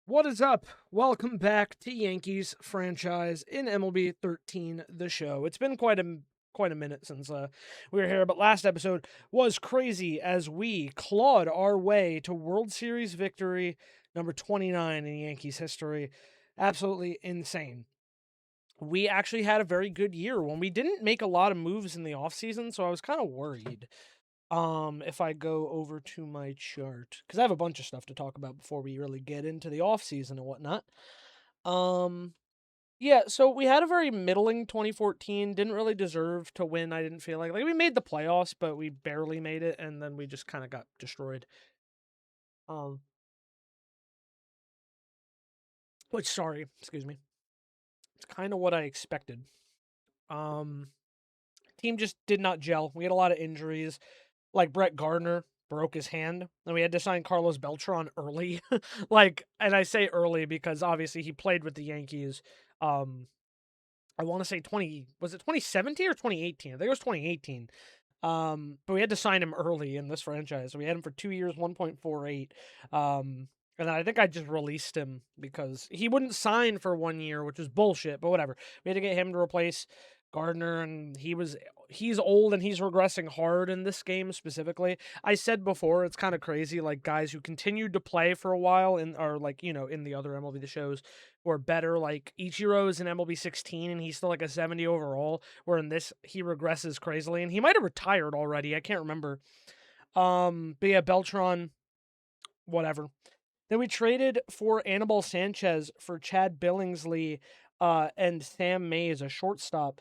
What is up? Welcome back to Yankees franchise in MLB 13, the show. It's been quite a minute since we were here, but last episode was crazy as we clawed our way to World Series victory number 29 in Yankees history. Absolutely insane. We actually had a very good year when we didn't make a lot of moves in the offseason, so I was kind of worried. If I go over to my chart, because I have a bunch of stuff to talk about before we really get into the off season and whatnot. Um, yeah, so we had a very middling 2014. Didn't really deserve to win. I didn't feel like we made the playoffs, but we barely made it, and then we just kind of got destroyed. Um, which sorry, excuse me. It's kind of what I expected. Um, team just did not gel. We had a lot of injuries. Like Brett Gardner broke his hand, and we had to sign Carlos Beltran early. And I say early because obviously he played with the Yankees. Um, I want to say 2017 or 2018? I think it was 2018. But we had to sign him early in this franchise. So we had him for 2 years, 1.48. And then I think I just released him because he wouldn't sign for 1 year, which was bullshit, but whatever. We had to get him to replace Gardner, and he's old and he's regressing hard in this game specifically. I said before, it's kind of crazy, like guys who continued to play for a while and are in the other MLB the shows or better, like Ichiro's in MLB 16 and he's still like a 70 overall, where in this he regresses crazily and he might have retired already. I can't remember. But yeah, Beltron, whatever. Then we traded for Anibal Sanchez for Chad Billingsley and Sam Mays, a shortstop,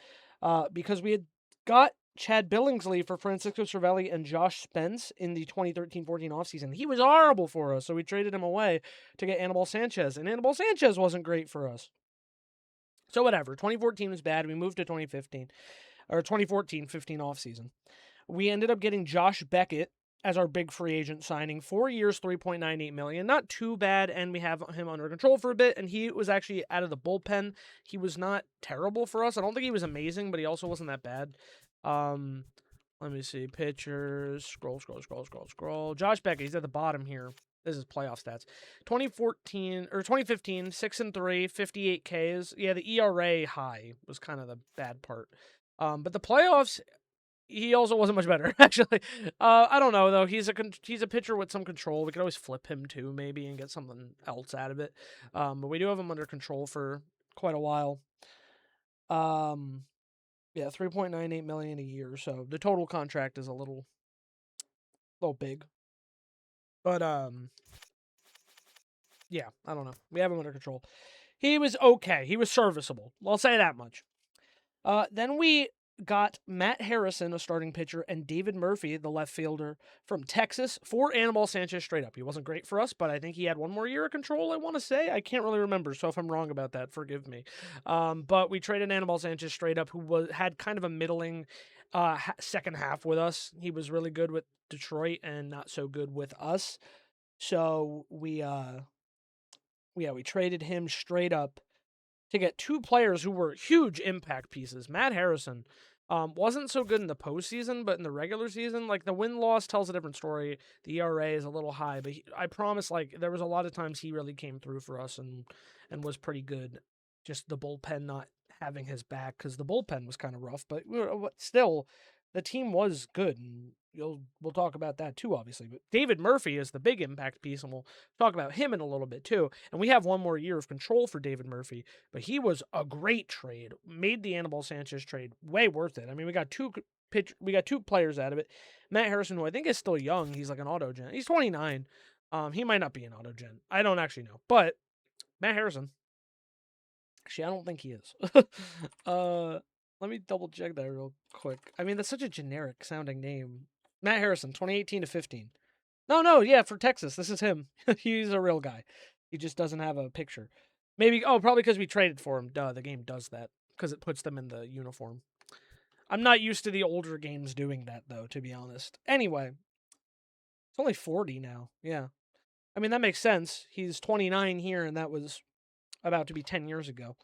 because we had got Chad Billingsley for Francisco Cervelli and Josh Spence in the 2013-14 offseason. He was horrible for us, so we traded him away to get Anibal Sanchez, and Anibal Sanchez wasn't great for us. So whatever, 2014 was bad. We moved to 2015, or 2014-15 offseason. We ended up getting Josh Beckett as our big free agent signing. 4 years, $3.98 million. Not too bad, and we have him under control for a bit. And he was actually out of the bullpen. He was not terrible for us. I don't think he was amazing, but he also wasn't that bad. Let me see. Pitchers. Scroll. Josh Beckett, he's at the bottom here. This is playoff stats. 2014 or 2015, 6-3, 58 Ks. Yeah, the ERA high was kind of the bad part. But the playoffs, he also wasn't much better, actually. I don't know though. He's a pitcher with some control. We could always flip him too, maybe, and get something else out of it. But we do have him under control for quite a while. Yeah, 3.98 million a year. So the total contract is a little big. But yeah, I don't know. We have him under control. He was okay. He was serviceable. I'll say that much. Then we got Matt Harrison, a starting pitcher, and David Murphy, the left fielder from Texas, for Anibal Sanchez straight up. He wasn't great for us, but I think he had one more year of control, I want to say. I can't really remember, so if I'm wrong about that, forgive me. But we traded Anibal Sanchez straight up, who had kind of a middling second half with us. He was really good with Detroit and not so good with us. So we traded him straight up to get two players who were huge impact pieces. Matt Harrison wasn't so good in the postseason, but in the regular season, like the win-loss tells a different story. The ERA is a little high, but I promise, like there was a lot of times he really came through for us and was pretty good. Just the bullpen not having his back because the bullpen was kind of rough, but still, the team was good. And we'll talk about that too, obviously. But David Murphy is the big impact piece, and we'll talk about him in a little bit too. And we have one more year of control for David Murphy, but he was a great trade. Made the Anibal Sanchez trade way worth it. I mean, we got two players out of it. Matt Harrison, who I think is still young, he's like an auto gen. He's 29. He might not be an auto gen. I don't actually know, but Matt Harrison. Actually, I don't think he is. Let me double check that real quick. I mean, that's such a generic sounding name. Matt Harrison, 2018 to 15. No, yeah, for Texas. This is him. He's a real guy. He just doesn't have a picture. Maybe, probably because we traded for him. Duh, the game does that because it puts them in the uniform. I'm not used to the older games doing that, though, to be honest. Anyway, it's only 40 now. Yeah. I mean, that makes sense. He's 29 here, and that was about to be 10 years ago.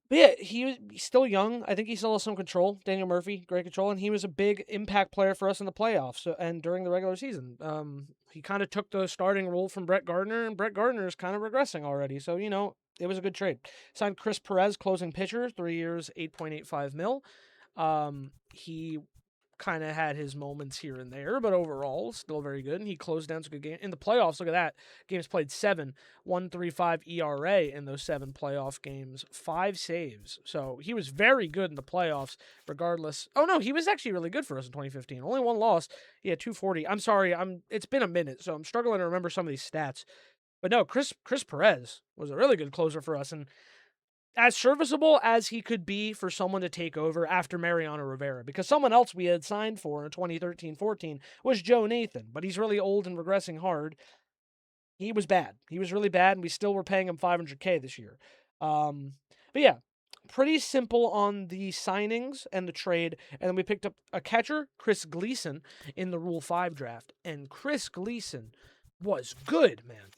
But yeah, he's still young. I think he still has some control. Daniel Murphy, great control, and he was a big impact player for us in the playoffs and during the regular season. He kind of took the starting role from Brett Gardner, and Brett Gardner is kind of regressing already. So it was a good trade. Signed Chris Perez, closing pitcher, 3 years, 8.85 mil. He kind of had his moments here and there, but overall, still very good. And he closed down some good games. In the playoffs, look at that. Games played 7, 1.35 ERA in those 7 playoff games, 5 saves. So he was very good in the playoffs, regardless. Oh, no, he was actually really good for us in 2015. Only 1 loss. He had 240. I'm sorry, it's been a minute, so I'm struggling to remember some of these stats. But no, Chris Perez was a really good closer for us. And as serviceable as he could be for someone to take over after Mariano Rivera, because someone else we had signed for in 2013-14 was Joe Nathan, but he's really old and regressing hard. He was bad. He was really bad, and we still were paying him $500K this year. But yeah, pretty simple on the signings and the trade. And then we picked up a catcher, Chris Gleason, in the Rule 5 draft. And Chris Gleason was good, man.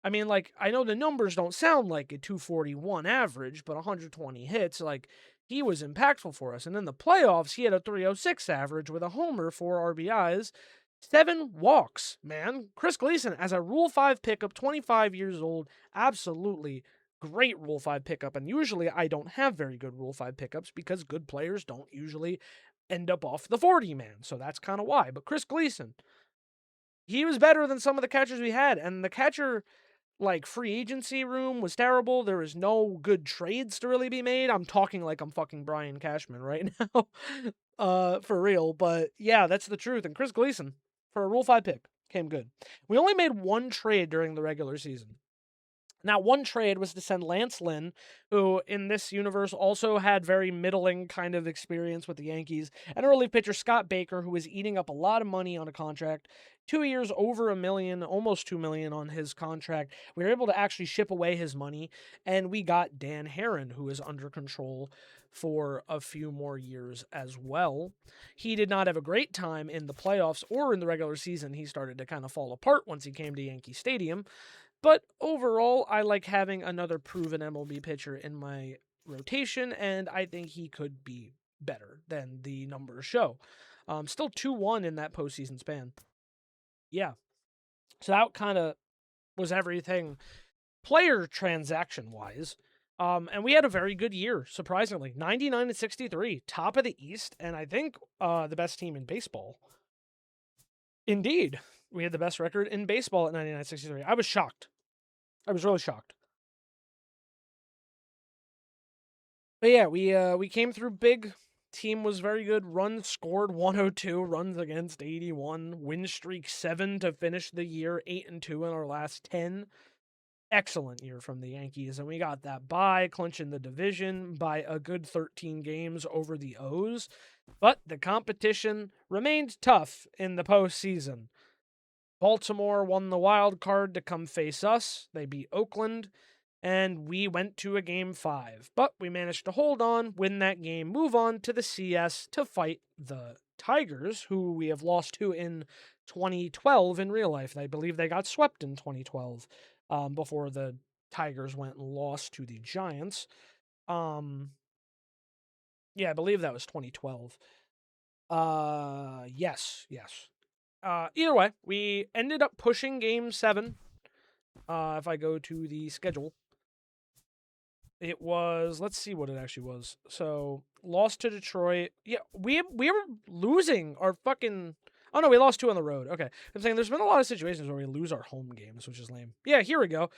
I mean, like, I know the numbers don't sound like a 241 average, but 120 hits, like, he was impactful for us. And in the playoffs, he had a 306 average with a homer, 4 RBIs, 7 walks, man. Chris Gleason, as a Rule 5 pickup, 25 years old, absolutely great Rule 5 pickup. And usually I don't have very good Rule 5 pickups because good players don't usually end up off the 40 man. So that's kind of why. But Chris Gleason, he was better than some of the catchers we had. And the catcher free agency room was terrible. There was no good trades to really be made. I'm talking like I'm fucking Brian Cashman right now. For real. But yeah, that's the truth. And Chris Gleason, for a Rule 5 pick, came good. We only made 1 trade during the regular season. Now, 1 trade was to send Lance Lynn, who in this universe also had very middling kind of experience with the Yankees, and a relief pitcher, Scott Baker, who was eating up a lot of money on a contract. 2 years, over $1 million, almost $2 million on his contract. We were able to actually ship away his money, and we got Dan Herron, who is under control for a few more years as well. He did not have a great time in the playoffs or in the regular season. He started to kind of fall apart once he came to Yankee Stadium. But overall, I like having another proven MLB pitcher in my rotation, and I think he could be better than the numbers show. Still 2-1 in that postseason span. Yeah. So that kind of was everything player transaction wise. And we had a very good year, surprisingly. 99-63, top of the East, and I think the best team in baseball. Indeed. We had the best record in baseball at 99-63. I was shocked. I was really shocked. But yeah, we came through big. Team was very good. Runs scored 102, runs against 81, win streak 7 to finish the year, 8-2 in our last 10. Excellent year from the Yankees, and we got that bye, clinching the division by a good 13 games over the O's. But the competition remained tough in the postseason. Baltimore won the wild card to come face us. They beat Oakland, and we went to a game 5. But we managed to hold on, win that game, move on to the CS to fight the Tigers, who we have lost to in 2012 in real life. I believe they got swept in 2012 before the Tigers went and lost to the Giants. Yeah, I believe that was 2012. Yes. Either way, we ended up pushing game 7. If I go to the schedule, it was, let's see what it actually was. So, lost to Detroit. Yeah, we were losing our fucking... Oh, no, we lost 2 on the road. Okay. I'm saying there's been a lot of situations where we lose our home games, which is lame. Yeah, here we go.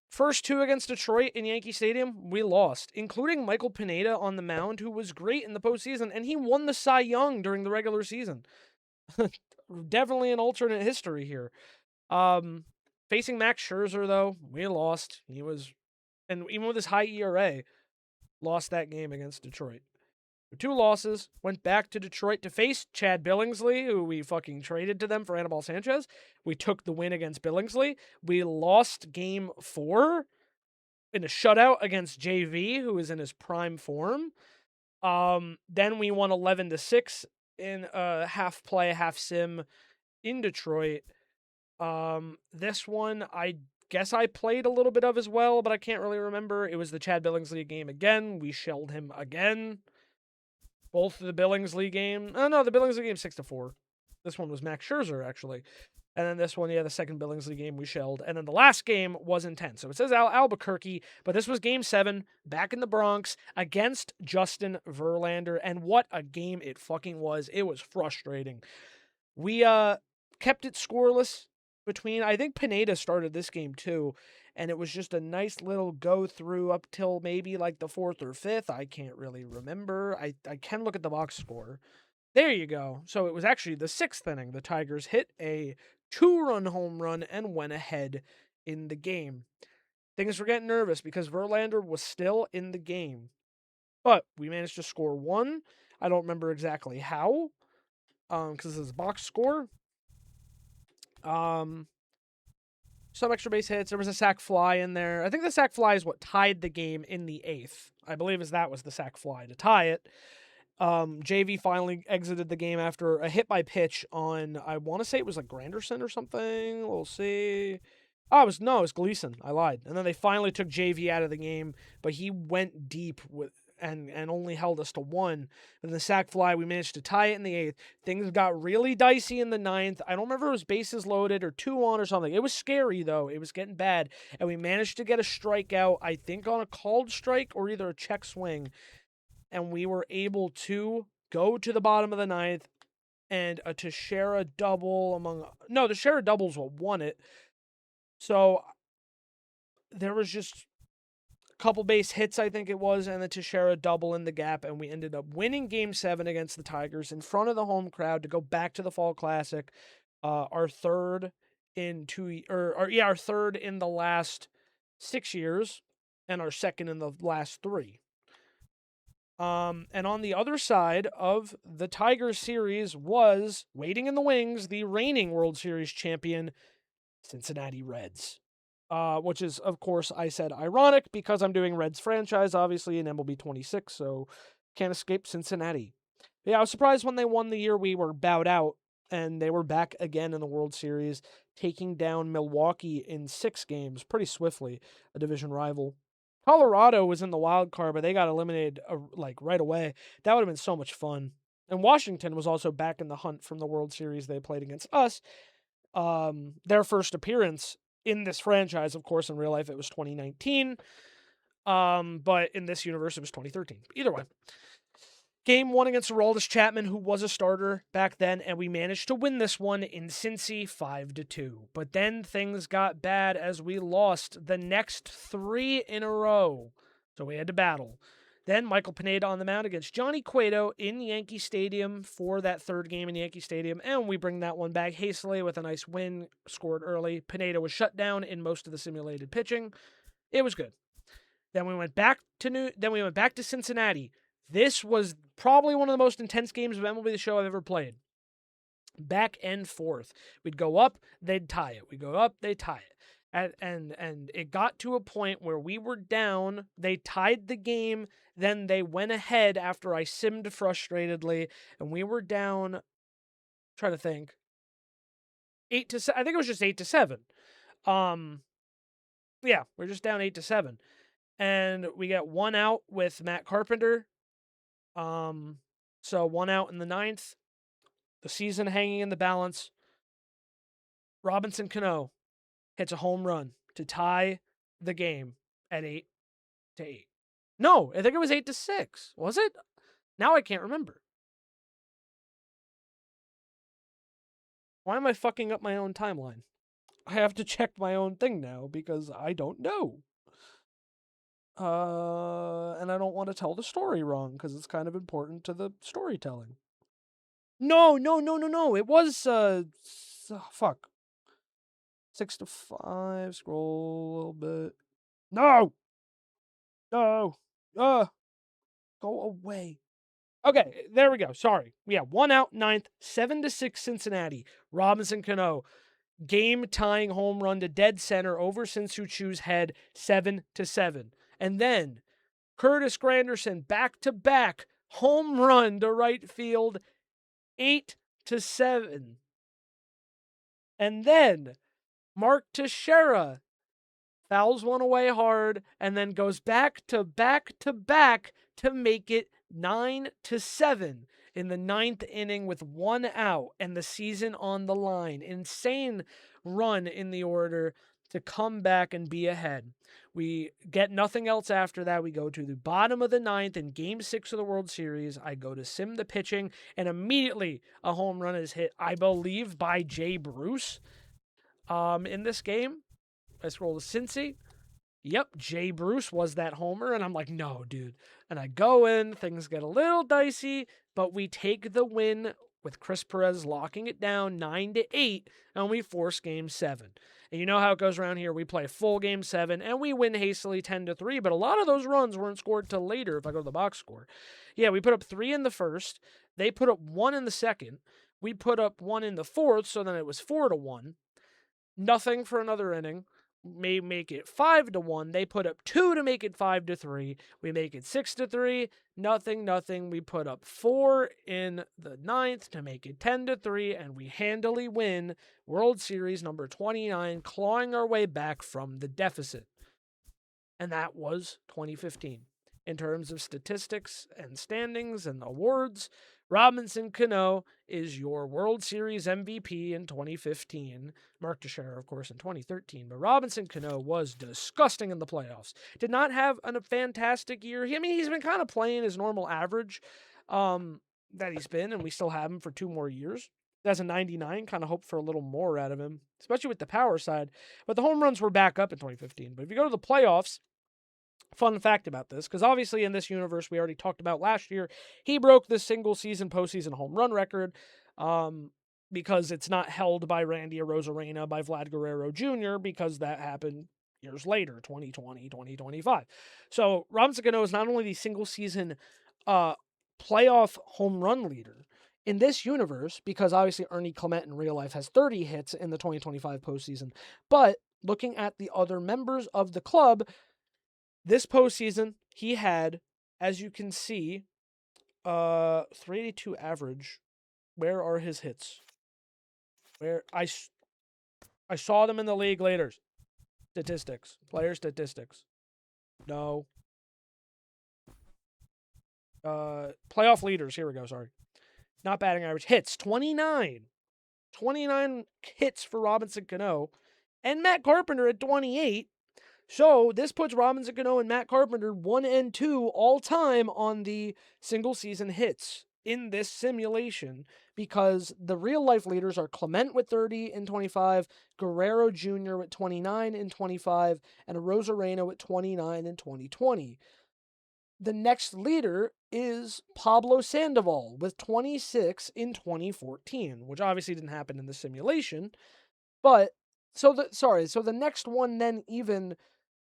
First 2 against Detroit in Yankee Stadium, we lost, including Michael Pineda on the mound, who was great in the postseason, and he won the Cy Young during the regular season. Definitely an alternate history here. Facing Max Scherzer, though, we lost. He was, and even with his high ERA, lost that game against Detroit. 2 losses, went back to Detroit to face Chad Billingsley, who we fucking traded to them for Anibal Sanchez. We took the win against Billingsley. We lost game 4 in a shutout against JV, who is in his prime form. Then we won 11-6 in a half play, half sim in Detroit. This one, I guess I played a little bit of as well, but I can't really remember. It was the Chad Billingsley game again. We shelled him again. Both of the Billingsley game. Oh no, the Billingsley game 6-4. This one was Max Scherzer actually. And then this one, the second Billingsley game we shelled. And then the last game was intense. So it says Albuquerque, but this was game 7, back in the Bronx, against Justin Verlander. And what a game it fucking was. It was frustrating. We kept it scoreless between, I think Pineda started this game too. And it was just a nice little go through up till maybe like the 4th or 5th. I can't really remember. I can look at the box score. There you go. So it was actually the 6th inning. The Tigers hit a 2-run home run and went ahead in the game. Things were getting nervous because Verlander was still in the game. But we managed to score 1. I don't remember exactly how, because this is a box score. Some extra base hits. There was a sac fly in there. I think the sac fly is what tied the game in the 8th. I believe that was the sac fly to tie it. JV finally exited the game after a hit by pitch on, I want to say it was like Granderson or something. We'll see. Oh, it was Gleason. I lied. And then they finally took JV out of the game, but he went deep with and only held us to 1. And the sac fly, we managed to tie it in the 8th. Things got really dicey in the 9th. I don't remember if it was bases loaded or 2 on or something. It was scary, though. It was getting bad. And we managed to get a strikeout, I think on a called strike or either a check swing. And we were able to go to the bottom of the 9th and a Teixeira double the Teixeira doubles what won it. So there was just a couple base hits, I think it was, and the Teixeira double in the gap, and we ended up winning Game 7 against the Tigers in front of the home crowd to go back to the Fall Classic. Our third in our third in the last 6 years, and our second in the last 3. And on the other side of the Tigers series was, waiting in the wings, the reigning World Series champion, Cincinnati Reds. Which is, of course, I said ironic because I'm doing Reds franchise, obviously, in MLB 26, so can't escape Cincinnati. But yeah, I was surprised when they won the year we were bowed out, and they were back again in the World Series, taking down Milwaukee in 6 games pretty swiftly, a division rival. Colorado was in the wild card, but they got eliminated right away. That would have been so much fun. And Washington was also back in the hunt from the World Series they played against us. Their first appearance in this franchise, of course, in real life, it was 2019. But in this universe, it was 2013. Either way. Game 1 against Aroldis Chapman, who was a starter back then, and we managed to win this one in Cincy 5-2. But then things got bad as we lost the next 3 in a row. So we had to battle. Then Michael Pineda on the mound against Johnny Cueto in Yankee Stadium for that 3rd game in Yankee Stadium, and we bring that one back hastily with a nice win, scored early. Pineda was shut down in most of the simulated pitching. It was good. Then we went back to Cincinnati. This was probably one of the most intense games of MLB The Show I've ever played. Back and forth. We'd go up, they'd tie it. We'd go up, they'd tie it. And it got to a point where we were down. They tied the game. Then they went ahead after I simmed frustratedly. And we were down, I'm trying to think, 8-7. I think it was just 8-7. Yeah, we're just down 8-7. And we get 1 out with Matt Carpenter. So 1 out in the 9th. The season hanging in the balance. Robinson Cano hits a home run to tie the game at 8-8. No, I think it was 8-6. Was it? Now I can't remember. Why am I fucking up my own timeline? I have to check my own thing now because I don't know. And I don't want to tell the story wrong because it's kind of important to the storytelling. No. It was, fuck. 6-5. Scroll a little bit. No! Go away. Okay, there we go. Sorry. Yeah, 1 out, 9th, 7-6 Cincinnati. Robinson Cano. Game-tying home run to dead center over Shin-Soo Choo's head, 7-7. And then Curtis Granderson back-to-back home run to right field, 8-7. And then Mark Teixeira fouls one away hard, and then goes back to back to back to make it 9-7 in the 9th inning with 1 out and the season on the line. Insane run in the order to come back and be ahead. We get nothing else after that. We go to the bottom of the 9th in Game 6 of the World Series. I go to sim the pitching, and immediately a home run is hit, I believe, by Jay Bruce in this game. I scroll to Cincy. Yep, Jay Bruce was that homer, and I'm like, no, dude. And I go in, things get a little dicey, but we take the win with Chris Perez locking it down 9-8, and we force Game 7. And you know how it goes around here. We play full Game 7, and we win hastily 10-3, but a lot of those runs weren't scored till later if I go to the box score. Yeah, we put up 3 in the first. They put up 1 in the second. We put up 1 in the fourth, so then it was 4-1. Nothing for another inning. May make it 5-1. They put up 2 to make it 5-3. We make it 6-3. Nothing. We put up 4 in the 9th to make it 10-3, and we handily win World Series number 29, clawing our way back from the deficit. And that was 2015. In terms of statistics and standings and awards, Robinson Cano is your World Series MVP in 2015. Mark Teixeira, of course, in 2013. But Robinson Cano was disgusting in the playoffs. Did not have a fantastic year. He's been kind of playing his normal average that he's been, and we still have him for 2 more years. As a 99, kind of hope for a little more out of him, especially with the power side. But the home runs were back up in 2015. But if you go to the playoffs, fun fact about this, because obviously in this universe we already talked about last year, he broke the single season postseason home run record because it's not held by Randy Arozarena, by Vlad Guerrero Jr., because that happened years later, 2020, 2025. So Robinson Cano is not only the single season playoff home run leader in this universe, because obviously Ernie Clement in real life has 30 hits in the 2025 postseason, but looking at the other members of the club, this postseason, he had, as you can see, 382 average. Where are his hits? Where I saw them in the league later. Statistics. Player statistics. No. Playoff leaders. Here we go, sorry. Not batting average. Hits. 29. 29 hits for Robinson Cano. And Matt Carpenter at 28. So this puts Robinson Cano and Matt Carpenter 1 and 2 all time on the single season hits in this simulation, because the real life leaders are Clement with 30 in 25, Guerrero Jr. with 29 in 25, and Arozarena with 29 in 2020. The next leader is Pablo Sandoval with 26 in 2014, which obviously didn't happen in the simulation. But so the next one then even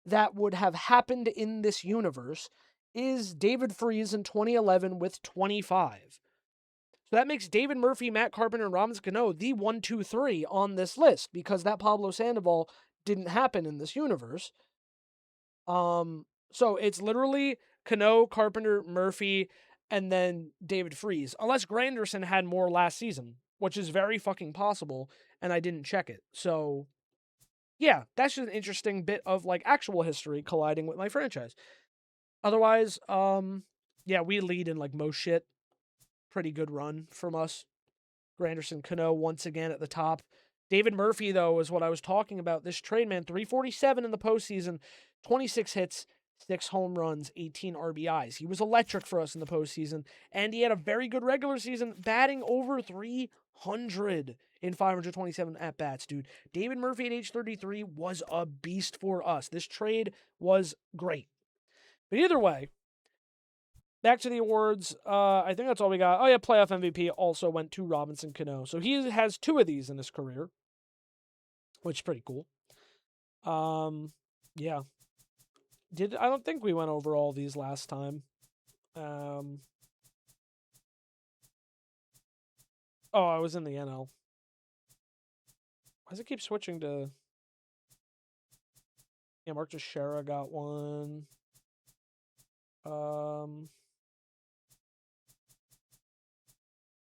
that would have happened in this universe is David Freese in 2011 with 25. So that makes David Murphy, Matt Carpenter, and Robinson Cano the 1, 2, 3 on this list, because that Pablo Sandoval didn't happen in this universe. So it's literally Cano, Carpenter, Murphy, and then David Freese. Unless Granderson had more last season, which is very fucking possible, and I didn't check it. So yeah, that's just an interesting bit of like actual history colliding with my franchise. Otherwise, yeah, we lead in like most shit. Pretty good run from us. Granderson, Cano once again at the top. David Murphy, though, is what I was talking about. This trade, man, 347 in the postseason, 26 hits, 6 home runs, 18 RBIs. He was electric for us in the postseason, and he had a very good regular season, batting over 300 in 527 at-bats, dude. David Murphy at age 33 was a beast for us. This trade was great. But either way, back to the awards. I think that's all we got. Oh, yeah, playoff MVP also went to Robinson Cano. So he has 2 of these in his career, which is pretty cool. Yeah. I don't think we went over all these last time. Oh, I was in the NL. Why does it keep switching to... Yeah, Mark Teixeira got one.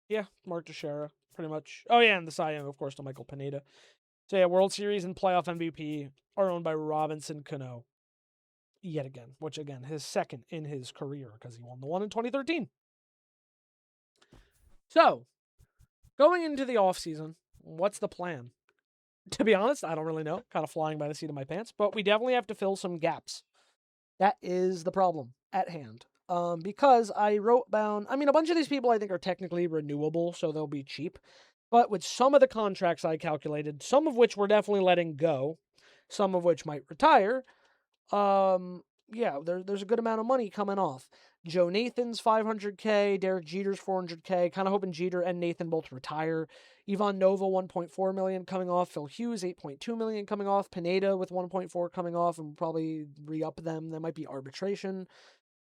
Yeah, Mark Teixeira, pretty much. Oh, yeah, and the Cy Young, of course, to Michael Pineda. So yeah, World Series and playoff MVP are owned by Robinson Cano yet again, which again, his second in his career because he won the one in 2013. So, going into the offseason, what's the plan? To be honest, I don't really know. Kind of flying by the seat of my pants, but we definitely have to fill some gaps. That is the problem at hand. Because I wrote down, I mean, a bunch of these people I think are technically renewable, so they'll be cheap. But with some of the contracts I calculated, some of which we're definitely letting go, some of which might retire, yeah, there's a good amount of money coming off. Joe Nathan's $500K, Derek Jeter's $400K. Kind of hoping Jeter and Nathan both retire. Ivan Nova $1.4 million coming off. Phil Hughes $8.2 million coming off. Pineda with $1.4 coming off, and we'll probably re-up them. There might be arbitration.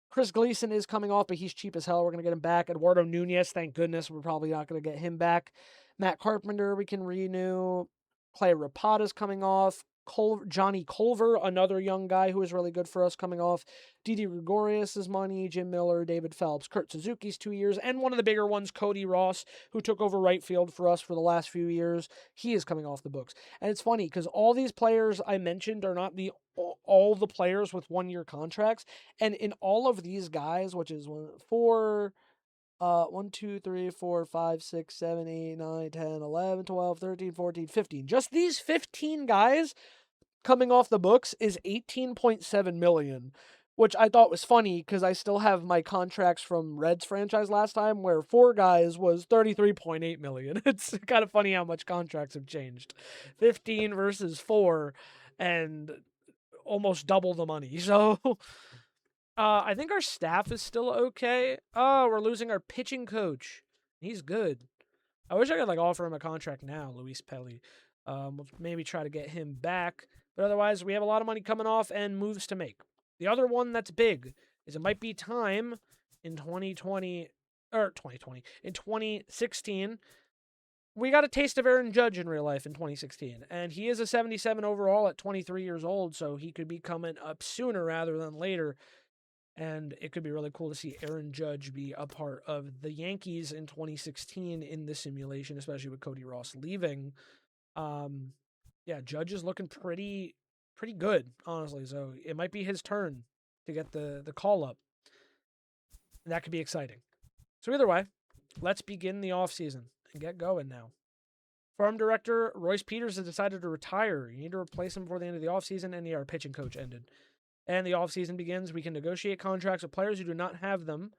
Chris Gleason is coming off, but he's cheap as hell. We're going to get him back. Eduardo Nunez, thank goodness. We're probably not going to get him back. Matt Carpenter, we can renew. Clay Rapata's coming off. Johnny Culver, another young guy who is really good for us, coming off. Didi Gregorius is money. Jim Miller, David Phelps, Kurt Suzuki's 2 years. And one of the bigger ones, Cody Ross, who took over right field for us for the last few years. He is coming off the books. And it's funny because all these players I mentioned are not all the players with 1-year contracts. And in all of these guys, which is 1, 2, 3, 4, 5, 6, 7, 8, 9, 10, 11, 12, 13, 14, 15. Just these 15 guys coming off the books is $18.7 million, which I thought was funny because I still have my contracts from Reds franchise last time where 4 guys was $33.8 million. It's kind of funny how much contracts have changed. 15 versus 4 and almost double the money. So I think our staff is still okay. Oh, we're losing our pitching coach. He's good. I wish I could offer him a contract now, Luis Pelli. We'll maybe try to get him back. But otherwise, we have a lot of money coming off and moves to make. The other one that's big is it might be time in 2020, in 2016. We got a taste of Aaron Judge in real life in 2016. And he is a 77 overall at 23 years old, so he could be coming up sooner rather than later. And it could be really cool to see Aaron Judge be a part of the Yankees in 2016 in the simulation, especially with Cody Ross leaving. Yeah, Judge is looking pretty good, honestly. So it might be his turn to get the call up. And that could be exciting. So either way, let's begin the offseason and get going now. Farm director Royce Peters has decided to retire. You need to replace him before the end of the offseason, and our pitching coach ended. And the offseason begins. We can negotiate contracts with players who do not have them,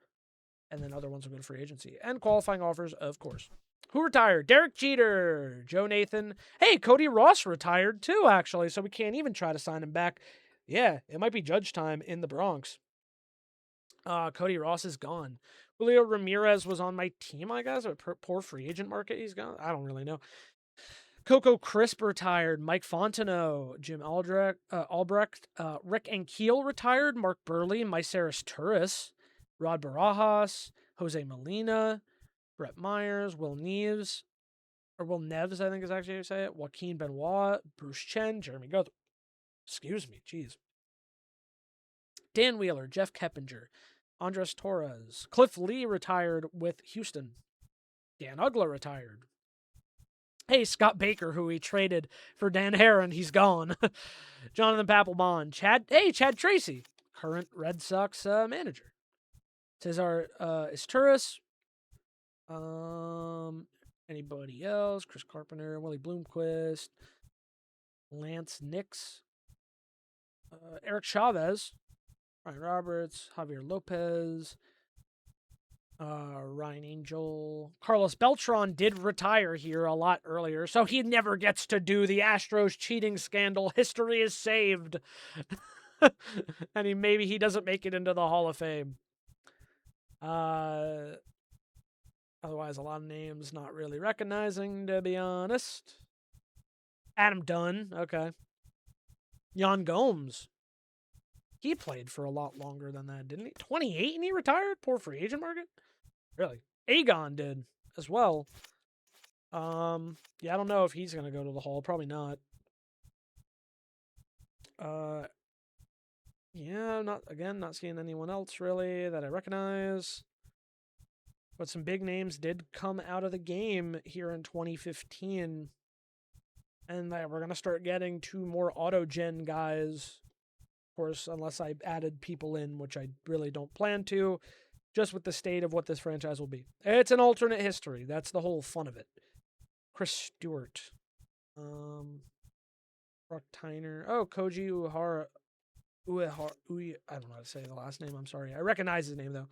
and then other ones will go to free agency. And qualifying offers, of course. Who retired? Derek Jeter, Joe Nathan. Hey, Cody Ross retired too, actually, so we can't even try to sign him back. Yeah, it might be Judge time in the Bronx. Cody Ross is gone. Julio Ramirez was on my team, I guess. A poor free agent market he's gone. I don't really know. Coco Crisp retired. Mike Fontenot, Jim Albrecht, Rick Ankiel retired. Mark Burley, Myceris Turris, Rod Barajas, Jose Molina, Brett Myers, Will Neves, I think is actually how you say it. Joaquin Benoit, Bruce Chen, Jeremy Guthrie. Excuse me, jeez. Dan Wheeler, Jeff Keppinger, Andres Torres. Cliff Lee retired with Houston. Dan Ugla retired. Hey, Scott Baker, who we traded for Dan Heron, he's gone. Jonathan Papelbon. Chad Tracy, current Red Sox manager. Cesar Izturis. Anybody else? Chris Carpenter, Willie Bloomquist, Lance Nix, Eric Chavez, Ryan Roberts, Javier Lopez, Ryan Angel. Carlos Beltran did retire here a lot earlier, so he never gets to do the Astros cheating scandal. History is saved. And maybe he doesn't make it into the Hall of Fame. Otherwise, a lot of names not really recognizing, to be honest. Adam Dunn, okay. Jan Gomes. He played for a lot longer than that, didn't he? 28 and he retired? Poor free agent market? Really? Agon did as well. Yeah, I don't know if he's going to go to the Hall. Probably not. Yeah, not seeing anyone else really that I recognize. But some big names did come out of the game here in 2015. And we're going to start getting 2 more auto-gen guys. Of course, unless I added people in, which I really don't plan to, just with the state of what this franchise will be. It's an alternate history. That's the whole fun of it. Chris Stewart. Brock Tyner. Oh, Koji Uehara. I don't know how to say the last name. I'm sorry. I recognize his name, though.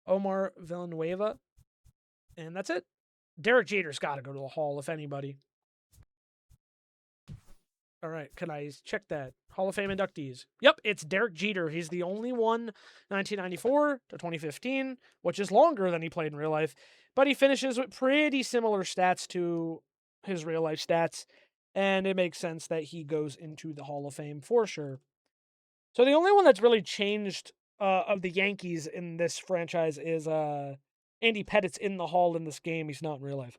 Omar Villanueva. And that's it. Derek Jeter's got to go to the Hall, if anybody. All right, can I check that? Hall of Fame inductees. Yep, it's Derek Jeter. He's the only one, 1994 to 2015, which is longer than he played in real life. But he finishes with pretty similar stats to his real life stats. And it makes sense that he goes into the Hall of Fame for sure. So the only one that's really changed of the Yankees in this franchise is Andy Pettit's in the Hall in this game. He's not in real life.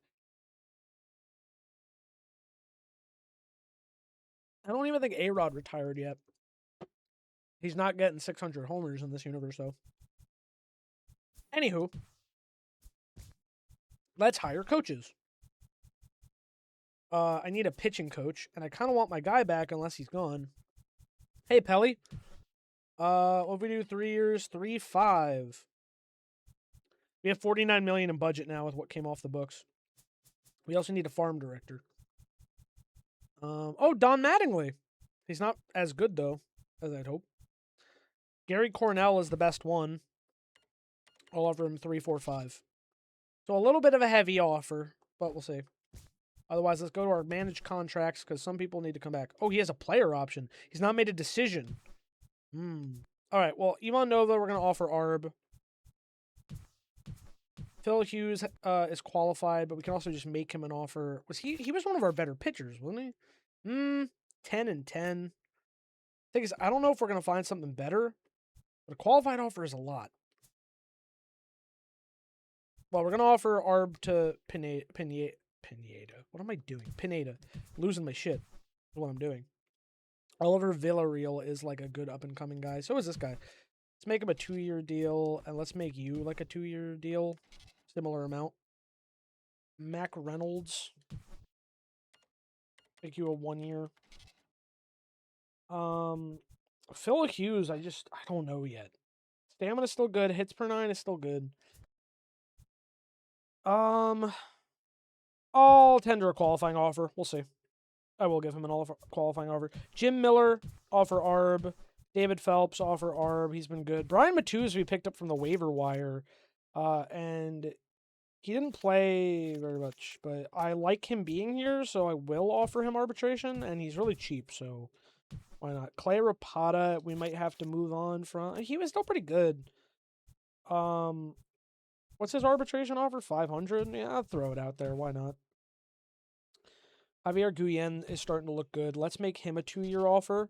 I don't even think A-Rod retired yet. He's not getting 600 homers in this universe, though. Anywho, let's hire coaches. I need a pitching coach, and I kind of want my guy back unless he's gone. Hey, Pelly. What if we do 3 years, 3.5? We have $49 million in budget now with what came off the books. We also need a farm director. Don Mattingly. He's not as good, though, as I'd hope. Gary Cornell is the best one. I'll offer him 3.45. So a little bit of a heavy offer, but we'll see. Otherwise, let's go to our managed contracts because some people need to come back. Oh, he has a player option. He's not made a decision. All right, well, Ivan Nova, we're going to offer ARB. Phil Hughes is qualified, but we can also just make him an offer. He was one of our better pitchers, wasn't he? 10 and 10. Thing is, I don't know if we're going to find something better, but a qualified offer is a lot. Well, we're going to offer ARB to Pineda. What am I doing? Pineda. Losing my shit is what I'm doing. Oliver Villarreal is like a good up-and-coming guy. So is this guy. Let's make him a 2-year deal, and let's make you like a 2-year deal. Similar amount. Mac Reynolds. Make you a 1-year. Phil Hughes, I don't know yet. Stamina's still good. Hits per 9 is still good. I'll tender a qualifying offer. We'll see. I will give him an qualifying offer. Jim Miller, offer ARB. David Phelps, offer ARB. He's been good. Brian Matus, we picked up from the waiver wire. And he didn't play very much, but I like him being here, so I will offer him arbitration, and he's really cheap, so why not? Clay Rapata, we might have to move on from. He was still pretty good. What's his arbitration offer? 500? Yeah, I'll throw it out there. Why not? Javier Guillen is starting to look good. Let's make him a 2-year offer.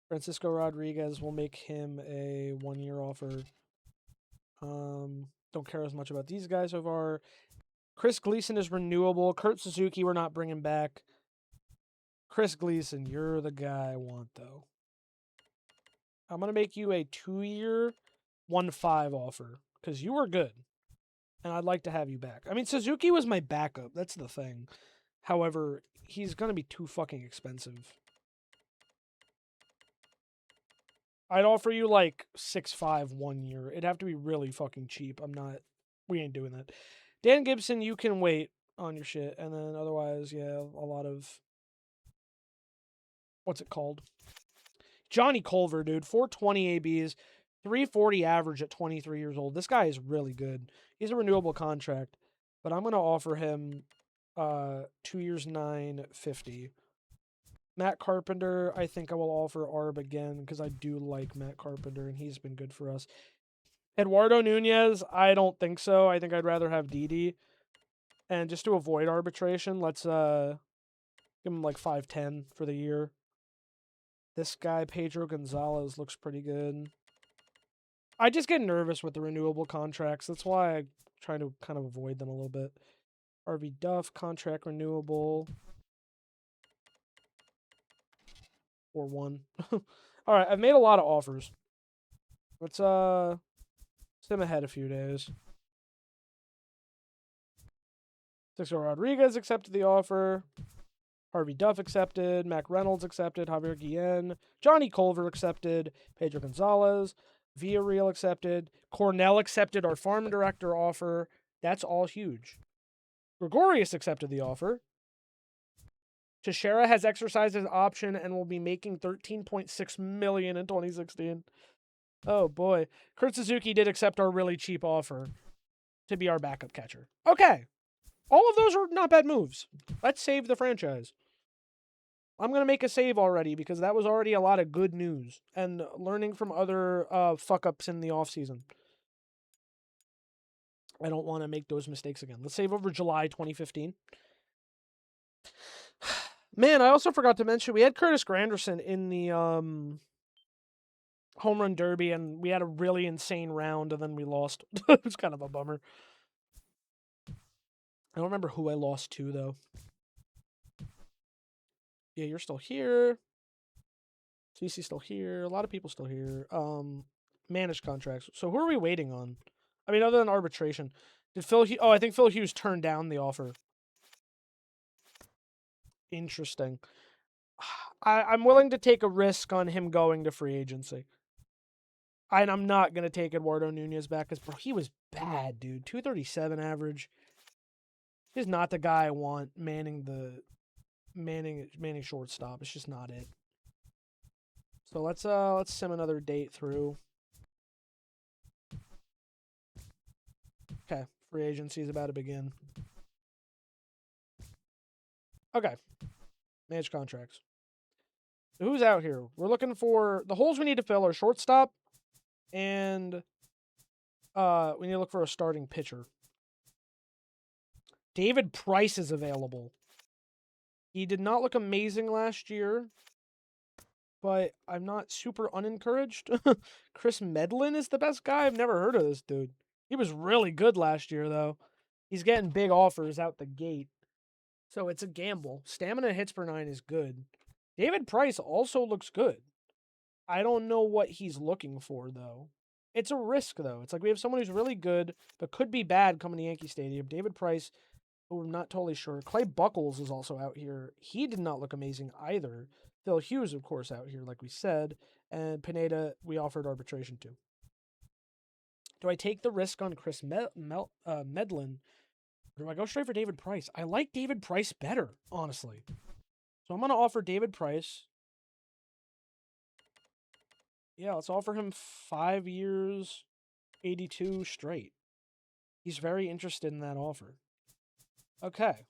Francisco Rodriguez, will make him a 1-year offer. Don't care as much about these guys so far. Chris Gleason is renewable. Kurt Suzuki, we're not bringing back. Chris Gleason, you're the guy I want, though. I'm going to make you a 2-year, 1.5 offer because you were good, and I'd like to have you back. I mean, Suzuki was my backup. That's the thing. However, he's going to be too fucking expensive. I'd offer you like 6.5 1 year. It'd have to be really fucking cheap. We ain't doing that. Dan Gibson, you can wait on your shit. And then otherwise, yeah, a lot of, what's it called? Johnny Culver, dude. 420 ABs, 340 average at 23 years old. This guy is really good. He's a renewable contract. But I'm going to offer him 2 years, 950. Matt Carpenter, I think I will offer ARB again because I do like Matt Carpenter and he's been good for us. Eduardo Nunez, I don't think so. I think I'd rather have Didi. And just to avoid arbitration, let's give him like 510 for the year. This guy, Pedro Gonzalez, looks pretty good. I just get nervous with the renewable contracts. That's why I try to kind of avoid them a little bit. RV Duff, contract renewable. Or 1. All right, I've made a lot of offers. Let's stem ahead a few days. Francisco Rodriguez accepted the offer. Harvey Duff accepted. Mac Reynolds accepted. Javier Guillen. Johnny Culver accepted. Pedro Gonzalez. Villarreal accepted. Cornell accepted our farm director offer. That's all huge. Gregorius accepted the offer. Teixeira has exercised his option and will be making $13.6 million in 2016. Oh boy. Kurt Suzuki did accept our really cheap offer to be our backup catcher. Okay. All of those are not bad moves. Let's save the franchise. I'm going to make a save already because that was already a lot of good news and learning from other fuck-ups in the offseason. I don't want to make those mistakes again. Let's save over July 2015. Man, I also forgot to mention we had Curtis Granderson in the home run derby, and we had a really insane round, and then we lost. It was kind of a bummer. I don't remember who I lost to, though. Yeah, you're still here. CC's still here. A lot of people still here. Managed contracts. So who are we waiting on? I mean, other than arbitration. Did Phil Hughes... Oh, I think Phil Hughes turned down the offer. Interesting. I'm willing to take a risk on him going to free agency. And I'm not going to take Eduardo Nunez back because, bro, he was bad, dude. 237 average. He's not the guy I want manning shortstop. It's just not it. So let's sim another date through. Okay, free agency is about to begin. Okay, managed contracts. So who's out here? We're looking for the holes we need to fill are shortstop, and we need to look for a starting pitcher. David Price is available. He did not look amazing last year, but I'm not super unencouraged. Chris Medlin is the best guy. I've never heard of this dude. He was really good last year, though. He's getting big offers out the gate. So it's a gamble. Stamina hits per 9 is good. David Price also looks good. I don't know what he's looking for, though. It's a risk, though. It's like we have someone who's really good, but could be bad coming to Yankee Stadium. David Price, who I'm not totally sure. Clay Buckles is also out here. He did not look amazing either. Phil Hughes, of course, out here, like we said. And Pineda, we offered arbitration to. Do I take the risk on Chris Medlin? Or do I go straight for David Price? I like David Price better, honestly. So I'm going to offer David Price. Yeah, let's offer him 5 years, 82 straight. He's very interested in that offer. Okay.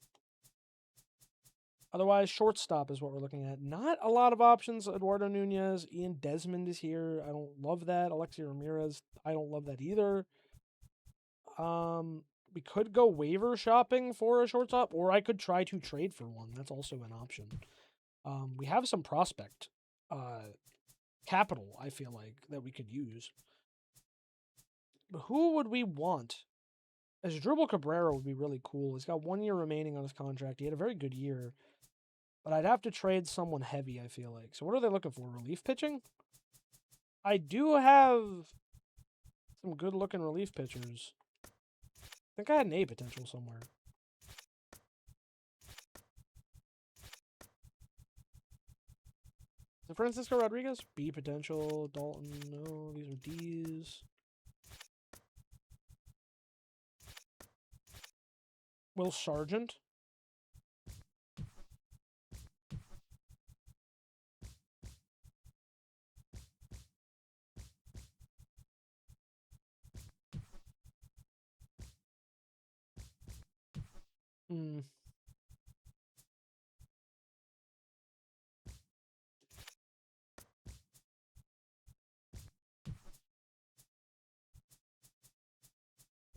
Otherwise, shortstop is what we're looking at. Not a lot of options. Eduardo Nunez, Ian Desmond is here. I don't love that. Alexi Ramirez, I don't love that either. We could go waiver shopping for a shortstop, or I could try to trade for one. That's also an option. We have some prospect capital, I feel like, that we could use. But who would we want? Asdrubal Cabrera would be really cool. He's got 1 year remaining on his contract. He had a very good year. But I'd have to trade someone heavy, I feel like. So what are they looking for? Relief pitching? I do have some good-looking relief pitchers. I think I had an A potential somewhere. Is it Francisco Rodriguez? B potential. Dalton, no. These are D's. Will Sargent? Hmm.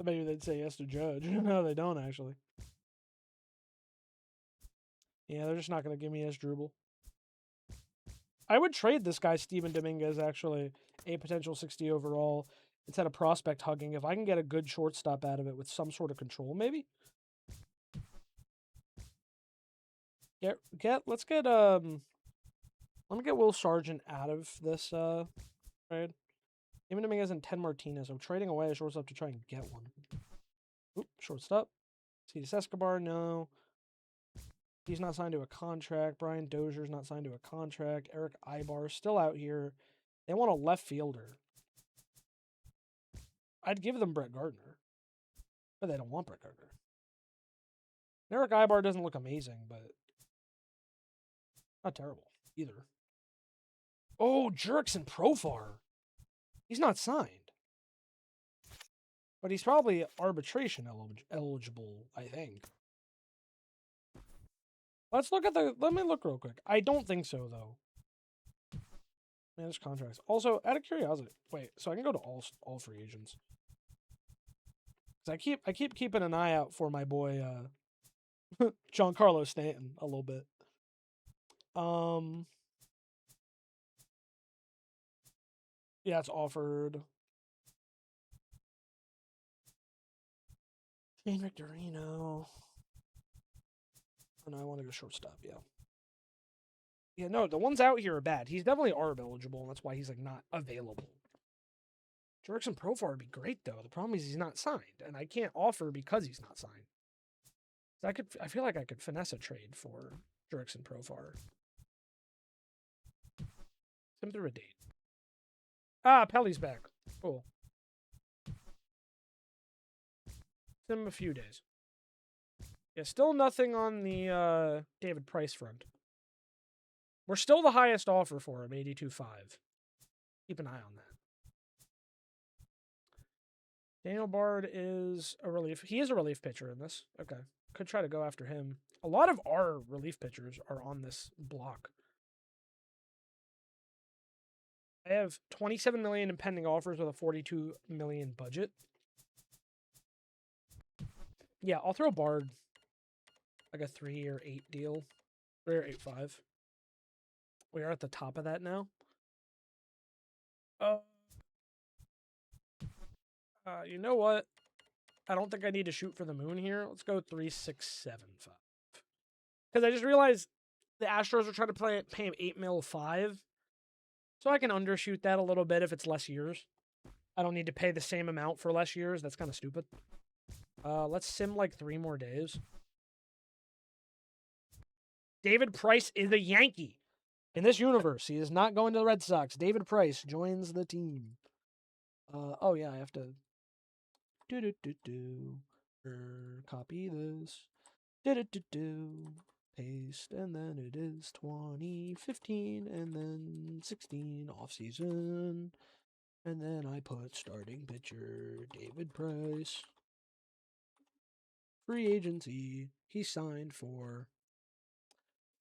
Maybe they'd say yes to Judge. No, they don't, actually. Yeah, they're just not going to give me Asdrubal. I would trade this guy, Steven Dominguez, actually. A potential 60 overall. Instead of prospect hugging. If I can get a good shortstop out of it with some sort of control, maybe? Let's get let me get Will Sargent out of this trade. Steven Dominguez and Ted Martinez. I'm trading away a shortstop to try and get one. Oop, shortstop. Cetus Escobar, no. He's not signed to a contract. Brian Dozier's not signed to a contract. Eric Ibar's still out here. They want a left fielder. I'd give them Brett Gardner. But they don't want Brett Gardner. Eric Ibar doesn't look amazing, but not terrible either. Oh, Jurickson Profar. He's not signed. But he's probably arbitration eligible, I think. Let me look real quick. I don't think so, though. Managed contracts. Also, out of curiosity, wait, so I can go to all free agents. Because I keep keeping an eye out for my boy, Giancarlo Stanton a little bit. Yeah, it's offered. Shane Victorino. Oh, no, I want to go shortstop, yeah. Yeah, no, the ones out here are bad. He's definitely ARB eligible, and that's why he's, like, not available. Jurickson Profar would be great, though. The problem is he's not signed, and I can't offer because he's not signed. I feel like I could finesse a trade for Jurickson Profar. Send him through a date. Ah, Pelly's back. Cool. Send him a few days. Yeah, still nothing on the David Price front. We're still the highest offer for him, 82.5. Keep an eye on that. Daniel Bard is a relief. He is a relief pitcher in this. Okay. Could try to go after him. A lot of our relief pitchers are on this block. I have $27 million in pending offers with a $42 million budget. Yeah, I'll throw Bard like a 3 or 8 deal. 3 or 8.5. We are at the top of that now. You know what? I don't think I need to shoot for the moon here. Let's go 3.675. Because I just realized the Astros are trying to pay him $8 million 5. So I can undershoot that a little bit if it's less years. I don't need to pay the same amount for less years. That's kind of stupid. Let's sim like 3 more days. David Price is a Yankee. In this universe, he is not going to the Red Sox. David Price joins the team. Oh yeah, I have to copy this. Paste, and then it is 2015, and then 16 off season, and then I put starting pitcher David Price. Free agency. He signed for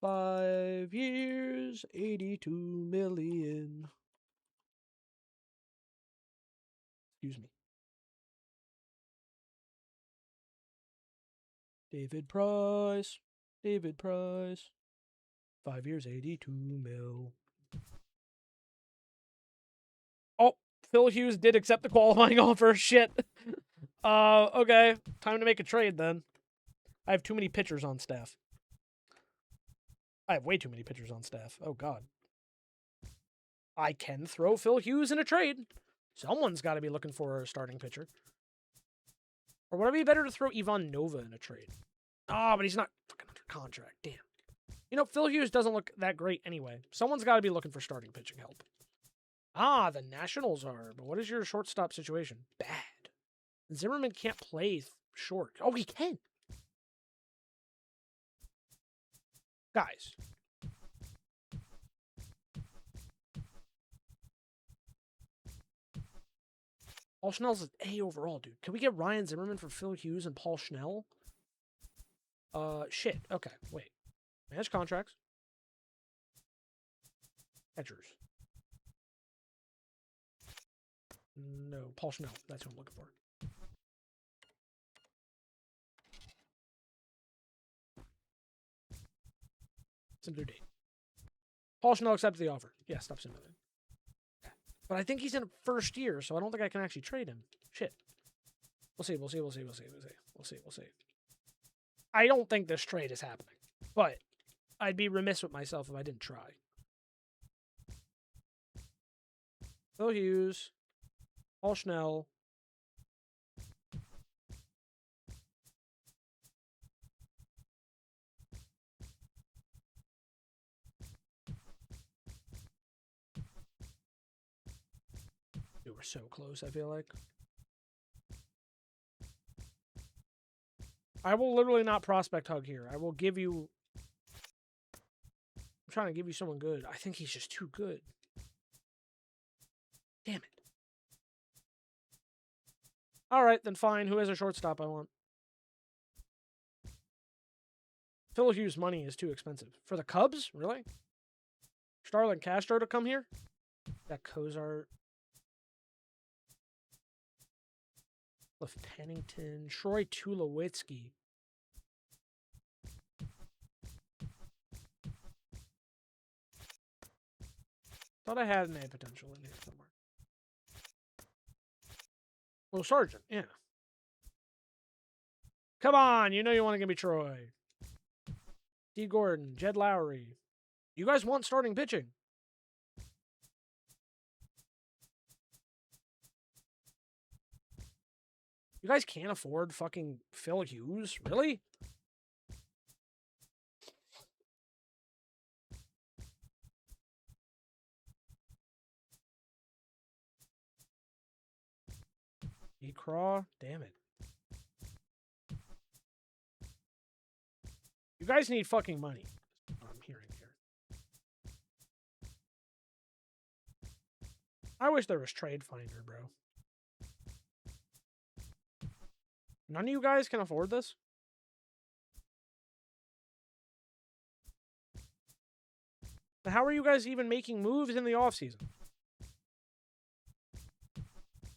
5 years, $82 million. Excuse me. David Price. 5 years, $82 million. Oh, Phil Hughes did accept the qualifying offer. Shit. Okay. Time to make a trade then. I have too many pitchers on staff. I have way too many pitchers on staff. Oh, God. I can throw Phil Hughes in a trade. Someone's got to be looking for a starting pitcher. Or would it be better to throw Ivan Nova in a trade? Oh, but he's not fucking under contract. Damn. You know, Phil Hughes doesn't look that great anyway. Someone's got to be looking for starting pitching help. Ah, the Nationals are. But what is your shortstop situation? Bad. Zimmerman can't play short. Oh, he can. Guys. Paul Schnell's an A overall, dude. Can we get Ryan Zimmerman for Phil Hughes and Paul Schnell? Shit. Okay, wait. Manage contracts. Catchers. No, Paul Schnell. That's what I'm looking for. Sim through date. Paul Schnell accepts the offer. Yeah, stop simulating. But I think he's in first year, so I don't think I can actually trade him. Shit. We'll see. I don't think this trade is happening. But I'd be remiss with myself if I didn't try. Phil Hughes. Paul Schnell. We're so close, I feel like. I will literally not prospect hug here. I will give you... I'm trying to give you someone good. I think he's just too good. Damn it. All right, then fine. Who has a shortstop I want? Phil Hughes' money is too expensive. For the Cubs? Really? Starlin Castro to come here? That Cozart. Cliff Pennington. Troy Tulowitzki. Thought I had an A potential in here somewhere. Well, Sargent, yeah. Come on, you know you want to give me Troy. D. Gordon, Jed Lowry. You guys want starting pitching? You guys can't afford fucking Phil Hughes? Really? E-Craw? Damn it. You guys need fucking money. That's what I'm hearing here. I wish there was Trade Finder, bro. None of you guys can afford this? How are you guys even making moves in the offseason?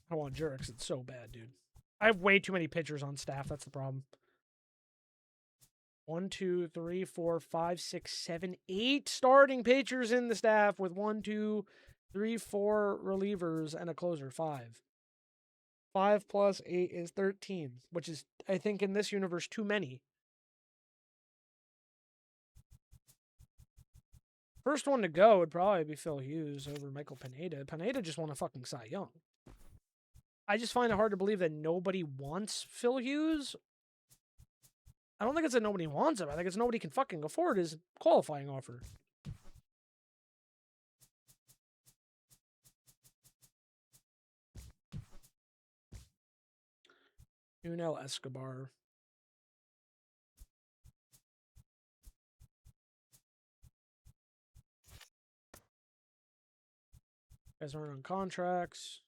I want Jurix. It's so bad, dude. I have way too many pitchers on staff. That's the problem. 1, 2, 3, 4, 5, 6, 7, 8 starting pitchers in the staff with 1, 2, 3, 4 relievers and a closer. 5. 5 plus 8 is 13, which is, I think, in this universe, too many. First one to go would probably be Phil Hughes over Michael Pineda. Pineda just won a fucking Cy Young. I just find it hard to believe that nobody wants Phil Hughes. I don't think it's that nobody wants him. I think it's nobody can fucking afford his qualifying offer. Unel Escobar. Guys aren't on contracts.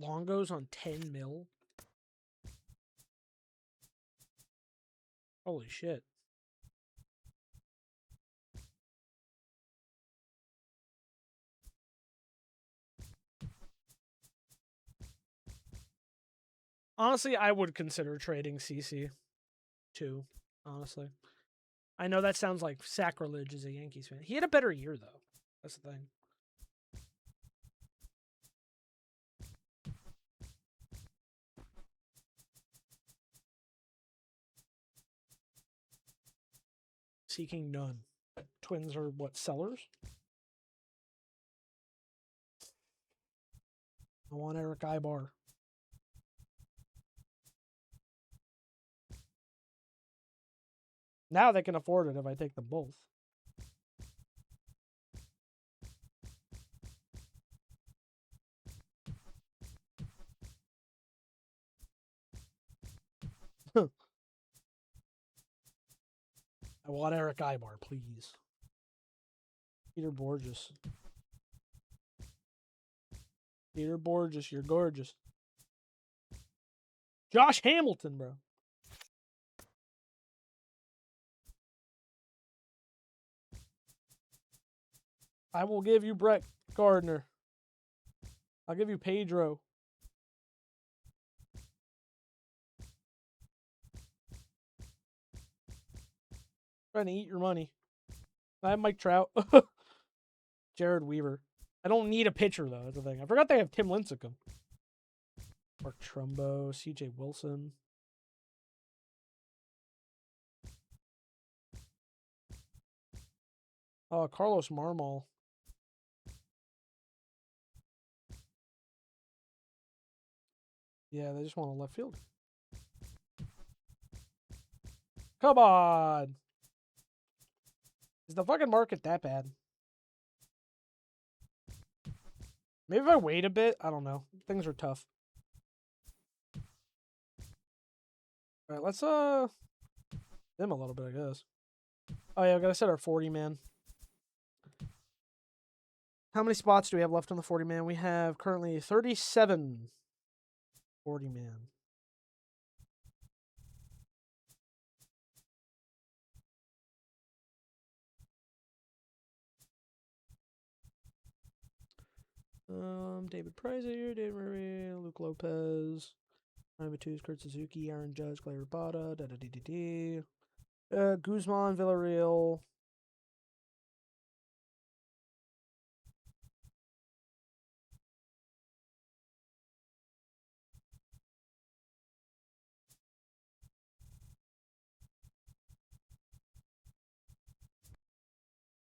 Longo's on 10 mil. Holy shit. Honestly, I would consider trading CC too, honestly. I know that sounds like sacrilege as a Yankees fan. He had a better year, though. That's the thing. Seeking none. Twins are what, sellers? I want Eric Ibar. Now they can afford it if I take them both. I want Eric Ibar, please. Peter Borges. Peter Borges, you're gorgeous. Josh Hamilton, bro. I will give you Brett Gardner. I'll give you Pedro. Trying to eat your money. I have Mike Trout. Jared Weaver. I don't need a pitcher, though. That's the thing. I forgot they have Tim Lincecum. Mark Trumbo. CJ Wilson. Carlos Marmol. Yeah, they just want a left field. Come on. Is the fucking market that bad? Maybe if I wait a bit, I don't know. Things are tough. All right, let's dim a little bit, I guess. Oh yeah, we gotta set our 40 man. How many spots do we have left on the 40 man? We have currently 37. 40 man. David Prizer, David Murray, Luke Lopez, Ryan Matus, Kurt Suzuki, Aaron Judge, Clay Rabada, Guzman, Villarreal.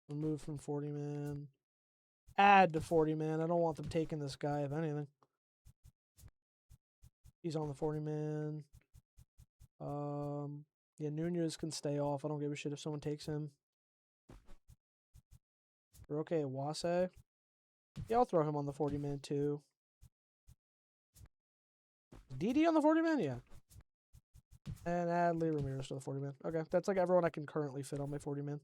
Remove from 40 man. Add to 40 man. I don't want them taking this guy, if anything. He's on the 40 man. Yeah, Nunez can stay off. I don't give a shit if someone takes him. Roque Iwase. Yeah, I'll throw him on the 40 man too. DD on the 40 man? Yeah. And add Lee Ramirez to the 40 man. Okay, that's like everyone I can currently fit on my 40 man.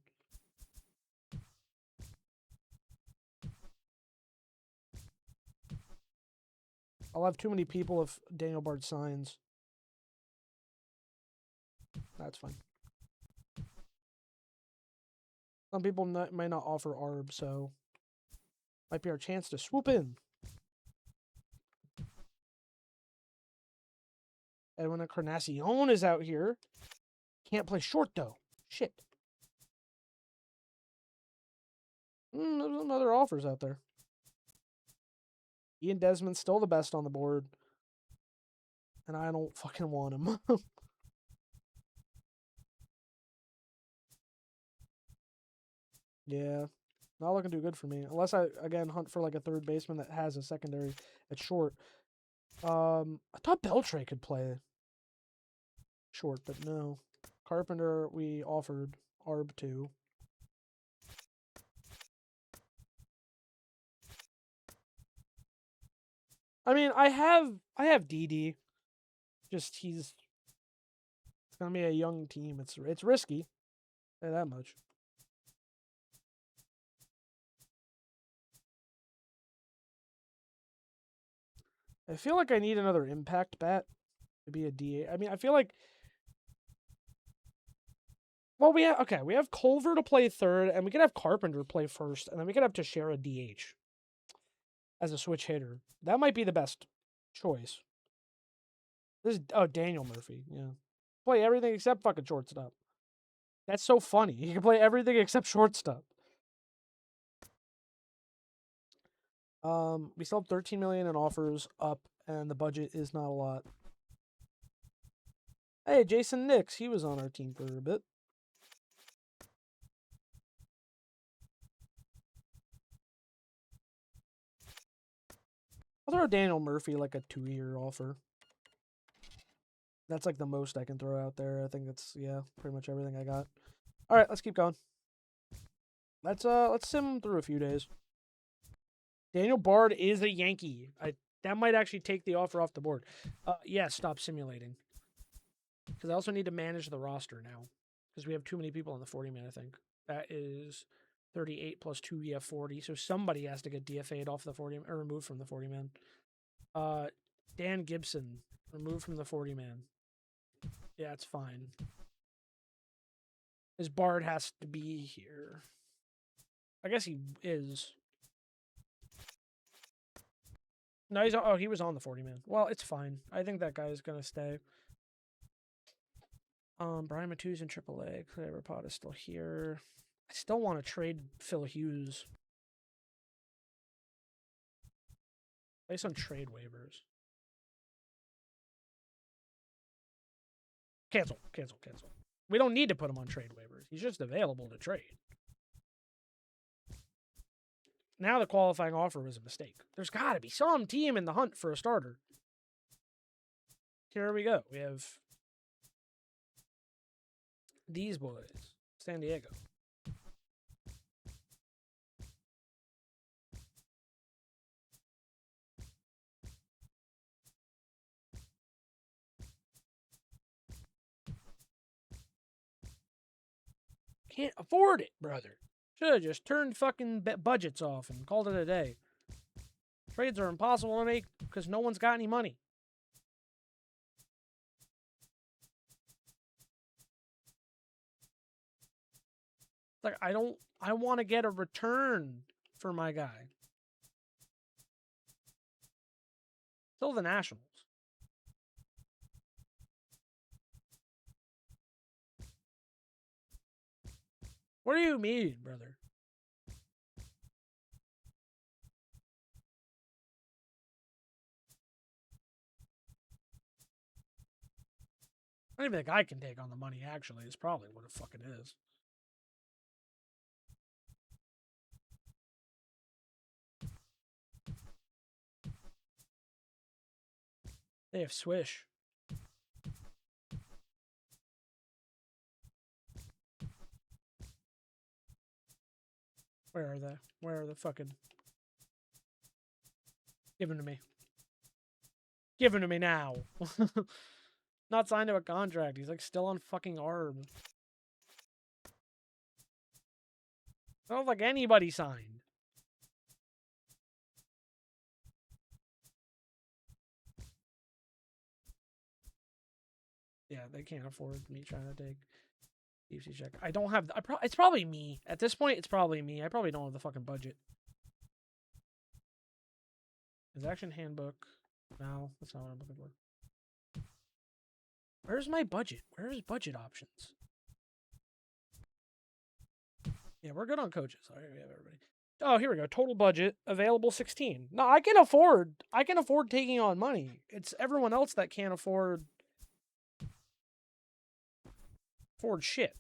I'll have too many people if Daniel Bard signs. That's fine. Some people might not offer ARB, so might be our chance to swoop in. Edwin Encarnacion is out here. Can't play short, though. Shit. There's some other offers out there. Ian Desmond's still the best on the board. And I don't fucking want him. Yeah. Not looking too good for me. Unless I, again, hunt for like a third baseman that has a secondary at short. I thought Beltray could play short, but no. Carpenter, we offered ARB to. I mean, I have DD. Just it's gonna be a young team. It's risky. Say that much. I feel like I need another impact bat to be a DA. I mean, I feel like. Well, we have Culver to play third, and we could have Carpenter play first, and then we could have Teixeira DH as a switch hitter. That might be the best choice. Daniel Murphy, yeah. Play everything except fucking shortstop. That's so funny. He can play everything except shortstop. We still have 13 million in offers up, and the budget is not a lot. Hey, Jason Nix, he was on our team for a bit. I'll throw Daniel Murphy like a 2-year offer. That's like the most I can throw out there. I think that's, yeah, pretty much everything I got. All right, let's keep going. Let's sim through a few days. Daniel Bard is a Yankee. That might actually take the offer off the board. Yeah, stop simulating. Because I also need to manage the roster now. Because we have too many people on the 40 man, I think. That is 38 plus 2, yeah, 40. So somebody has to get DFA'd off the 40 or removed from the 40 man. Dan Gibson, removed from the 40 man. Yeah, it's fine. His Bard has to be here. I guess he is. No, he was on the 40 man. Well, it's fine. I think that guy is gonna stay. Brian Matus in AAA. Clay Rapata is still here. I still want to trade Phil Hughes. Place on trade waivers. Cancel. We don't need to put him on trade waivers. He's just available to trade. Now the qualifying offer was a mistake. There's got to be some team in the hunt for a starter. Here we go. We have these boys. San Diego. Can't afford it, brother. Should have just turned fucking budgets off and called it a day. Trades are impossible to make because no one's got any money. Like, I want to get a return for my guy. Still the Nationals. What do you mean, brother? I don't even think I can take on the money, actually. It's probably what the fuck it is. They have Swish. Where are they? Where are the fucking... Give them to me. Give him to me now. Not signed to a contract. He's like still on fucking ARB. I don't think anybody signed. Yeah, they can't afford me trying to take deep sea check. I don't have. It's probably me at this point. It's probably me. I probably don't have the fucking budget. Transaction handbook. No, that's not what I'm looking for. Where's my budget? Where's budget options? Yeah, we're good on coaches. All right, we have everybody. Oh, here we go. Total budget available 16. No, I can afford taking on money. It's everyone else that can't afford shit.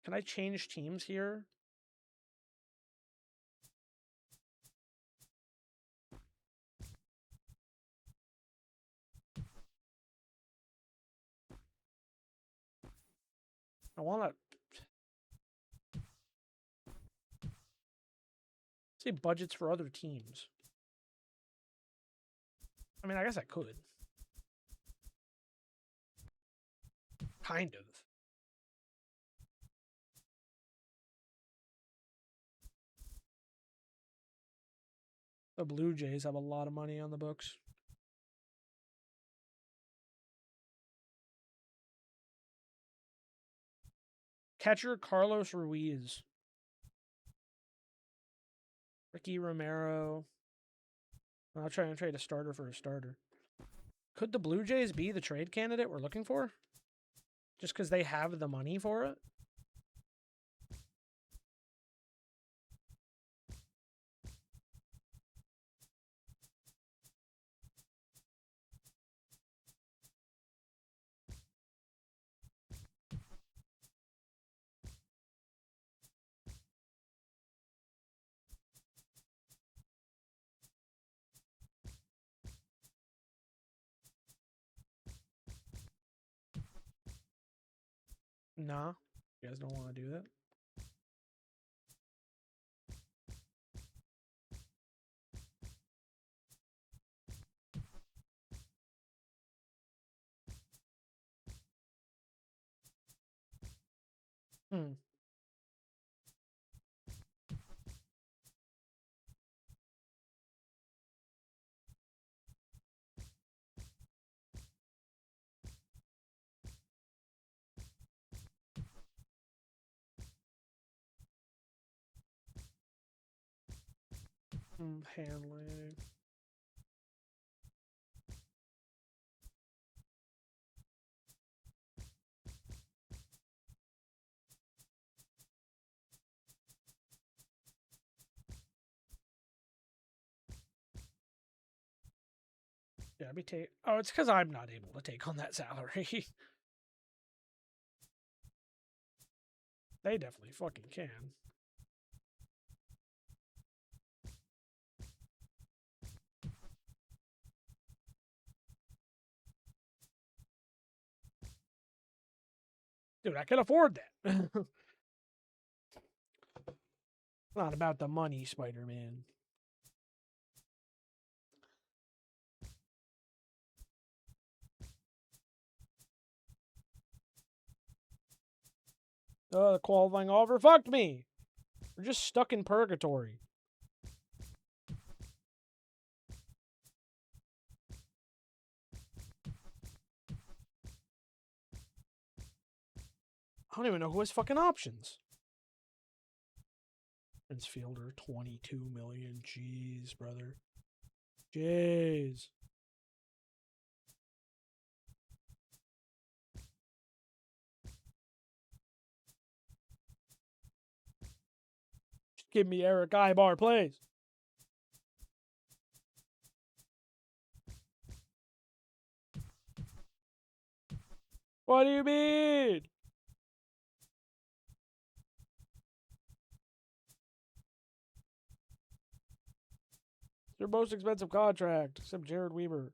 Can I change teams here? I want to see budgets for other teams. I mean, I guess I could. Kind of. The Blue Jays have a lot of money on the books. Catcher Carlos Ruiz. Ricky Romero. I'll try and trade a starter for a starter. Could the Blue Jays be the trade candidate we're looking for? Just because they have the money for it? Nah. You guys don't want to do that? Hmm. Handling. Yeah, Oh, it's because I'm not able to take on that salary. They definitely fucking can. Dude, I can afford that. Not about the money, Spider-Man. The qualifying offer fucked me. We're just stuck in purgatory. I don't even know who has fucking options. Prince Fielder, 22 million. Jeez, brother. Jeez. Just give me Eric Ibar, please. What do you mean? It's your most expensive contract, except Jared Weaver.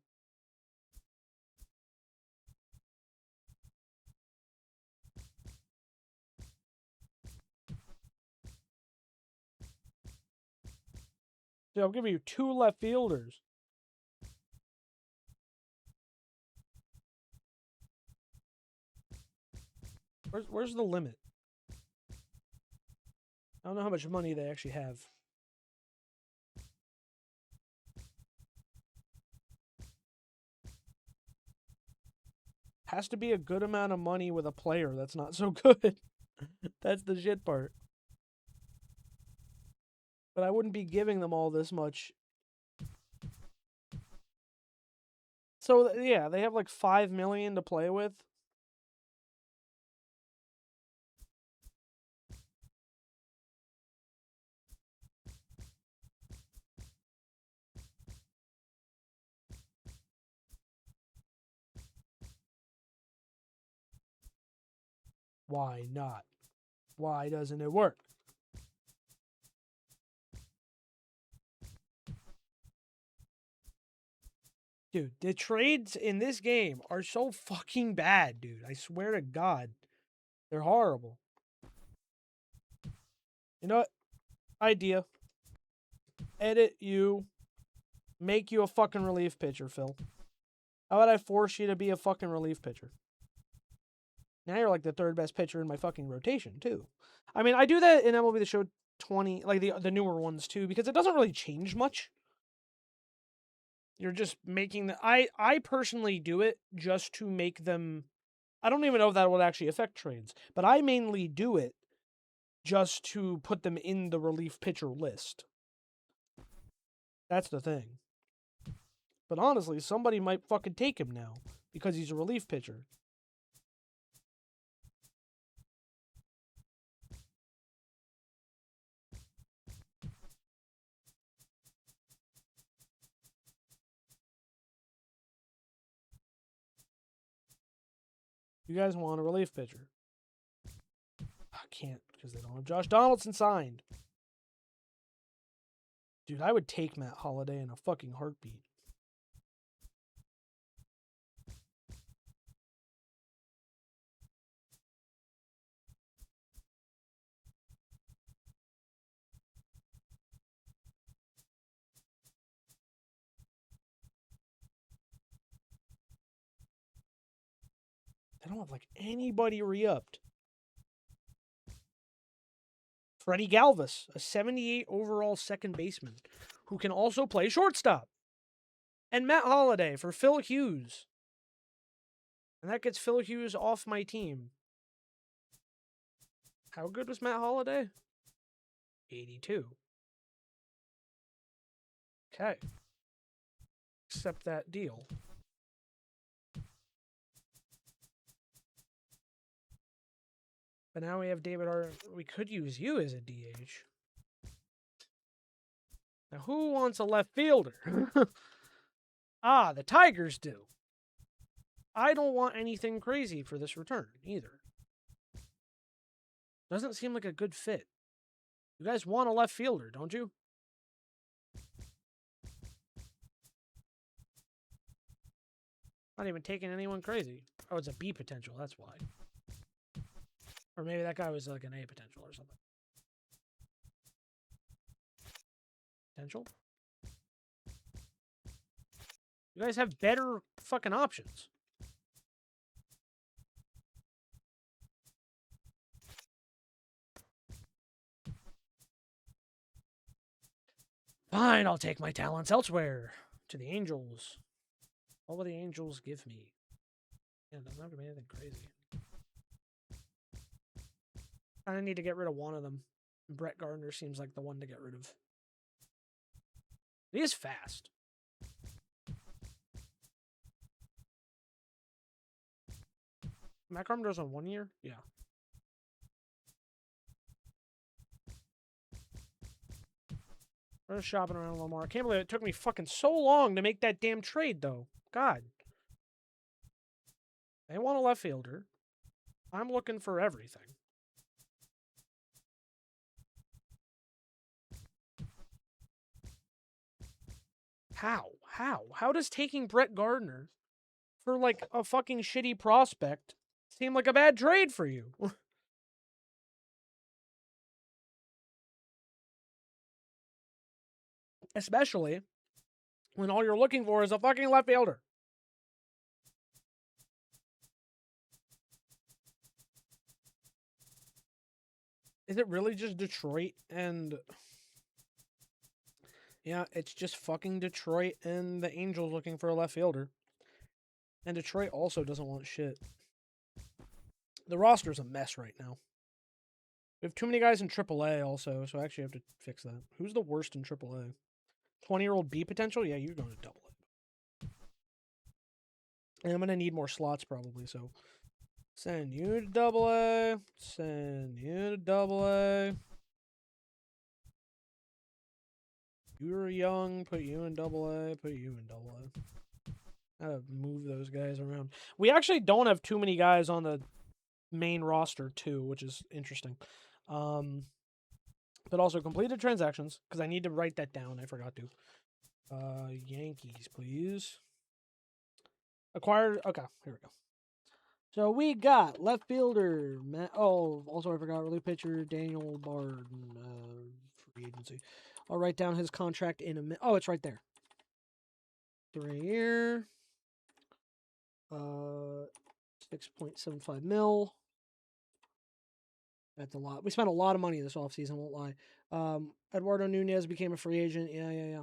Dude, I'm giving you 2 left fielders. Where's the limit? I don't know how much money they actually have. Has to be a good amount of money with a player that's not so good. That's the shit part. But I wouldn't be giving them all this much. So yeah, they have like 5 million to play with. Why not? Why doesn't it work? Dude, the trades in this game are so fucking bad, dude. I swear to God. They're horrible. You know what? Idea. Edit you. Make you a fucking relief pitcher, Phil. How about I force you to be a fucking relief pitcher? Now you're like the 3rd best pitcher in my fucking rotation, too. I mean, I do that in MLB The Show 20, like the newer ones, too, because it doesn't really change much. You're just making the... I personally do it just to make them... I don't even know if that would actually affect trades, but I mainly do it just to put them in the relief pitcher list. That's the thing. But honestly, somebody might fucking take him now because he's a relief pitcher. You guys want a relief pitcher? I can't because they don't have Josh Donaldson signed. Dude, I would take Matt Holliday in a fucking heartbeat. They don't have like anybody re-upped. Freddie Galvis, a 78 overall second baseman, who can also play shortstop. And Matt Holliday for Phil Hughes. And that gets Phil Hughes off my team. How good was Matt Holliday? 82. Okay. Accept that deal. But now we have David R. We could use you as a DH. Now, who wants a left fielder? The Tigers do. I don't want anything crazy for this return, either. Doesn't seem like a good fit. You guys want a left fielder, don't you? Not even taking anyone crazy. Oh, it's a B potential, that's why. Or maybe that guy was like an A potential or something. Potential? You guys have better fucking options. Fine, I'll take my talents elsewhere. To the Angels. What will the Angels give me? Yeah, it doesn't have to be anything crazy. I need to get rid of one of them. Brett Gardner seems like the one to get rid of. He is fast. Matt Carpenter's on 1 year? Yeah. I was shopping around Lamar. I can't believe it took me fucking so long to make that damn trade, though. God. They want a left fielder. I'm looking for everything. How? How does taking Brett Gardner for, like, a fucking shitty prospect seem like a bad trade for you? Especially when all you're looking for is a fucking left fielder. Is it really just Detroit and... Yeah, it's just fucking Detroit and the Angels looking for a left fielder. And Detroit also doesn't want shit. The roster's a mess right now. We have too many guys in AAA also, so I actually have to fix that. Who's the worst in AAA? 20-year-old B potential? Yeah, you're going to double it. And I'm going to need more slots probably, so... Send you to double A. Send you to double A. You're young, put you in double A, put you in double A. Gotta move those guys around. We actually don't have too many guys on the main roster, too, which is interesting. But also completed transactions, because I need to write that down. I forgot to. Yankees, please. Acquired. Okay, here we go. So we got left fielder. Also I forgot relief pitcher Daniel Bard, free agency. I'll write down his contract in a minute. Oh, it's right there. 3-year. 6.75 mil. That's a lot. We spent a lot of money this offseason, won't lie. Eduardo Nunez became a free agent. Yeah.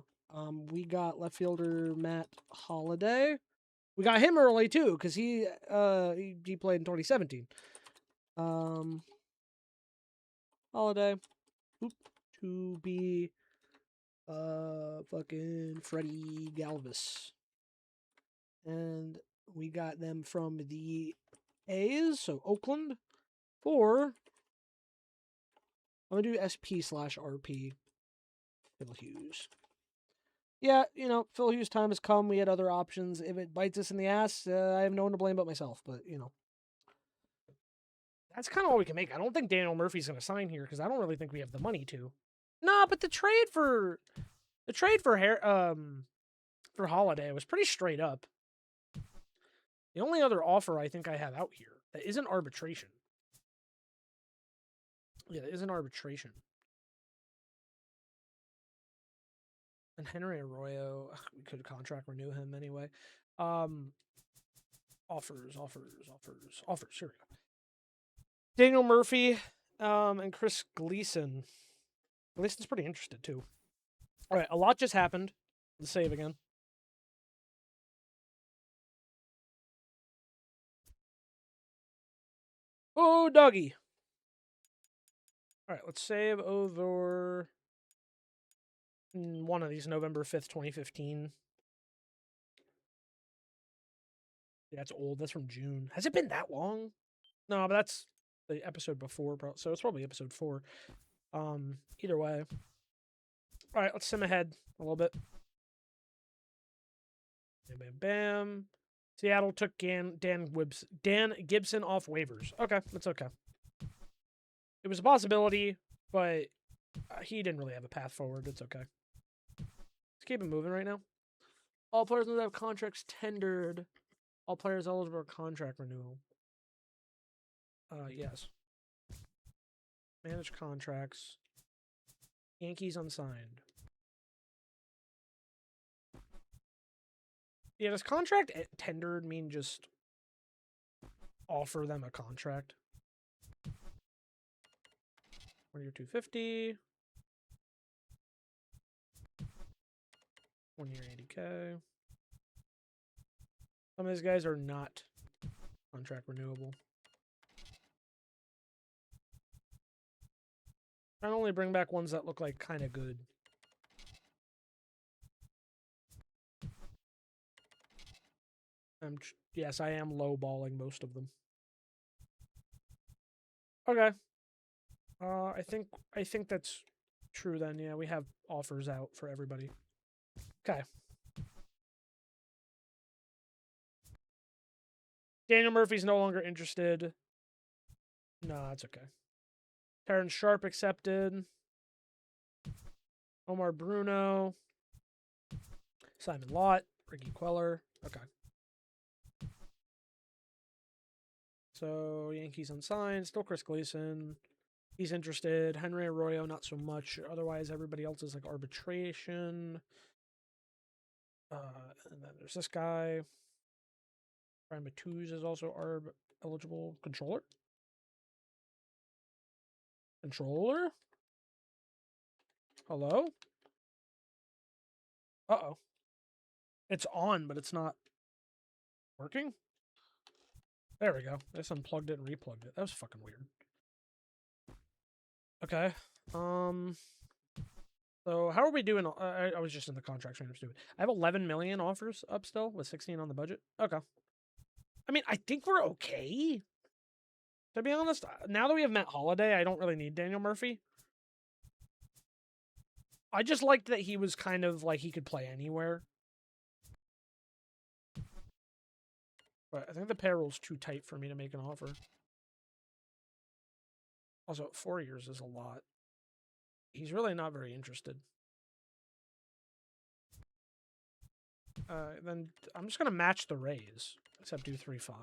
We got left fielder Matt Holliday. We got him early too, because he played in 2017. Holliday. To be fucking Freddie Galvis. And we got them from the A's, so Oakland, for... I'm going to do SP/RP. Phil Hughes. Yeah, Phil Hughes' time has come. We had other options. If it bites us in the ass, I have no one to blame but myself. But, that's kind of all we can make. I don't think Daniel Murphy's going to sign here because I don't really think we have the money to. No, but the trade for Holiday was pretty straight up. The only other offer I think I have out here that isn't arbitration. Yeah, that isn't arbitration. And Henry Arroyo, we could contract renew him anyway. Offers. Here we go. Daniel Murphy, and Chris Gleason. Gleason's pretty interested too. All right, a lot just happened. Let's save again. Oh, doggy. All right, let's save over one of these, November 5th, 2015. Yeah, it's old. That's from June. Has it been that long? No, but that's the episode before, so it's probably episode 4. Either way. All right, let's sim ahead a little bit. Bam. Seattle took Dan Gibson off waivers. Okay, that's okay. It was a possibility, but he didn't really have a path forward. It's okay. Let's keep it moving right now. All players must have contracts tendered. All players eligible for contract renewal. Yes. Manage contracts. Yankees unsigned. Yeah, does contract tendered mean just offer them a contract? 1 year 250. 1 year 80K. Some of these guys are not contract renewable. I only bring back ones that look like kind of good. Yes, I am lowballing most of them. Okay. I think that's true then. Yeah, we have offers out for everybody. Okay. Daniel Murphy's no longer interested. No, that's okay. Terrence Sharp accepted. Omar Bruno. Simon Lott. Ricky Queller. Okay. So, Yankees unsigned. Still Chris Gleason. He's interested. Henry Arroyo, not so much. Otherwise, everybody else is like arbitration. And then there's this guy. Brian Matuz is also ARB eligible. Controller? Controller? Hello? Uh-oh. It's on, but it's not working? There we go. I just unplugged it and replugged it. That was fucking weird. Okay. So how are we doing? I was just in the contract trying to do it. I have 11 million offers up still with 16 on the budget. Okay. I mean, I think we're okay. To be honest, now that we have Matt Holliday, I don't really need Daniel Murphy. I just liked that he was kind of like he could play anywhere. But I think the payroll's too tight for me to make an offer. Also, 4 years is a lot. He's really not very interested. Then I'm just going to match the raise, except do 3.5.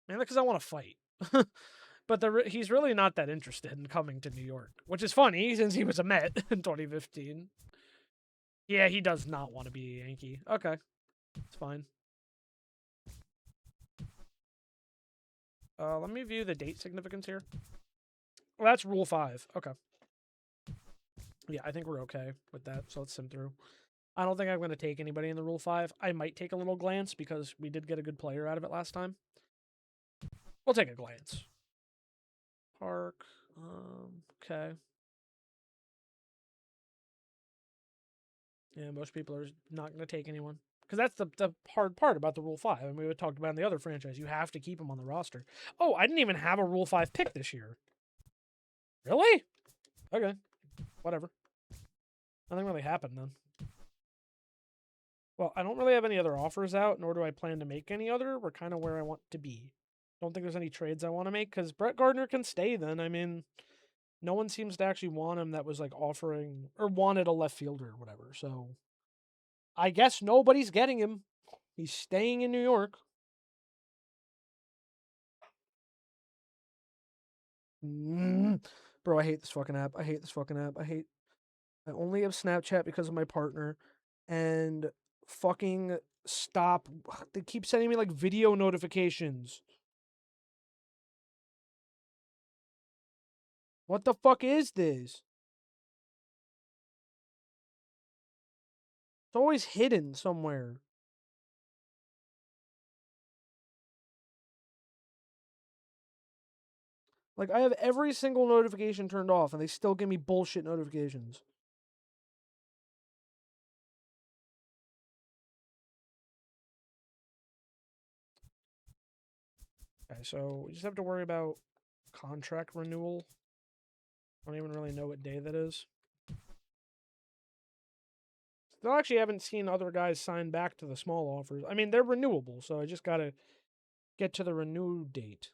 Mainly because I want to fight. But he's really not that interested in coming to New York, which is funny since he was a Met in 2015. Yeah, he does not want to be a Yankee. Okay, it's fine. Let me view the date significance here. Well, that's Rule 5. Okay. Yeah, I think we're okay with that, so let's sim through. I don't think I'm going to take anybody in the Rule 5. I might take a little glance because we did get a good player out of it last time. We'll take a glance. Park. Okay. Yeah, most people are not going to take anyone. Because that's the hard part about the Rule 5. And we talked about in the other franchise. You have to keep them on the roster. Oh, I didn't even have a Rule 5 pick this year. Really? Okay. Whatever. Nothing really happened then. Well, I don't really have any other offers out, nor do I plan to make any other. We're kind of where I want to be. Don't think there's any trades I want to make, because Brett Gardner can stay then. I mean, no one seems to actually want him that was like offering, or wanted a left fielder or whatever. So, I guess nobody's getting him. He's staying in New York. Bro, I hate this fucking app. I hate this fucking app. I only have Snapchat because of my partner. And fucking stop. They keep sending me like video notifications. What the fuck is this? It's always hidden somewhere. Like, I have every single notification turned off, and they still give me bullshit notifications. Okay, so we just have to worry about contract renewal. I don't even really know what day that is. Still actually haven't seen other guys sign back to the small offers. I mean, they're renewable, so I just gotta get to the renew date.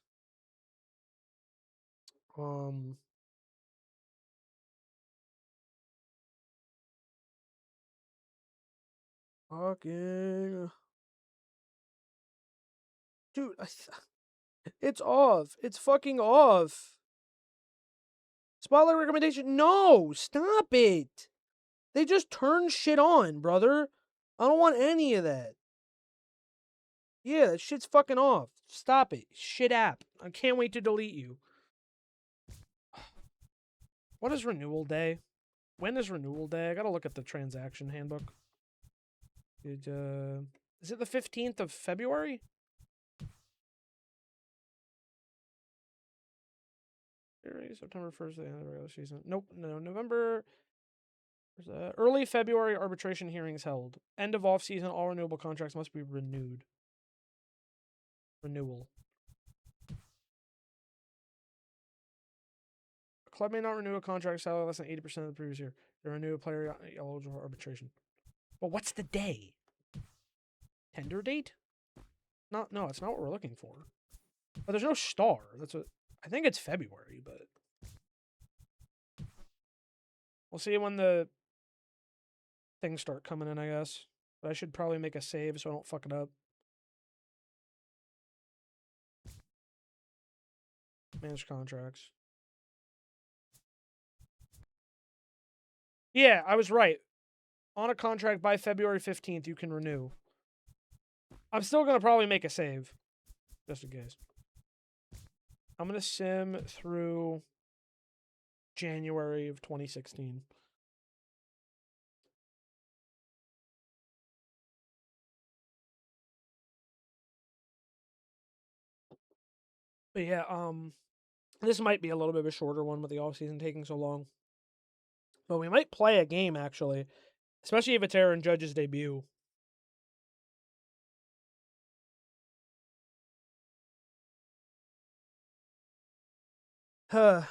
Fucking... Dude, it's off. It's fucking off. Spotlight recommendation. No, stop it. They just turn shit on, brother. I don't want any of that. Yeah, that shit's fucking off. Stop it. Shit app. I can't wait to delete you. What is renewal day? when is renewal day? I gotta look at the transaction handbook. Is it the 15th of February? September 1st, the end of the regular season. Nope, no, November. Early February arbitration hearings held. End of off-season, all renewable contracts must be renewed. Renewal. A club may not renew a contract salary less than 80% of the previous year. To renew a player eligible for arbitration. Well, what's the day? Tender date? No, it's not what we're looking for. But there's no star. That's what I think it's February, but we'll see when the things start coming in, I guess. But I should probably make a save so I don't fuck it up. Manage contracts. Yeah, I was right. On a contract by February 15th, you can renew. I'm still going to probably make a save. Just in case. I'm going to sim through January of 2016. But yeah, this might be a little bit of a shorter one with the offseason taking so long. But we might play a game, actually. Especially if it's Aaron Judge's debut. Here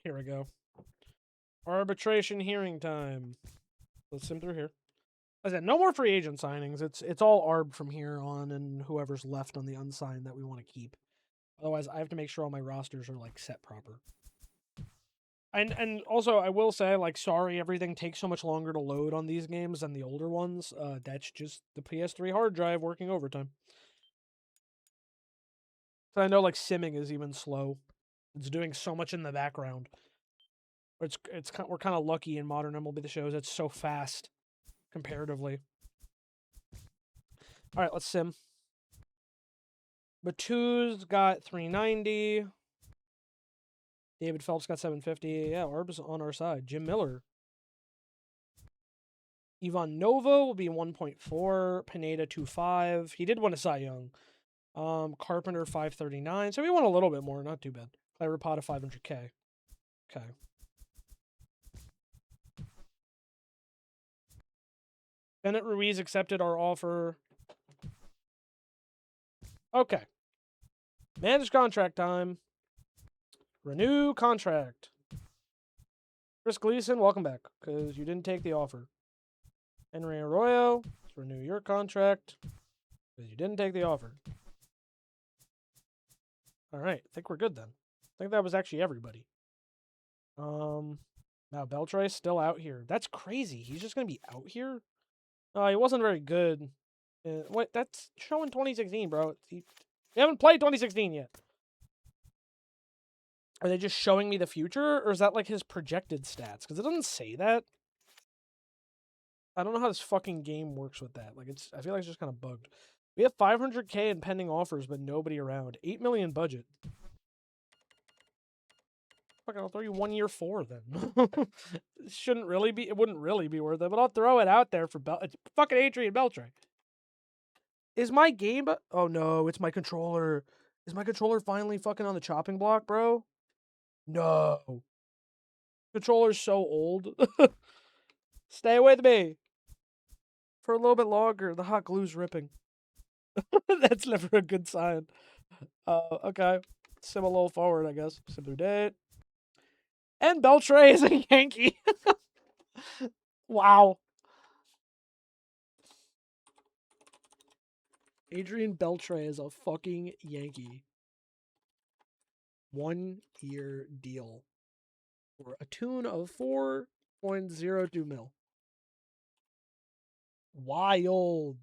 we go. Arbitration hearing time. Let's sim through here. I said, no more free agent signings. It's all ARB from here on, and whoever's left on the unsigned that we want to keep. Otherwise, I have to make sure all my rosters are like set proper. And also, I will say, like, sorry, everything takes so much longer to load on these games than the older ones. That's just the PS3 hard drive working overtime. So I know, like, simming is even slow. It's doing so much in the background. We're kind of lucky in modern MLB The Shows. It's so fast comparatively. All right, let's sim. Batu's got 390. David Phelps got 750. Yeah, Arb's on our side. Jim Miller. Ivan Nova will be 1.4. Pineda 2.5. He did win a Cy Young. Carpenter 539. So we won a little bit more. Not too bad. Clarapata 500K. Okay. Bennett Ruiz accepted our offer. Okay. Managed contract time. Renew contract. Chris Gleason, welcome back, because you didn't take the offer. Henry Arroyo, let's renew your contract, because you didn't take the offer. All right, I think we're good then. I think that was actually everybody. Now Beltre's still out here. That's crazy. He's just going to be out here? He wasn't very good. What? That's showing 2016, bro. We haven't played 2016 yet. Are they just showing me the future, or is that like his projected stats? Because it doesn't say that. I don't know how this fucking game works with that. Like, I feel like it's just kind of bugged. We have 500K in pending offers, but nobody around. 8 million budget. Fuck, I'll throw you 1 year 4 then. It wouldn't really be worth it, but I'll throw it out there for it's fucking Adrian Beltre. Is my game? Oh no, it's my controller. Is my controller finally fucking on the chopping block, bro? No. Controller's so old. Stay with me. For a little bit longer. The hot glue's ripping. That's never a good sign. Okay. Sim a little forward, I guess. Sim through date. And Beltre is a Yankee. Wow. Adrian Beltre is a fucking Yankee. 1 year deal for a tune of 4.02 mil. Wild.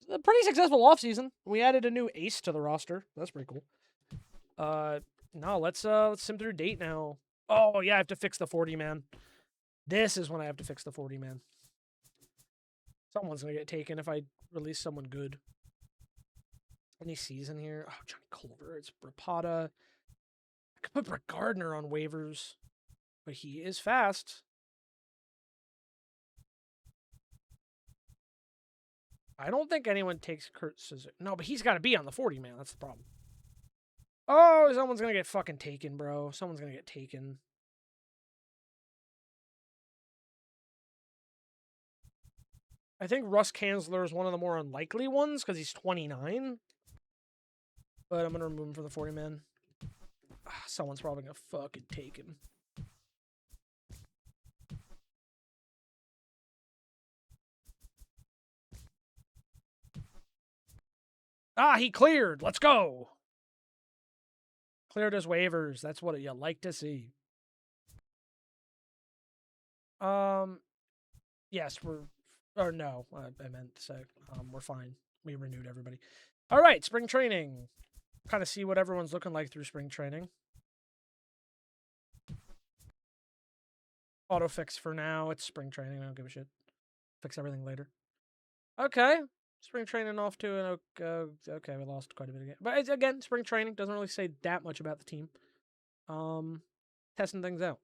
A pretty successful offseason. We added a new ace to the roster. That's pretty cool. No, let's sim through date now. Oh yeah, I have to fix the 40 man. This is when I have to fix the 40 man. Someone's gonna get taken if I release someone good. Any season here? Oh, Johnny Culver. It's Rapata. I could put Brett Gardner on waivers, but he is fast. I don't think anyone takes Kurt Suzuki. No, but he's got to be on the 40 man. That's the problem. Oh, someone's gonna get fucking taken, bro. Someone's gonna get taken. I think Russ Kanzler is one of the more unlikely ones because he's 29. But I'm gonna remove him from the 40 man. Someone's probably gonna fucking take him. Ah, he cleared. Let's go. Cleared his waivers. That's what you like to see. Yes, we're. Or no, I meant to say we're fine. We renewed everybody. All right, spring training. Kind of see what everyone's looking like through spring training. Auto fix for now. It's spring training. I don't give a shit. Fix everything later. Okay. Spring training off to an okay. We lost quite a bit again, but it's, again, spring training doesn't really say that much about the team. Testing things out.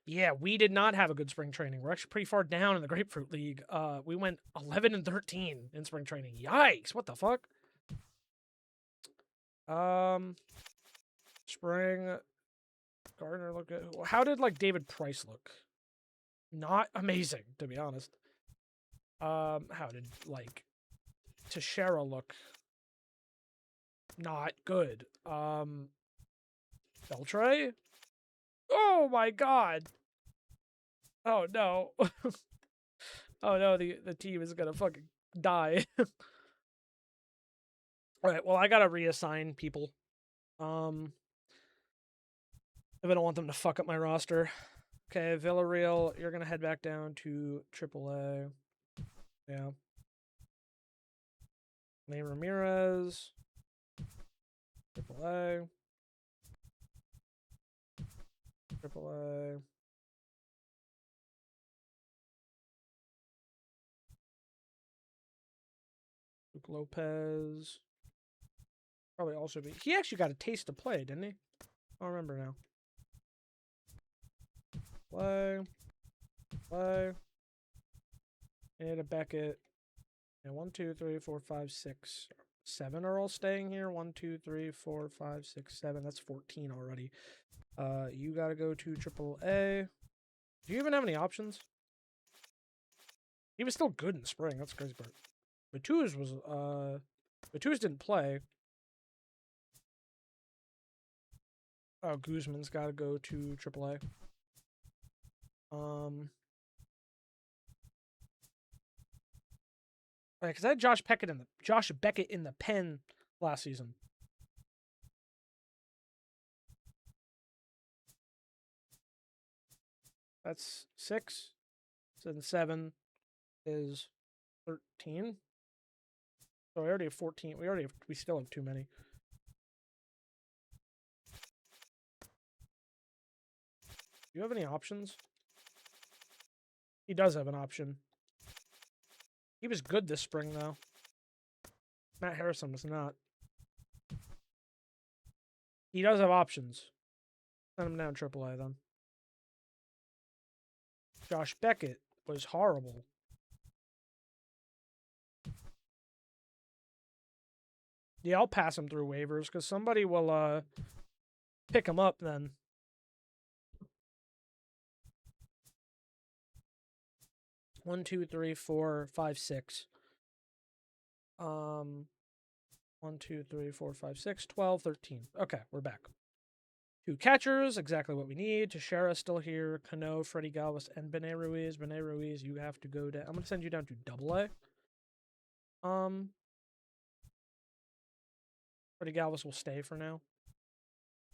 Yeah, we did not have a good spring training. We're actually pretty far down in the Grapefruit League. We went 11-13 in spring training. Yikes! What the fuck? Spring. Gardner look good. How did David Price look? Not amazing, to be honest. How did Teixeira look? Not good. Beltre? Oh my god. Oh no. Oh no, the team is gonna fucking die. Alright, well I gotta reassign people. If I don't want them to fuck up my roster. Okay, Villarreal, you're gonna head back down to AAA. Yeah. Nate Ramirez. AAA. AAA. Luke Lopez. Probably also be. He actually got a taste of play, didn't he? I don't remember now. Play. Play. And a Beckett. And 1, 2, 3, 4, 5, 6, 7 are all staying here. 1, 2, 3, 4, 5, 6, 7. That's 14 already. You gotta go to AAA. Do you even have any options? He was still good in the spring. That's the crazy part. Batus didn't play. Oh, Guzman's gotta go to AAA. Right, because I had Josh Beckett in the pen last season. That's 6. So then 7 is 13. So we already have 14. We still have too many. Do you have any options? He does have an option. He was good this spring, though. Matt Harrison was not. He does have options. Send him down AAA, then. Josh Beckett was horrible. Yeah, I'll pass him through waivers, because somebody will pick him up then. One, 2, 3, 4, 5, 6. 1, 2, 3, 4, 5, 6, 12, 13. Okay, we're back. 2 catchers, exactly what we need. Teixeira still here. Cano, Freddie Galvis, and Bené Ruiz. Bené Ruiz, you have to go down. I'm going to send you down to AA. Freddie Galvis will stay for now.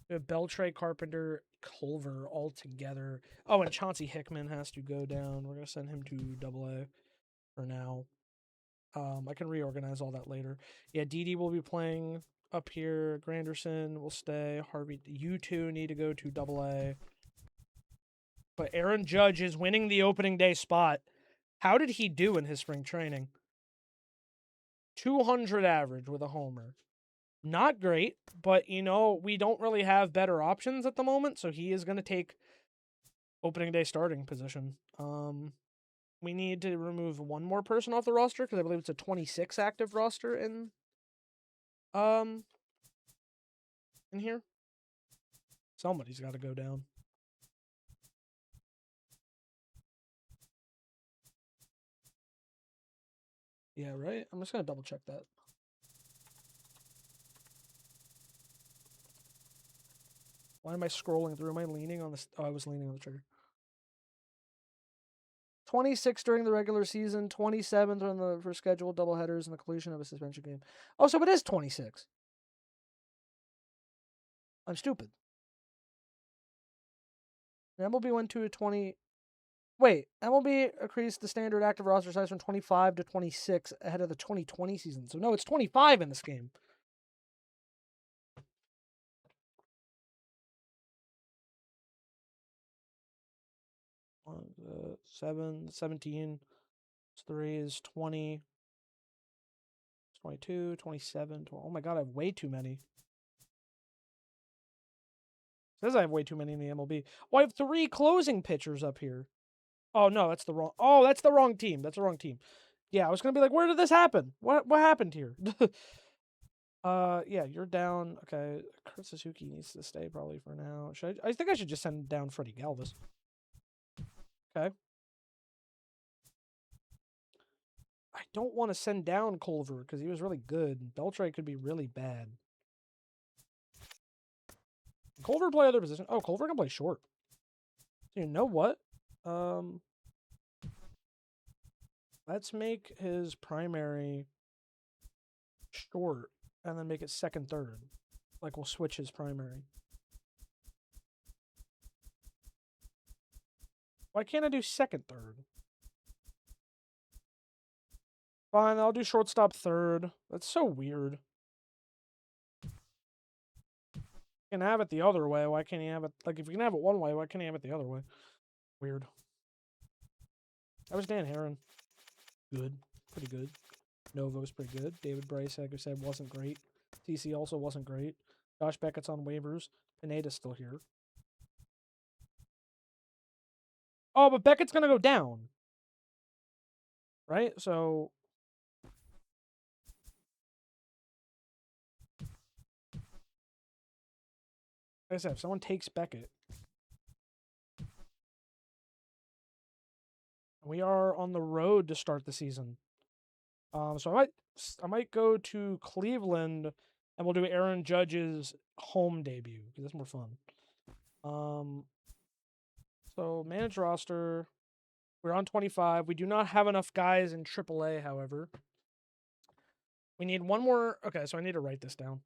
We have Beltre, Carpenter, Culver all together. Oh, and Chauncey Hickman has to go down. We're going to send him to AA for now. I can reorganize all that later. Yeah, Didi will be playing up here. Granderson will stay. Harvey, you two need to go to AA. But Aaron Judge is winning the opening day spot. How did he do in his spring training? 200 average with a homer. Not great, but you know, we don't really have better options at the moment, so he is going to take opening day starting position. We need to remove one more person off the roster because I believe it's a 26 active roster um in here. Somebody's got to go down. Yeah, right? I'm just going to double check that. Why am I scrolling through? Am I leaning on this? Oh, I was leaning on the trigger. 26 during the regular season, 27 for scheduled doubleheaders and the collusion of a suspension game. Oh, so it is 26. I'm stupid. The MLB went to a 20. Wait, MLB increased the standard active roster size from 25 to 26 ahead of the 2020 season. So no, it's 25 in this game. One, 17. 3 is 20. 22, 27. 20. Oh my god, I have way too many. It says I have way too many in the MLB. Well, I have 3 closing pitchers up here. Oh no, that's the wrong. Oh, that's the wrong team. That's the wrong team. Yeah, I was gonna be like, where did this happen? What happened here? Yeah, you're down. Okay, Kurt Suzuki needs to stay probably for now. I think I should just send down Freddie Galvis. Okay. I don't want to send down Culver because he was really good. Beltray could be really bad. Can Culver play other position? Oh, Culver can play short. You know what? Let's make his primary short and then make it second, third. Like we'll switch his primary. Why can't I do second, third? Fine, I'll do shortstop third. That's so weird. You can have it the other way. Why can't you have it? Like, if you can have it one way, why can't you have it the other way? Weird. That was Dan Heron. Good. Pretty good. Novo's pretty good. David Bryce, like I said, wasn't great. TC also wasn't great. Josh Beckett's on waivers. Pineda's still here. Oh, but Beckett's going to go down. Right? So... like I said, if someone takes Beckett... we are on the road to start the season. So I might go to Cleveland and we'll do Aaron Judge's home debut because that's more fun. So manage roster. We're on 25. We do not have enough guys in AAA, however. We need one more. Okay, so I need to write this down.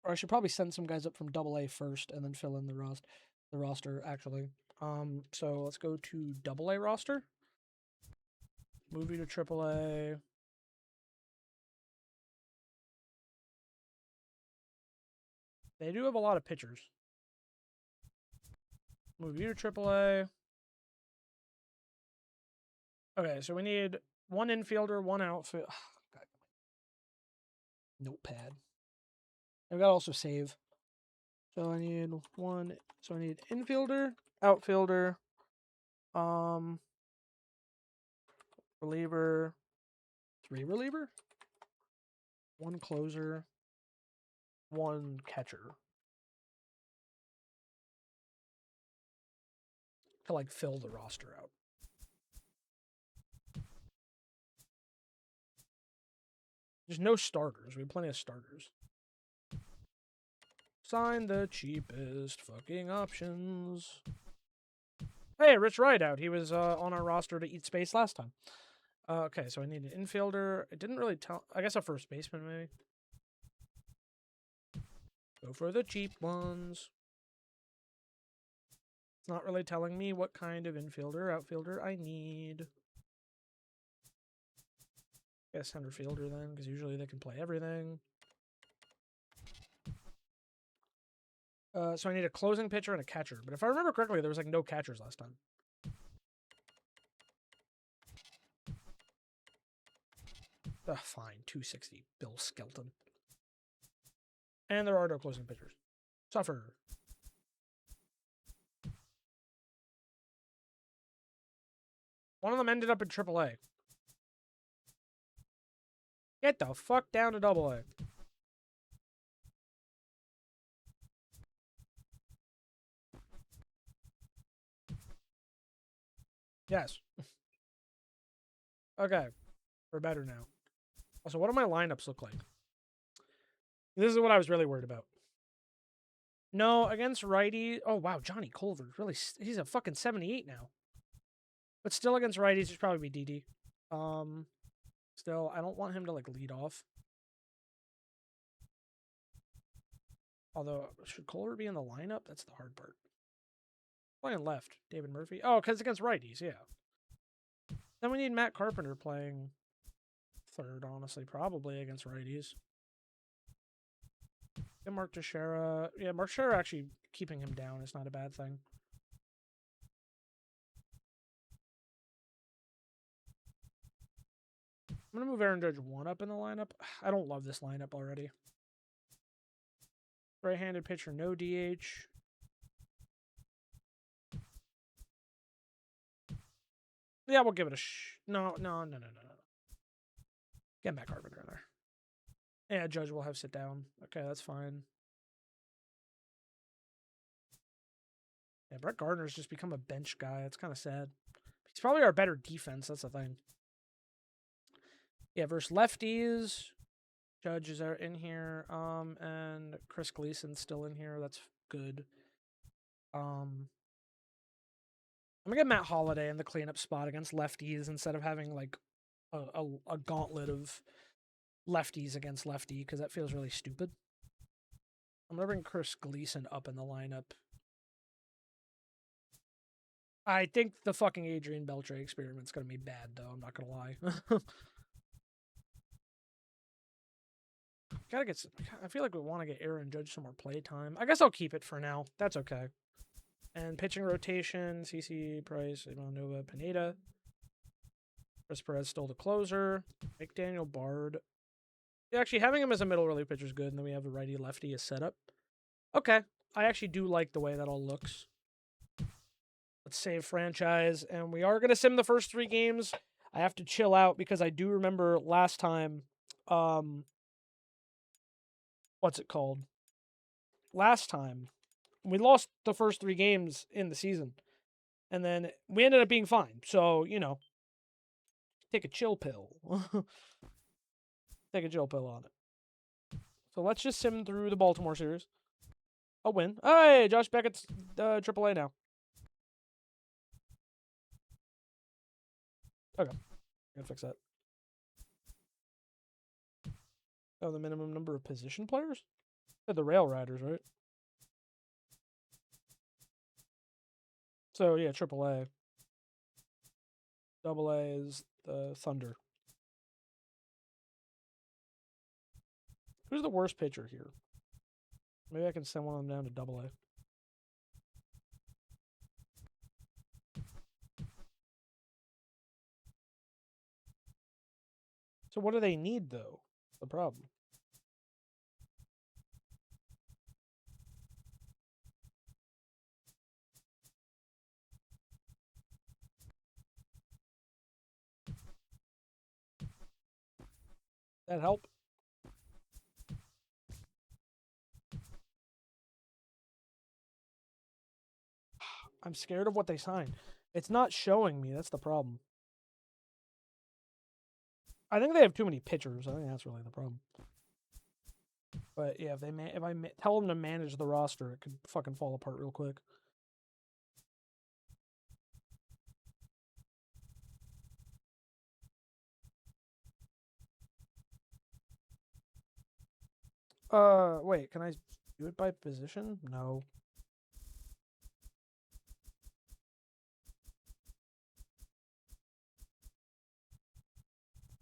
Or I should probably send some guys up from AA first and then fill in the roster actually. So let's go to AA roster. Move you to AAA. They do have a lot of pitchers. Move you to AAA. Okay, so we need one infielder, one outfield. Oh, notepad. I've got to also save. So I need one. So I need infielder, outfielder, reliever, 3 reliever, 1 closer, 1 catcher. To like fill the roster out. There's no starters. We have plenty of starters. Sign the cheapest fucking options. Hey, Rich Rideout. He was on our roster to eat space last time. Okay, so I need an infielder. It didn't really tell. I guess a first baseman, maybe. Go for the cheap ones. It's not really telling me what kind of infielder, outfielder I need. I guess center fielder then, because usually they can play everything. So I need a closing pitcher and a catcher. But if I remember correctly, there was like no catchers last time. Fine, 260. Bill Skelton. And there are no closing pitchers. Suffer. One of them ended up in AAA. Get the fuck down to AA. Yes. Okay. We're better now. Also, what do my lineups look like? This is what I was really worried about. No, against righty. Oh, wow. Johnny Culver. Really, he's a fucking 78 now. But still against righties, he'd probably be DD. Still, I don't want him to, like, lead off. Although, should Culver be in the lineup? That's the hard part. Playing left. David Murphy. Oh, because against righties, yeah. Then we need Matt Carpenter playing third, honestly. Probably against righties. And Mark Teixeira. Yeah, Mark Teixeira actually keeping him down is not a bad thing. I'm going to move Aaron Judge 1 up in the lineup. I don't love this lineup already. Right-handed pitcher, no DH. Yeah, we'll give it a No. Get Matt Carpenter in there. Yeah, Judge will have sit down. Okay, that's fine. Yeah, Brett Gardner's just become a bench guy. It's kind of sad. He's probably our better defense. That's the thing. Yeah, versus lefties. Judge is in here. And Chris Gleason's still in here. That's good. I'm gonna get Matt Holliday in the cleanup spot against lefties instead of having like a gauntlet of lefties against lefty because that feels really stupid. I'm gonna bring Chris Gleason up in the lineup. I think the fucking Adrian Beltre experiment's gonna be bad though. I'm not gonna lie. Gotta get. I feel like we want to get Aaron Judge some more play time. I guess I'll keep it for now. That's okay. And pitching rotation: CC Price, Ivanova, Pineda. Chris Perez still the closer. McDaniel Bard. Yeah, actually, having him as a middle relief pitcher is good, and then we have a righty lefty as setup. Okay, I actually do like the way that all looks. Let's save franchise, and we are gonna sim the first 3 games. I have to chill out because I do remember last time. What's it called? Last time we lost the first 3 games in the season, and then we ended up being fine. So take a chill pill. Take a chill pill on it. So let's just sim through the Baltimore series. A win. Hey, Josh Beckett's AAA now. Okay, gotta fix that. Oh, the minimum number of position players? They're the Rail Riders, right? So, yeah, AAA. AA is the Thunder. Who's the worst pitcher here? Maybe I can send one of them down to AA. So what do they need, though? The problem. That help? I'm scared of what they signed. It's not showing me. That's the problem. I think they have too many pitchers. I think that's really the problem. But yeah, if I tell them to manage the roster, it could fucking fall apart real quick. Wait, can I do it by position? No.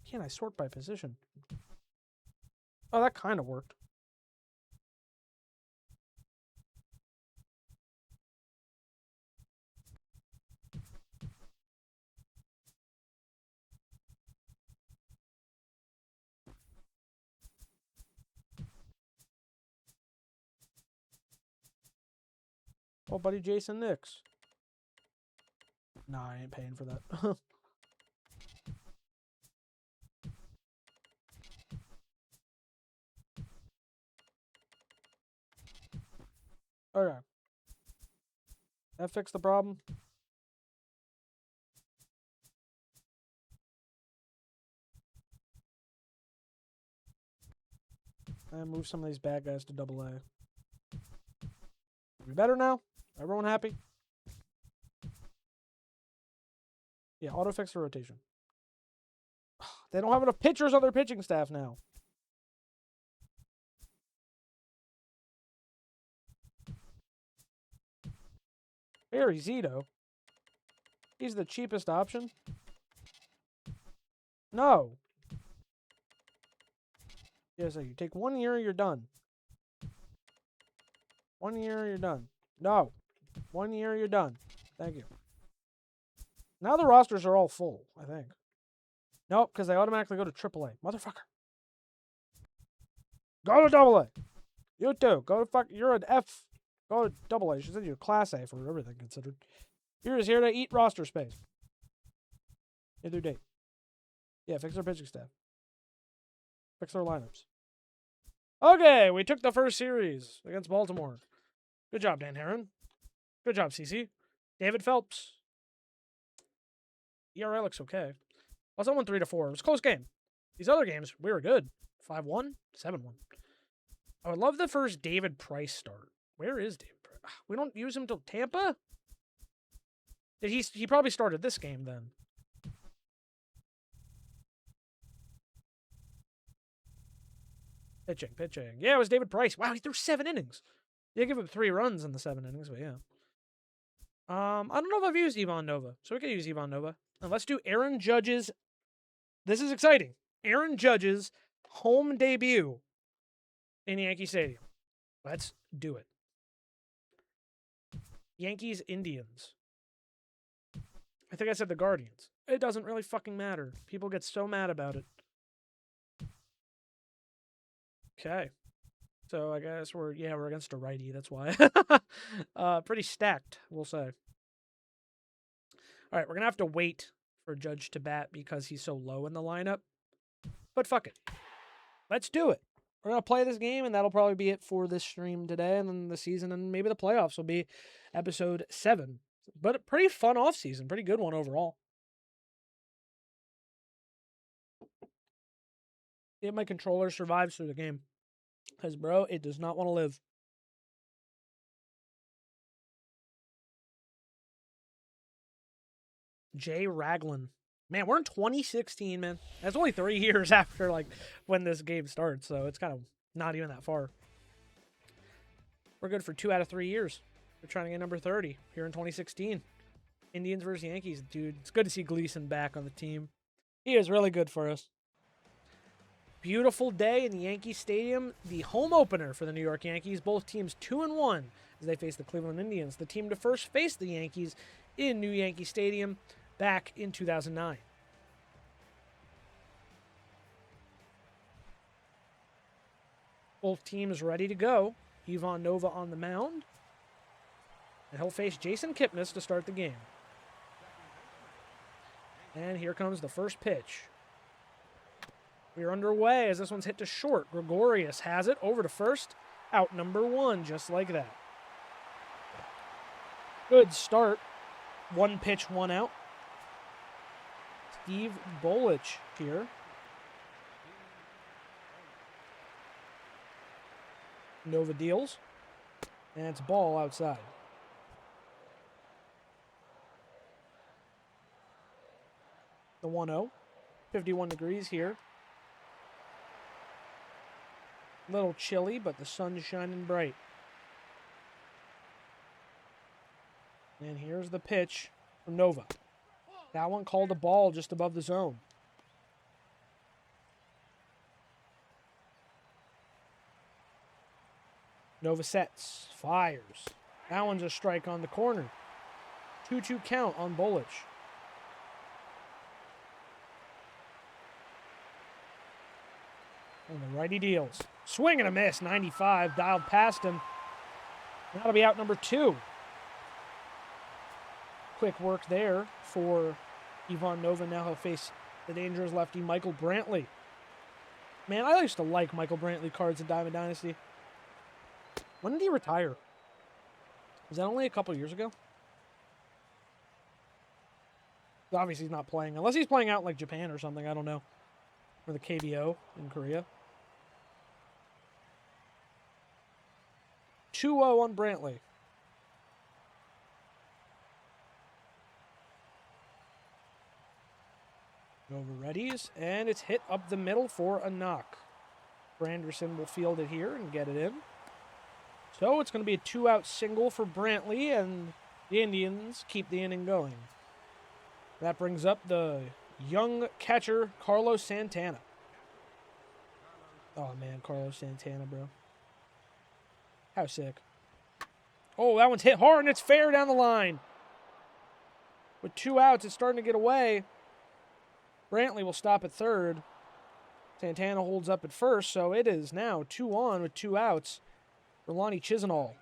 Can't I sort by position? Oh, that kind of worked. Oh, buddy Jason Nix. Nah, I ain't paying for that. Okay. That fixed the problem. And move some of these bad guys to AA. We better now? Everyone happy? Yeah, auto fix the rotation. They don't have enough pitchers on their pitching staff now. Barry Zito. He's the cheapest option. No. Yeah, so you take 1 year, you're done. 1 year, you're done. No. 1 year, you're done. Thank you. Now the rosters are all full, I think. Nope, because they automatically go to AAA. Motherfucker. Go to AA. You too. Go to fuck. You're an F. Go to AA. She said you're Class A for everything considered. You're just here to eat roster space. Hit their date. Yeah, fix their pitching staff. Fix their lineups. Okay, we took the first series against Baltimore. Good job, Dan Heron. Good job, CC. David Phelps. ERA looks okay. Also won 3-4. It was a close game. These other games, we were good. 5-1, 7-1. I would love the first David Price start. Where is David Price? We don't use him till Tampa? Did he probably started this game then. Pitching. Yeah, it was David Price. Wow, he threw 7 innings. They give him 3 runs in the 7 innings, but yeah. I don't know if I've used Ivan Nova, so we could use Ivan Nova. And let's do Aaron Judge's. This is exciting. Aaron Judge's home debut in Yankee Stadium. Let's do it. Yankees, Indians. I think I said the Guardians. It doesn't really fucking matter. People get so mad about it. Okay. So I guess we're against a righty. That's why. Pretty stacked, we'll say. All right, we're going to have to wait for Judge to bat because he's so low in the lineup. But fuck it. Let's do it. We're going to play this game, and that'll probably be it for this stream today. And then the season and maybe the playoffs will be episode 7. But a pretty fun offseason. Pretty good one overall. If my controller survives through the game. Because, bro, it does not want to live. Jay Raglan. Man, we're in 2016, man. That's only 3 years after, like, when this game starts. So it's kind of not even that far. We're good for 2 out of 3 years. We're trying to get number 30 here in 2016. Indians versus Yankees. Dude, it's good to see Gleason back on the team. He is really good for us. Beautiful day in the Yankee Stadium. The home opener for the New York Yankees. Both teams 2-1 as they face the Cleveland Indians. The team to first face the Yankees in New Yankee Stadium back in 2009. Both teams ready to go. Ivan Nova on the mound. And he'll face Jason Kipnis to start the game. And here comes the first pitch. We're underway as this one's hit to short. Gregorius has it over to first. Out number 1, just like that. Good start. 1 pitch, 1 out. Steve Bolich here. Nova deals. And it's ball outside. The 1-0. 51 degrees here. A little chilly, but the sun's shining bright. And here's the pitch from Nova. That one called a ball just above the zone. Nova sets, fires. That one's a strike on the corner. 2-2 count on Bolich. And the righty deals. Swing and a miss, 95, dialed past him. That'll be out number 2. quick work there for Ivan Nova. Now he'll face the dangerous lefty Michael Brantley. Man, I used to like Michael Brantley cards in Diamond Dynasty. When did he retire? Was that only a couple years ago? Obviously he's not playing. Unless he's playing out in like Japan or something. I don't know. Or the KBO in Korea. 2-0 on Brantley. Over readies, and it's hit up the middle for a knock. Granderson will field it here and get it in. So it's going to be a 2-out single for Brantley, and the Indians keep the inning going. That brings up the young catcher, Carlos Santana. Oh, man, Carlos Santana, bro. How sick. Oh, that one's hit hard, and it's fair down the line. With 2 outs, it's starting to get away. Brantley will stop at third. Santana holds up at first, so it is now 2 on with 2 outs for Lonnie Chisenhall.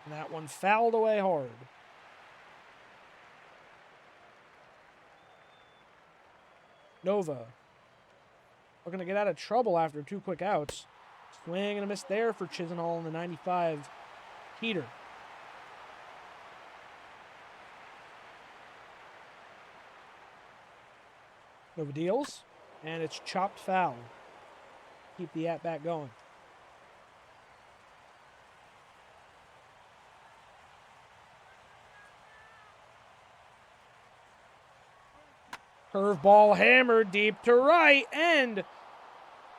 And that one fouled away hard. Nova looking to get out of trouble after 2 quick outs. Swing and a miss there for Chisenhall in the 95 heater. Nova deals, and it's chopped foul. Keep the at-bat going. Curveball hammered deep to right, and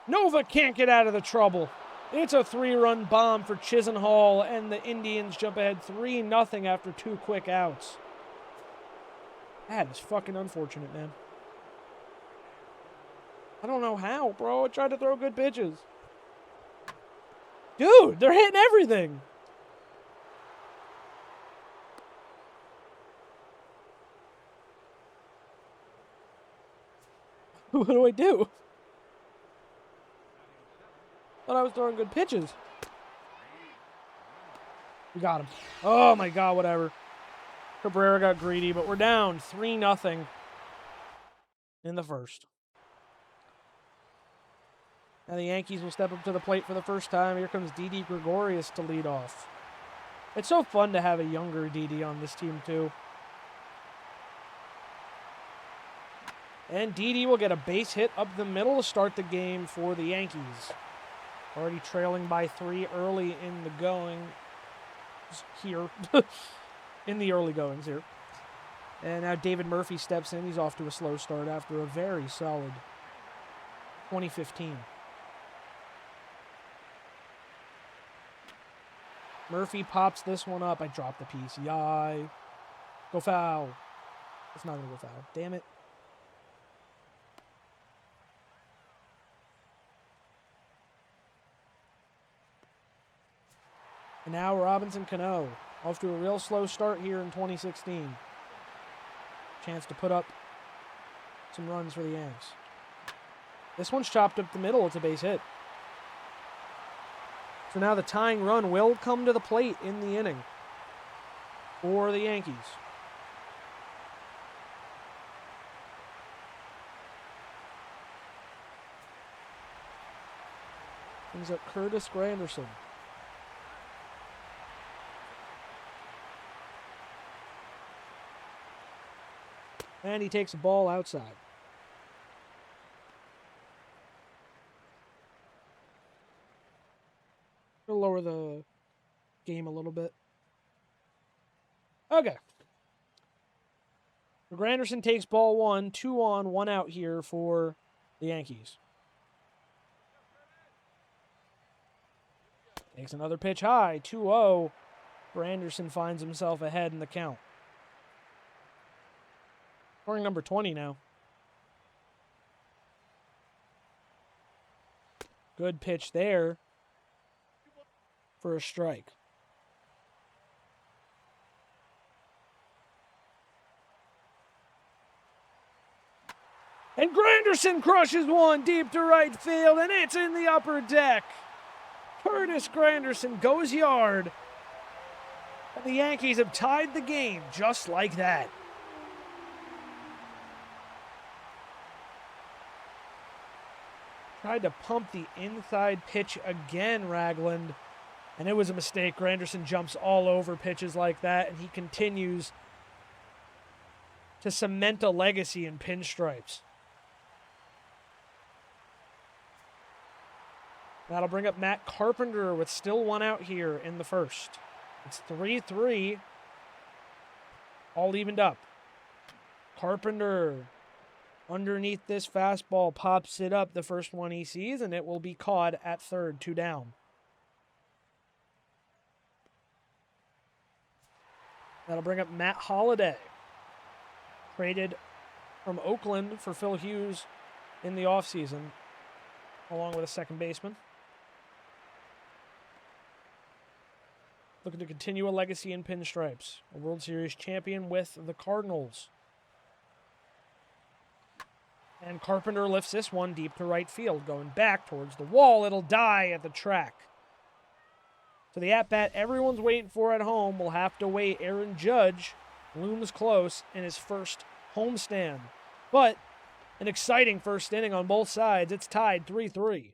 Nova can't get out of the trouble. It's a 3-run bomb for Chisenhall, and the Indians jump ahead 3-0 after 2 quick outs. That is fucking unfortunate, man. I don't know how, bro. I tried to throw good pitches. Dude, they're hitting everything. What do I do? Thought I was throwing good pitches. We got him. Oh my god, whatever. Cabrera got greedy, but we're down 3-0 in the first. Now the Yankees will step up to the plate for the first time. Here comes Didi Gregorius to lead off. It's so fun to have a younger Didi on this team, too. And Didi will get a base hit up the middle to start the game for the Yankees. Already trailing by 3 early in the going here. In the early goings here. And now David Murphy steps in. He's off to a slow start after a very solid 2015. Murphy pops this one up. I dropped the piece. Yai. Go foul. It's not going to go foul. Damn it. And now Robinson Cano. Off to a real slow start here in 2016. Chance to put up some runs for the Yanks. This one's chopped up the middle. It's a base hit. So now the tying run will come to the plate in the inning for the Yankees. Brings up Curtis Granderson. And he takes the ball outside. We'll lower the game a little bit. Okay. Granderson takes ball 1, 2 on, 1 out here for the Yankees. Takes another pitch high, 2-0. Granderson finds himself ahead in the count. Scoring number 20 now. Good pitch there for a strike. And Granderson crushes one deep to right field, and it's in the upper deck. Curtis Granderson goes yard. And the Yankees have tied the game just like that. Tried to pump the inside pitch again, Ragland. And it was a mistake. Granderson jumps all over pitches like that, and he continues to cement a legacy in pinstripes. That'll bring up Matt Carpenter with still one out here in the first. It's 3-3. All evened up. Carpenter underneath this fastball pops it up, the first one he sees, and it will be caught at third, 2 down. That'll bring up Matt Holliday. Traded from Oakland for Phil Hughes in the offseason, along with a second baseman. Looking to continue a legacy in pinstripes. A World Series champion with the Cardinals. And Carpenter lifts this one deep to right field. Going back towards the wall. It'll die at the track. So the at-bat everyone's waiting for at home will have to wait. Aaron Judge looms close in his first homestand. But an exciting first inning on both sides. It's tied 3-3.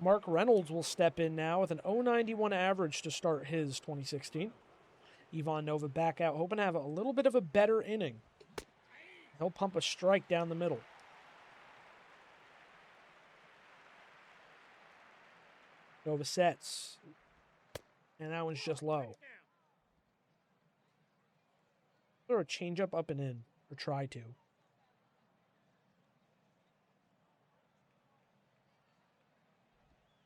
Mark Reynolds will step in now with an .091 average to start his 2016. Ivan Nova back out, hoping to have a little bit of a better inning. He'll pump a strike down the middle. Nova sets. And that one's just low. Throw a changeup up and in, or try to.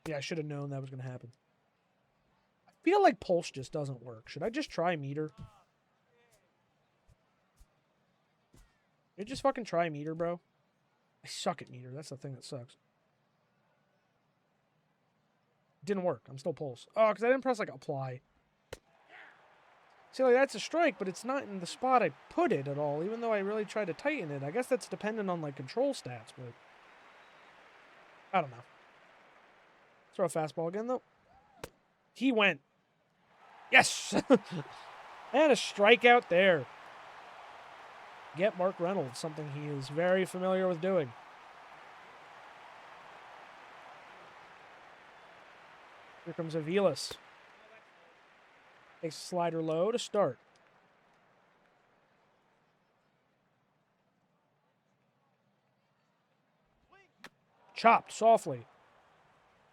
Yeah, I should have known that was going to happen. I feel like pulse just doesn't work. Should I just try meter? Should I just fucking try meter, bro? I suck at meter. That's the thing that sucks. Didn't work. I'm still pulse. Oh, because I didn't press, like, apply. See, like, that's a strike, but it's not in the spot I put it at all, even though I really tried to tighten it. I guess that's dependent on, like, control stats, but I don't know. Throw a fastball again, though. He went. Yes! And a strikeout there. Get Mark Reynolds, something he is very familiar with doing. Here comes Aviles. Takes a slider low to start. Chopped softly.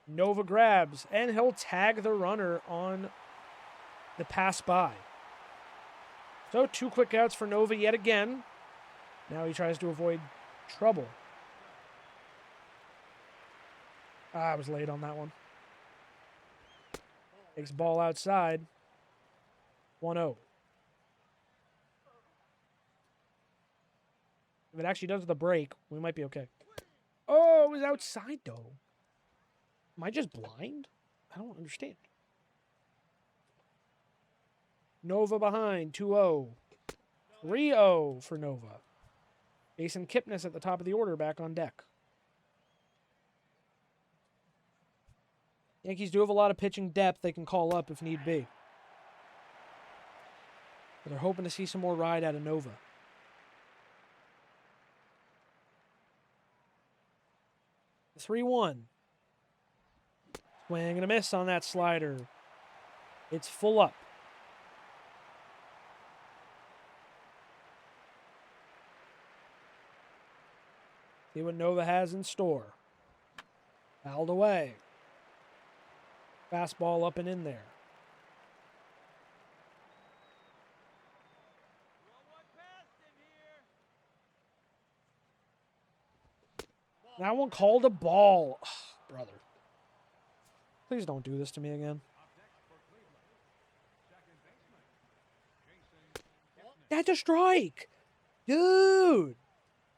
Nova grabs, and he'll tag the runner on the pass by. So 2 quick outs for Nova yet again. Now he tries to avoid trouble. I was late on that one. Takes ball outside. 1-0. If it actually does the break, we might be okay. Oh, it was outside, though. Am I just blind? I don't understand. Nova behind, 2-0. 3-0 for Nova. Jason Kipnis at the top of the order back on deck. Yankees do have a lot of pitching depth they can call up if need be. But they're hoping to see some more ride out of Nova. The 3-1. Swing and a miss on that slider. It's full up. See what Nova has in store. Fouled away. Fastball up and in there. That one called a ball. Ugh, brother. Please don't do this to me again. That's a strike. Dude.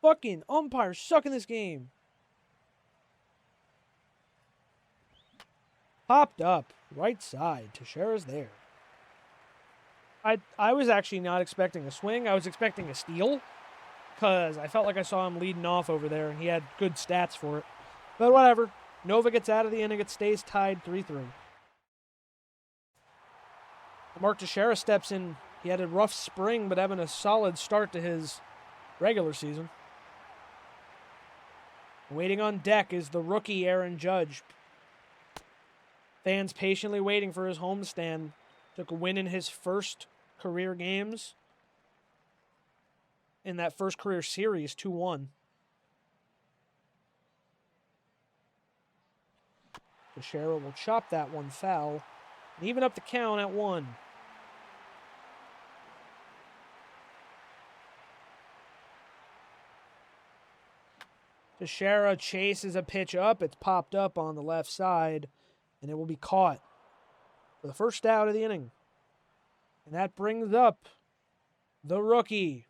Fucking umpires suck in this game. Popped up. Right side. Teixeira's there. I was actually not expecting a swing. I was expecting a steal. Because I felt like I saw him leading off over there, and he had good stats for it. But whatever. Nova gets out of the inning. It stays tied 3-3. Mark Teixeira steps in. He had a rough spring, but having a solid start to his regular season. Waiting on deck is the rookie Aaron Judge. Fans patiently waiting for his homestand. Took a win in his first career games. In that first career series, 2-1. Teixeira will chop that one foul. And even up the count at 1. Teixeira chases a pitch up. It's popped up on the left side, and it will be caught for the first out of the inning. And that brings up the rookie,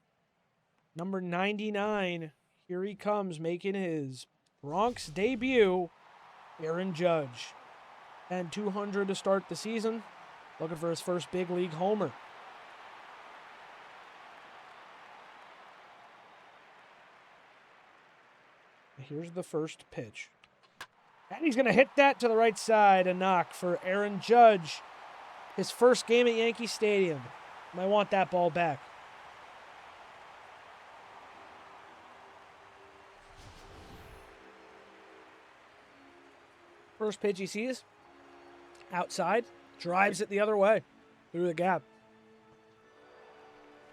number 99. Here he comes, making his Bronx debut, Aaron Judge. And 200 to start the season, looking for his first big league homer. Here's the first pitch. And he's going to hit that to the right side, a knock for Aaron Judge. His first game at Yankee Stadium. Might want that ball back. First pitch he sees. Outside. Drives it the other way. Through the gap.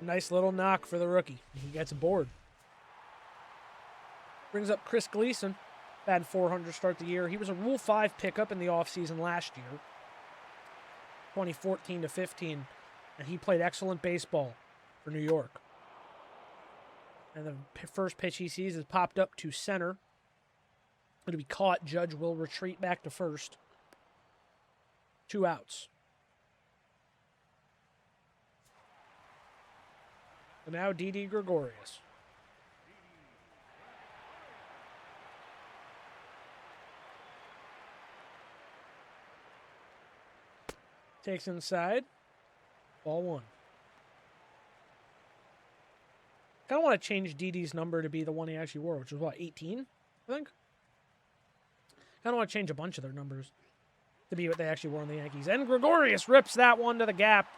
Nice little knock for the rookie. He gets aboard. Brings up Chris Gleason. Had 400 start the year. He was a Rule 5 pickup in the offseason last year. 2014 to 15. And he played excellent baseball for New York. And the first pitch he sees is popped up to center. It'll be caught. Judge will retreat back to first. 2 outs. And now Didi Gregorius. Takes inside. Ball 1. Kind of want to change Didi's number to be the one he actually wore, which was what, 18, I think? Kind of want to change a bunch of their numbers to be what they actually wore on the Yankees. And Gregorius rips that one to the gap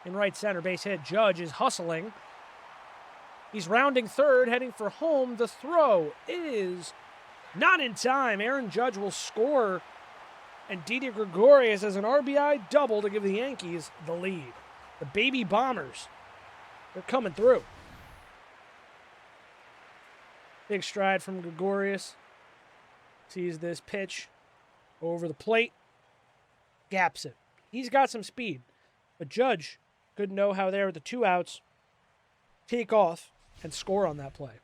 in right center. Base hit. Judge is hustling. He's rounding third, heading for home. The throw is not in time. Aaron Judge will score. And Didi Gregorius has an RBI double to give the Yankees the lead. The Baby Bombers, they're coming through. Big stride from Gregorius. Sees this pitch over the plate. Gaps it. He's got some speed. But Judge could know how there with the 2 outs. Take off and score on that play.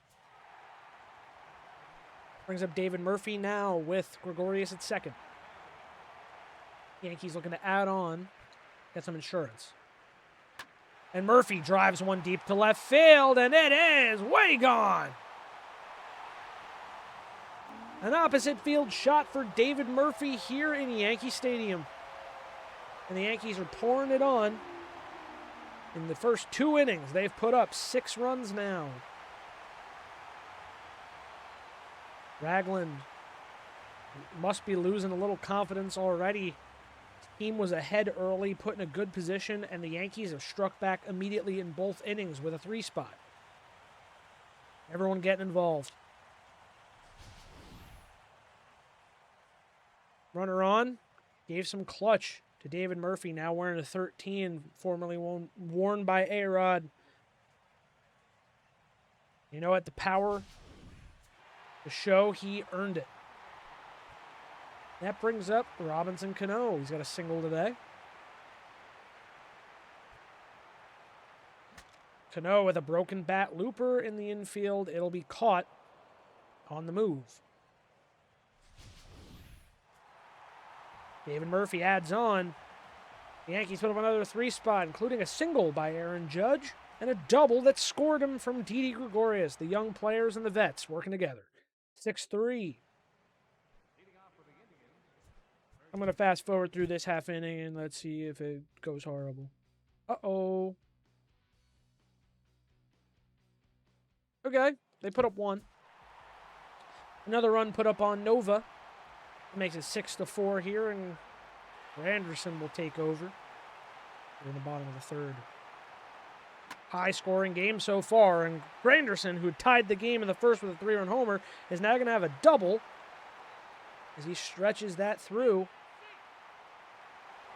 Brings up David Murphy now with Gregorius at second. Yankees looking to add on, get some insurance. And Murphy drives one deep to left field, and it is way gone. An opposite field shot for David Murphy here in Yankee Stadium. And the Yankees are pouring it on. In the first 2 innings, they've put up 6 runs now. Ragland must be losing a little confidence already. Team was ahead early, put in a good position, and the Yankees have struck back immediately in both innings with a 3 spot. Everyone getting involved. Runner on, gave some clutch to David Murphy, now wearing a 13, formerly worn by A-Rod. You know what? The power, the show, he earned it. That brings up Robinson Cano. He's got a single today. Cano with a broken bat looper in the infield. It'll be caught on the move. David Murphy adds on. The Yankees put up another 3 spot, including a single by Aaron Judge and a double that scored him from Didi Gregorius. The young players and the vets working together. 6-3. I'm going to fast forward through this half inning and let's see if it goes horrible. Uh-oh. Okay, they put up 1. Another run put up on Nova. It makes it 6-4 here, and Anderson will take over. in the bottom of the third. High-scoring game so far, and Granderson, who tied the game in the first with a 3-run homer, is now going to have a double as he stretches that through.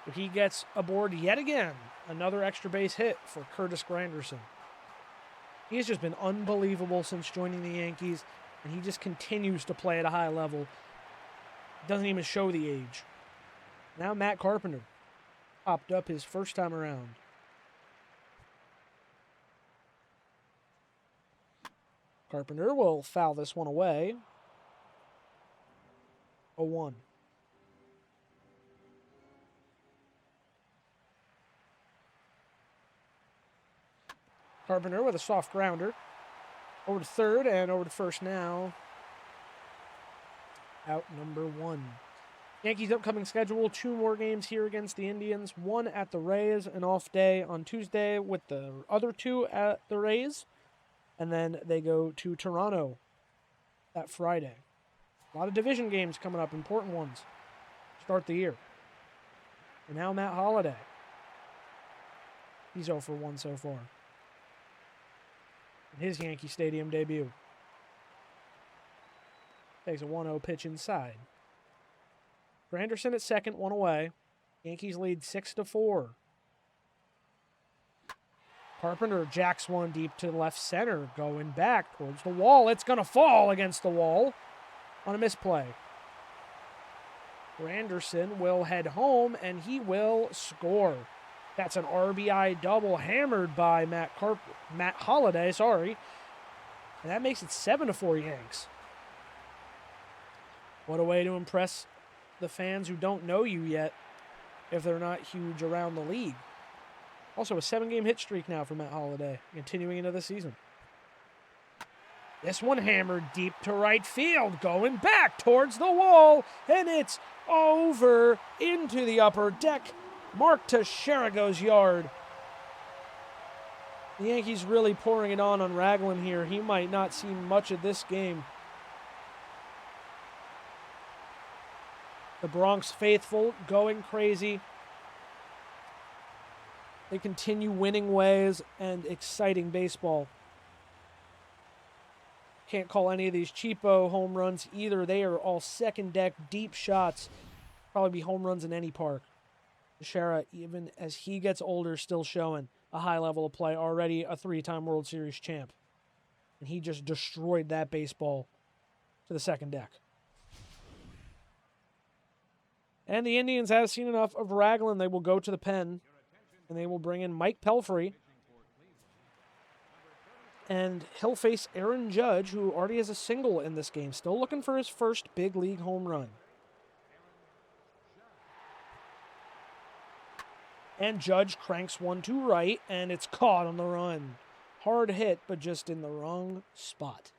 But he gets aboard yet again. Another extra base hit for Curtis Granderson. He has just been unbelievable since joining the Yankees, and he just continues to play at a high level. Doesn't even show the age. Now Matt Carpenter popped up his first time around. Carpenter will foul this one away. 0-1. Carpenter with a soft grounder. Over to third and over to first now. Out number 1. Yankees' upcoming schedule, 2 more games here against the Indians. 1 at the Rays, an off day on Tuesday with the other 2 at the Rays. And then they go to Toronto that Friday. A lot of division games coming up, important ones. Start the year. And now Matt Holliday. He's 0 for 1 so far. In his Yankee Stadium debut. Takes a 1-0 pitch inside. Granderson at second, 1 away. Yankees lead 6-4. Carpenter jacks one deep to left center, going back towards the wall. It's going to fall against the wall on a misplay. Granderson will head home, and he will score. That's an RBI double hammered by Matt Holliday, sorry. And that makes it 7-4 Yanks. What a way to impress the fans who don't know you yet if they're not huge around the league. Also, a 7-game hit streak now for Matt Holliday, continuing into the season. This one hammered deep to right field, going back towards the wall, and it's over into the upper deck. Mark Teixeira's yard. The Yankees really pouring it on Ragland here. He might not see much of this game. The Bronx faithful going crazy. They continue winning ways and exciting baseball. Can't call any of these cheapo home runs either. They are all second deck, deep shots. Probably be home runs in any park. Teixeira, even as he gets older, still showing a high level of play. Already a 3-time World Series champ. And he just destroyed that baseball to the second deck. And the Indians have seen enough of Ragland. They will go to the pen. And they will bring in Mike Pelfrey. And he'll face Aaron Judge, who already has a single in this game. Still looking for his first big league home run. And Judge cranks one to right, and it's caught on the run. Hard hit, but just in the wrong spot.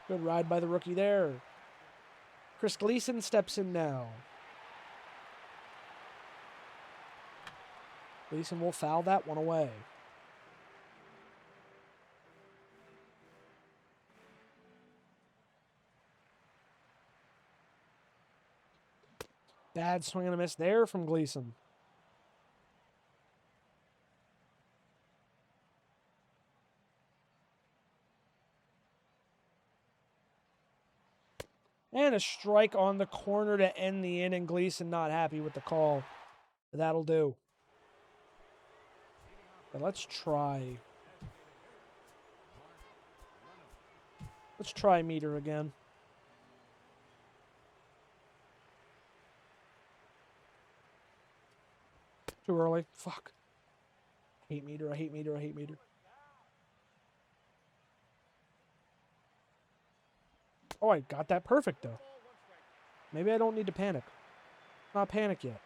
Good ride by the rookie there. Chris Gleason steps in now. Gleason will foul that one away. Bad swing and a miss there from Gleason. And a strike on the corner to end the inning. Gleason not happy with the call. But that'll do. But let's try Meter again. Too early. Fuck. I hate Meter. Oh, I got that perfect, though. Maybe I don't need to panic. Not panic yet.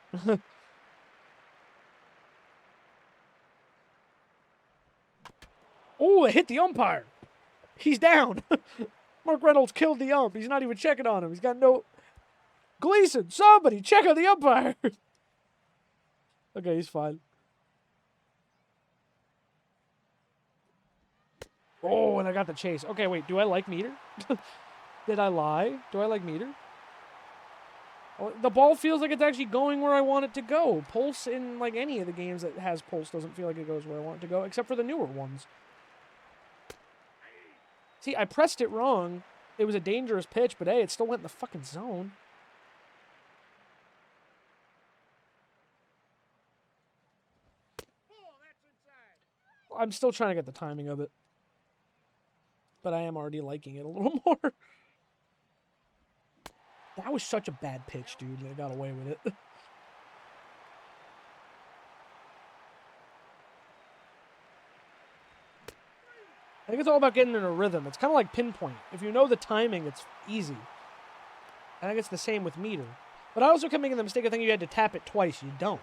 Oh, it hit the umpire. He's down. Mark Reynolds killed the ump. He's not even checking on him. He's got no... Gleason, somebody check on the umpire. Okay, he's fine. Oh, and I got the chase. Okay, wait. Do I like Meter? Did I lie? Do I like Meter? The ball feels like it's actually going where I want it to go. Pulse in like any of the games that has pulse doesn't feel like it goes where I want it to go, except for the newer ones. See, I pressed it wrong. It was a dangerous pitch, but hey, it still went in the fucking zone. I'm still trying to get the timing of it. But I am already liking it a little more. That was such a bad pitch, dude. They got away with it. I think it's all about getting in a rhythm. It's kind of like pinpoint. If you know the timing, it's easy. I think it's the same with meter. But I also kept making the mistake of thinking you had to tap it twice. You don't.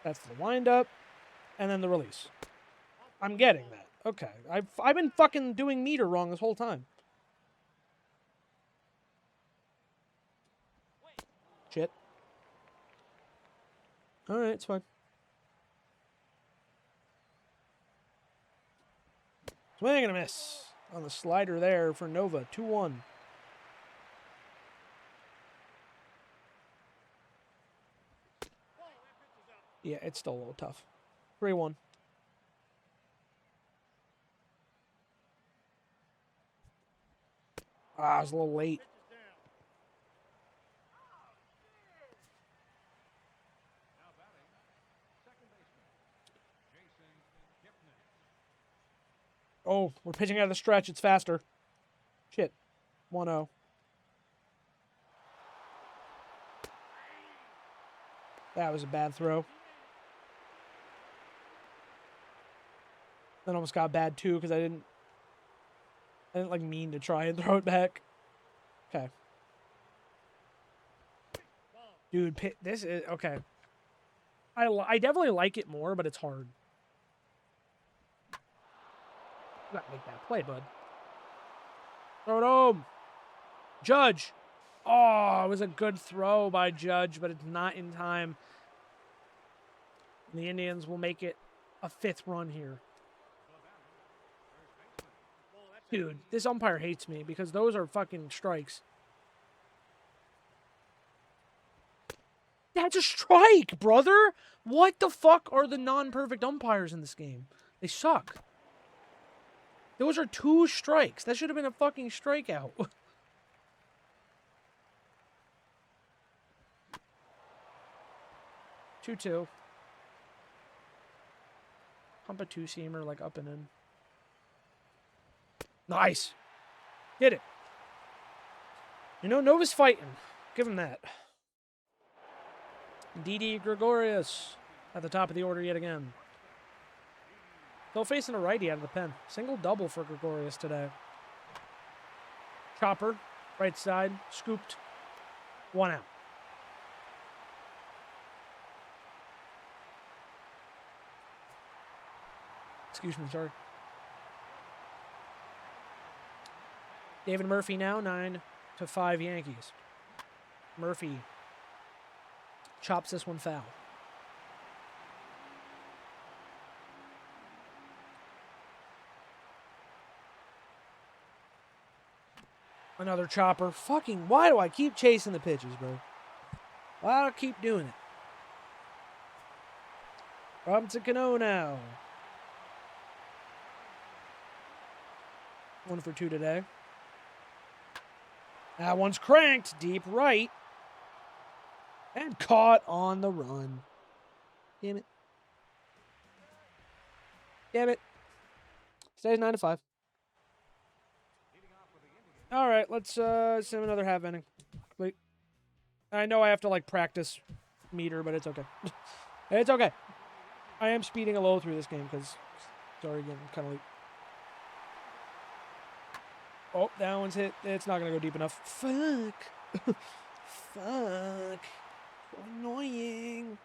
That's the windup, and then the release. I'm getting that. Okay. I've been fucking doing meter wrong this whole time. Shit. Alright, it's fine. Swing and a miss on the slider there for Nova. 2-1. Yeah, it's still a little tough. 3-1. I was a little late. Oh, we're pitching out of the stretch. It's faster. Shit. 1-0. That was a bad throw. That almost got bad too because I didn't like mean to try and throw it back. Okay. Dude, this is okay. I definitely like it more, but it's hard. You gotta make that play, bud. Throw it home. Judge. Oh, it was a good throw by Judge, but it's not in time. And the Indians will make it a 5th run here. Dude, this umpire hates me because those are fucking strikes. That's a strike, brother! What the fuck are the non-perfect umpires in this game? They suck. Those are 2 strikes. That should have been a fucking strikeout. 2-2. Pump a 2-seamer like up and in. Nice. Did it. You know, Nova's fighting. Give him that. Didi Gregorius at the top of the order yet again. Still facing a righty out of the pen. Single double for Gregorius today. Chopper, right side, scooped. 1 out. Excuse me, sorry. David Murphy now, 9-5 Yankees. Murphy chops this one foul. Another chopper. Fucking, why do I keep chasing the pitches, bro? Why do I keep doing it? Robinson Cano now. 1 for 2 today. That one's cranked. Deep right. And caught on the run. Damn it. Damn it. Stays 9-5. All right, let's sim another half inning. Wait. I know I have to, like, practice meter, but it's okay. It's okay. I am speeding a low through this game because it's already getting kind of late. Oh, that one's hit. It's not going to go deep enough. Fuck. Fuck. Annoying.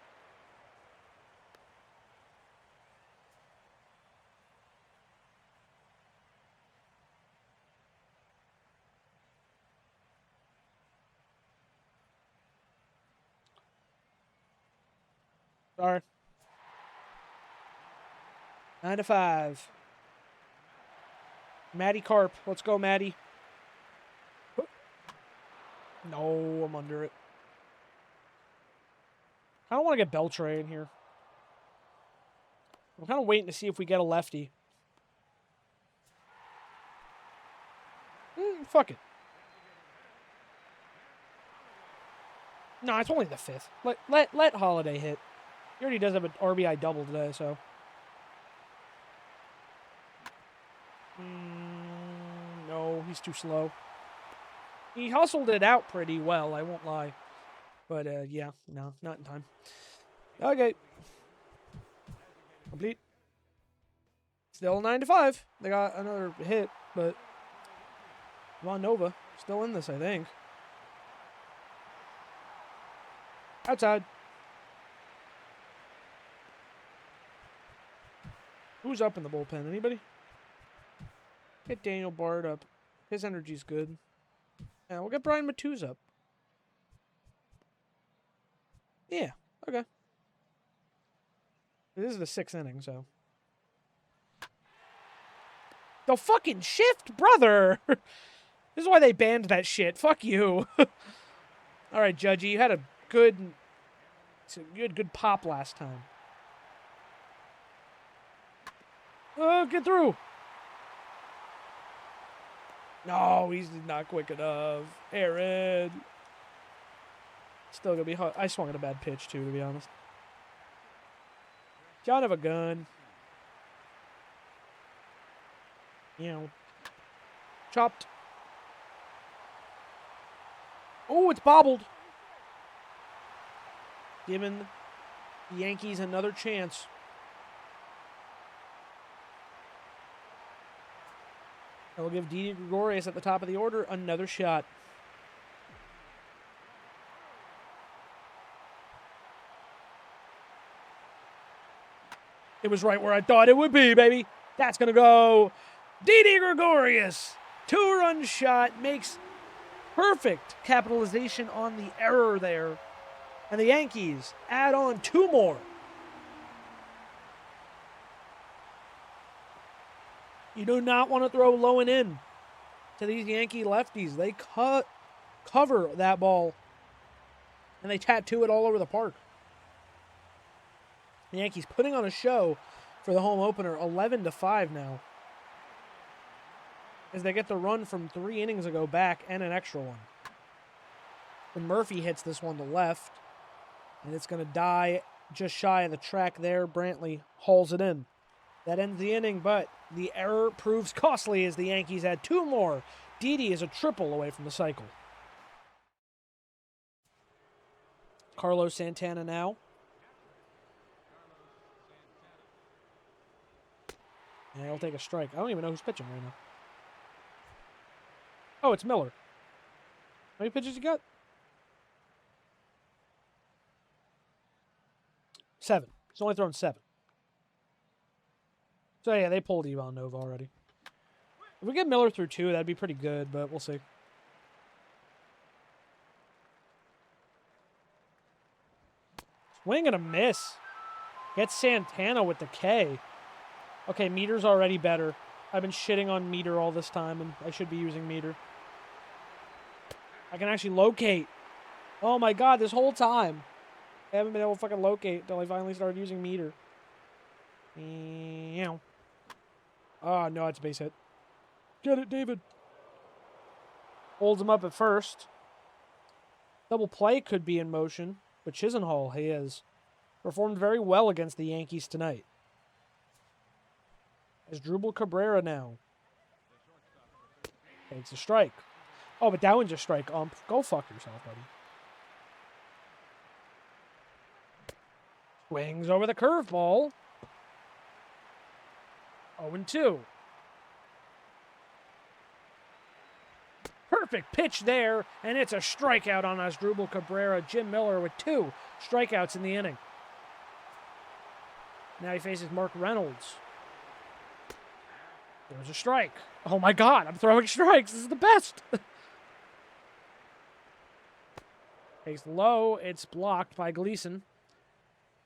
Sorry. 9-5. Matty Carp. Let's go, Matty. No, I'm under it. I don't want to get Beltray in here. I'm kind of waiting to see if we get a lefty. Fuck it. No, it's only the 5th. Let Holiday hit. He already does have an RBI double today, so. No, he's too slow. He hustled it out pretty well, I won't lie. But, yeah, no, not in time. Okay. Complete. Still 9-5. They got another hit, but Von Nova still in this, I think. Outside. Who's up in the bullpen? Anybody? Get Daniel Bard up. His energy's good. Yeah, we'll get Brian Matuz up. Yeah, okay. This is the 6th inning, so. The fucking shift, brother! This is why they banned that shit. Fuck you. Alright, Judgy, you had a good pop last time. Oh, get through! No, he's not quick enough. Aaron. Still gonna be hot. I swung at a bad pitch, too, to be honest. John have a gun. You know. Chopped. Oh, it's bobbled. Giving the Yankees another chance. I will give Didi Gregorius at the top of the order another shot. It was right where I thought it would be, baby. That's going to go. Didi Gregorius. 2-run shot makes perfect capitalization on the error there. And the Yankees add on 2 more. You do not want to throw low and in to these Yankee lefties. They cover that ball, and they tattoo it all over the park. The Yankees putting on a show for the home opener, 11-5 now, as they get the run from 3 innings ago back and an extra one. And Murphy hits this one to left, and it's going to die just shy of the track there. Brantley hauls it in. That ends the inning, but the error proves costly as the Yankees add 2 more. Didi is a triple away from the cycle. Carlos Santana now. And he'll take a strike. I don't even know who's pitching right now. Oh, it's Miller. How many pitches you got? 7. He's only thrown 7. So, yeah, they pulled Ivan Nova already. If we get Miller through 2, that'd be pretty good, but we'll see. Swing and a miss. Get Santana with the K. Okay, Meter's already better. I've been shitting on Meter all this time, and I should be using Meter. I can actually locate. Oh my god, this whole time. I haven't been able to fucking locate until I finally started using Meter. Oh, no, it's a base hit. Get it, David. Holds him up at first. Double play could be in motion, but Chisenhall, he is. Performed very well against the Yankees tonight. As Drupal Cabrera now takes a strike. Oh, but that one's a strike. Go fuck yourself, buddy. Swings over the curveball. 0-2. Perfect pitch there, and it's a strikeout on Asdrubal Cabrera. Jim Miller with 2 strikeouts in the inning. Now he faces Mark Reynolds. There's a strike. Oh my god, I'm throwing strikes. This is the best. Takes low. It's blocked by Gleason.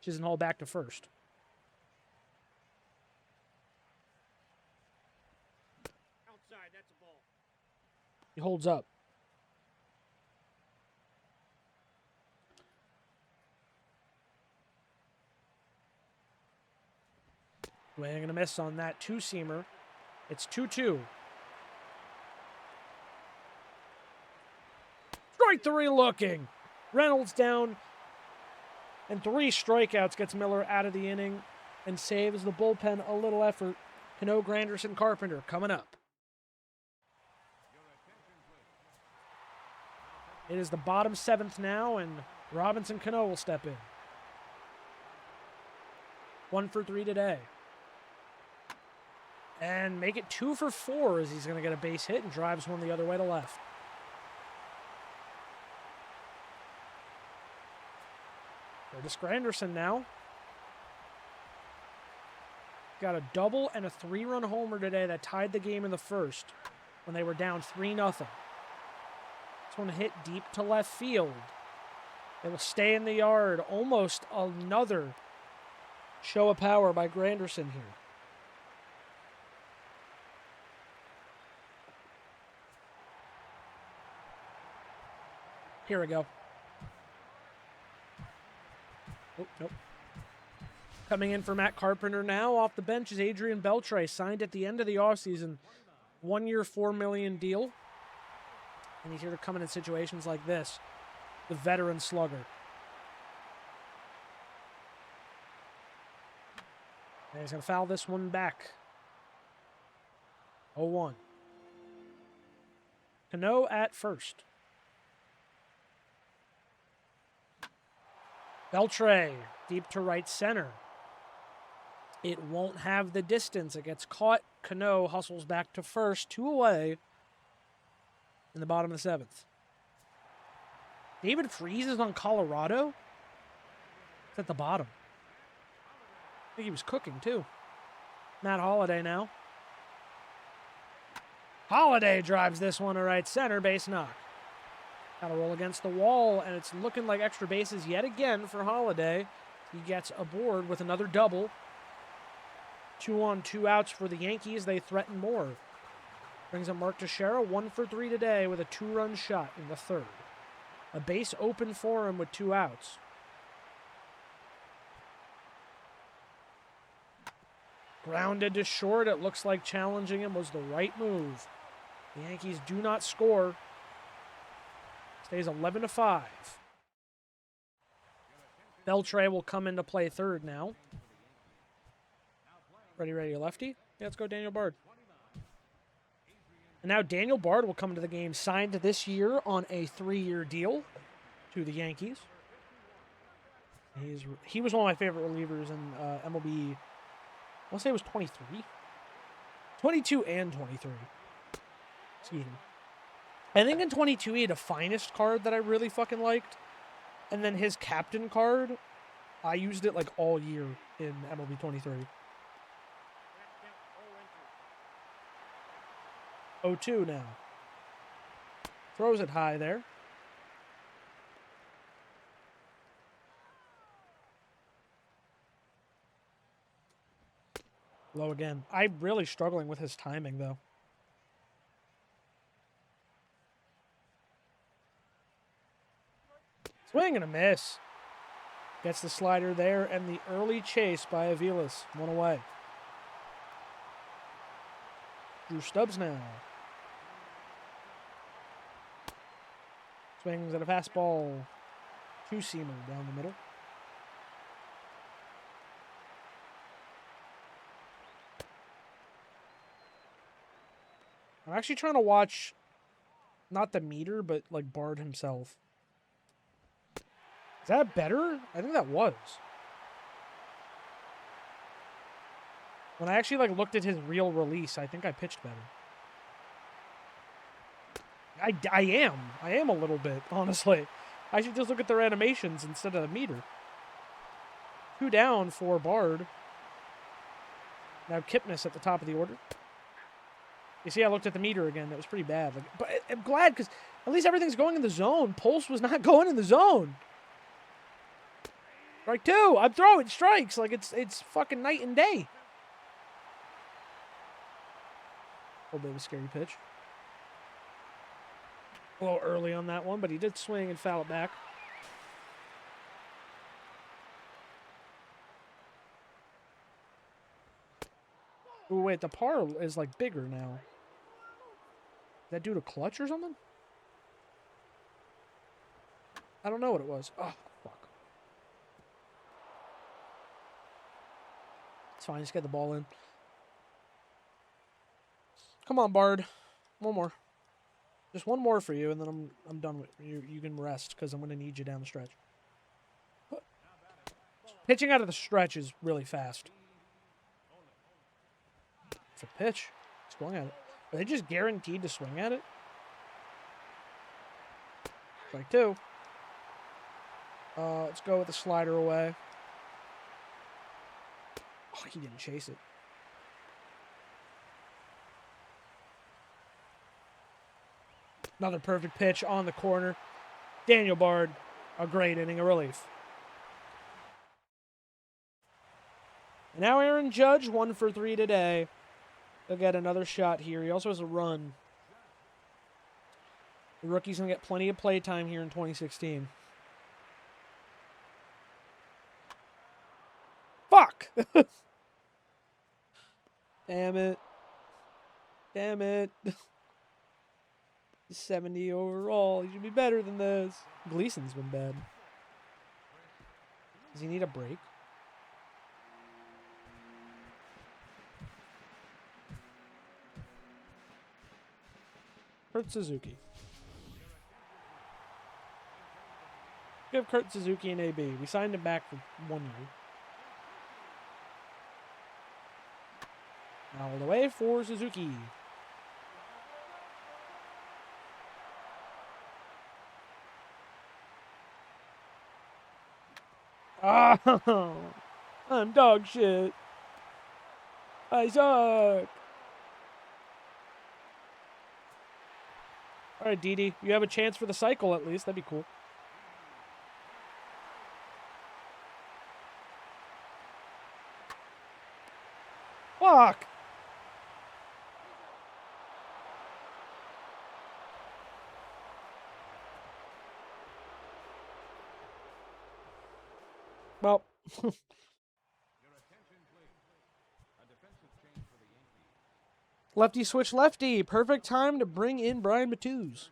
Chisenhall back to first. Outside, that's a ball. He holds up. Swing and a miss on that two-seamer. It's 2-2. Strike three looking. Reynolds down. And 3 strikeouts gets Miller out of the inning and saves the bullpen a little effort. Cano, Granderson, Carpenter coming up. It is the bottom 7th now, and Robinson Cano will step in. 1 for 3 today. And make it 2 for 4 as he's going to get a base hit and drives one the other way to left. Curtis Granderson now. Got a double and a 3-run homer today that tied the game in the first when they were down 3-0. This one hit deep to left field. It will stay in the yard. Almost another show of power by Granderson here. Here we go. Oh, nope. Coming in for Matt Carpenter now off the bench is Adrian Beltre, signed at the end of the offseason. 1-year, $4 million deal. And he's here to come in situations like this. The veteran slugger. And he's going to foul this one back. 0-1. Cano at first. Beltre, deep to right center. It won't have the distance. It gets caught. Cano hustles back to first. 2 away in the bottom of the 7th. David Freese is on Colorado. It's at the bottom. I think he was cooking, too. Matt Holliday now. Holliday drives this one to right center. Base knock. Got to roll against the wall, and it's looking like extra bases yet again for Holliday. He gets aboard with another double. 2 on, 2 outs for the Yankees. They threaten more. Brings up Mark Teixeira, 1 for 3 today with a 2-run shot in the 3rd. A base open for him with 2 outs. Grounded to short. It looks like challenging him was the right move. The Yankees do not score. Stays 11-5. Beltre will come into play 3rd now. Ready, lefty? Yeah, let's go Daniel Bard. And now Daniel Bard will come into the game, signed this year on a 3-year deal to the Yankees. He was one of my favorite relievers in MLB. I want to say it was 23. 22 and 23. Excuse me. I think in 22 he had a finest card that I really fucking liked. And then his captain card, I used it like all year in MLB 23. 0-2 now. Throws it high there. Low again. I'm really struggling with his timing, though. Swing and a miss. Gets the slider there, and the early chase by Aviles. 1 away. Drew Stubbs now. Swings at a fastball. 2-seamer down the middle. I'm actually trying to watch, not the meter, but like Bard himself. Is that better? I think that was. When I actually like looked at his real release, I think I pitched better. I am a little bit, honestly. I should just look at their animations instead of the meter. 2 down for Bard. Now Kipnis at the top of the order. You see, I looked at the meter again. That was pretty bad. But I'm glad because at least everything's going in the zone. Pulse was not going in the zone. Strike 2. I'm throwing strikes like it's fucking night and day. A little bit of a scary pitch. A little early on that one, but he did swing and foul it back. Oh, wait, the par is, like, bigger now. Is that due to clutch or something? I don't know what it was. Oh, fuck. It's fine. Just get the ball in. Come on, Bard. One more. Just one more for you, and then I'm done with you. You can rest, because I'm going to need you down the stretch. Pitching out of the stretch is really fast. It's a pitch. Swung at it. Are they just guaranteed to swing at it? Strike two. Let's go with the slider away. Oh, he didn't chase it. Another perfect pitch on the corner. Daniel Bard, a great inning of relief. And now Aaron Judge, 1 for 3 today. He'll get another shot here. He also has a run. The rookie's going to get plenty of play time here in 2016. Fuck! Damn it. Damn it. 70 overall. He should be better than this. Gleason's been bad. Does he need a break? Kurt Suzuki. We have Kurt Suzuki and AB. We signed him back for 1 year. All the way for Suzuki. Oh, I'm dog shit. I suck. All right, Didi, you have a chance for the cycle at least. That'd be cool. Fuck. Well. Lefty switch lefty. Perfect time to bring in Brian Matthews.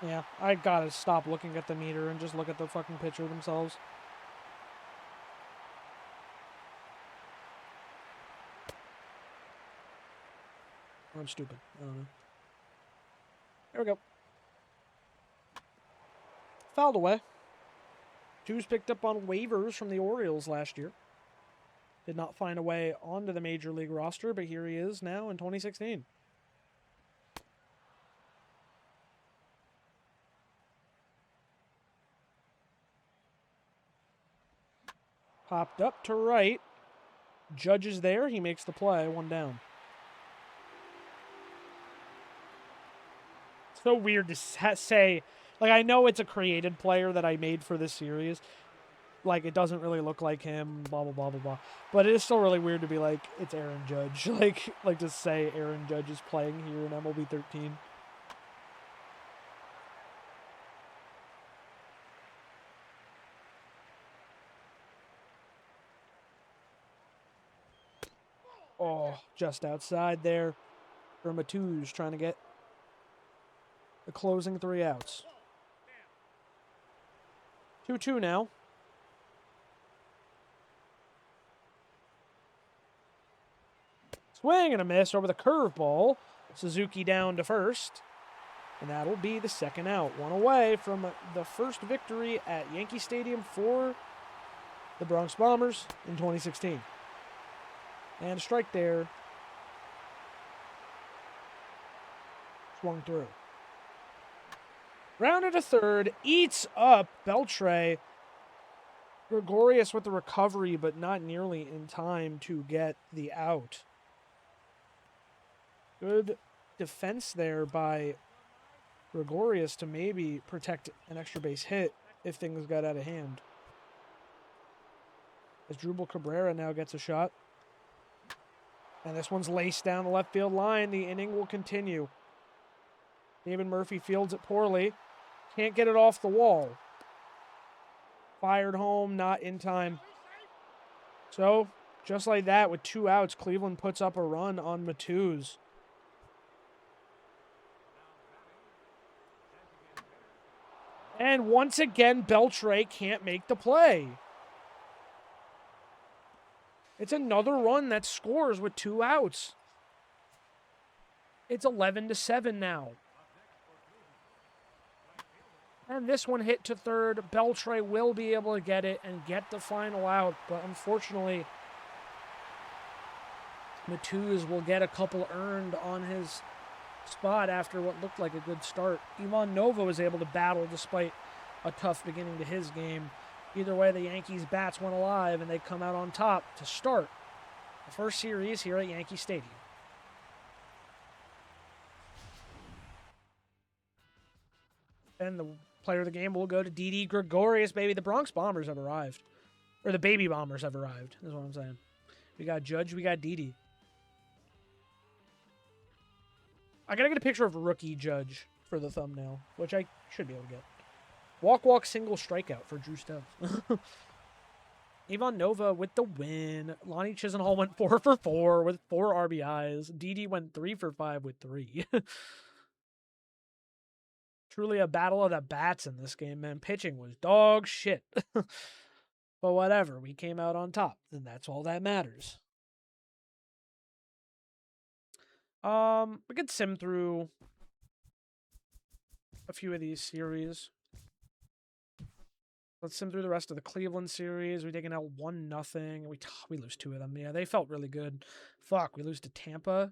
Yeah, I gotta stop looking at the meter and just look at the fucking pitcher themselves. Or I'm stupid. I don't know. There we go. Fouled away. Matthews picked up on waivers from the Orioles last year. Did not find a way onto the Major League roster, but here he is now in 2016. Popped up to right. Judge is there. He makes the play. 1 down. It's so weird to say. Like, I know it's a created player that I made for this series. Like, it doesn't really look like him, blah, blah, blah, blah, blah. But it is still really weird to be like, it's Aaron Judge. Like to say Aaron Judge is playing here in MLB 13. Oh, just outside there for Matthews, trying to get the closing 3 outs. 2-2 now. Swing and a miss over the curveball. Suzuki down to first. And that'll be the 2nd out. 1 away from the first victory at Yankee Stadium for the Bronx Bombers in 2016. And a strike there. Swung through. Rounded to third. Eats up Beltre. Gregorius with the recovery, but not nearly in time to get the out. Good defense there by Gregorius to maybe protect an extra base hit if things got out of hand. As Drupal Cabrera now gets a shot. And this one's laced down the left field line. The inning will continue. David Murphy fields it poorly. Can't get it off the wall. Fired home, not in time. So, just like that, with 2 outs, Cleveland puts up a run on Matus. And once again, Beltre can't make the play. It's another run that scores with 2 outs. It's 11-7 now. And this one hit to third. Beltre will be able to get it and get the final out. But unfortunately, Matus will get a couple earned on his spot after what looked like a good start. Ivan Nova was able to battle despite a tough beginning to his game. Either way, the Yankees' bats went alive, and they come out on top to start the first series here at Yankee Stadium. And the player of the game will go to Didi Gregorius, baby. The Bronx Bombers have arrived. Or the Baby Bombers have arrived, is what I'm saying. We got Judge, we got Didi. I gotta get a picture of rookie Judge for the thumbnail, which I should be able to get. Walk, single strikeout for Drew Stubbs. Ivan Nova with the win. Lonnie Chisenhall went 4 for 4 with 4 RBIs. Didi went 3 for 5 with 3. Truly a battle of the bats in this game, man. Pitching was dog shit. But whatever, we came out on top, and that's all that matters. We could sim through a few of these series. Let's sim through the rest of the Cleveland series. We taking out 1-0. We lose 2 of them. Yeah, they felt really good. Fuck, we lose to Tampa.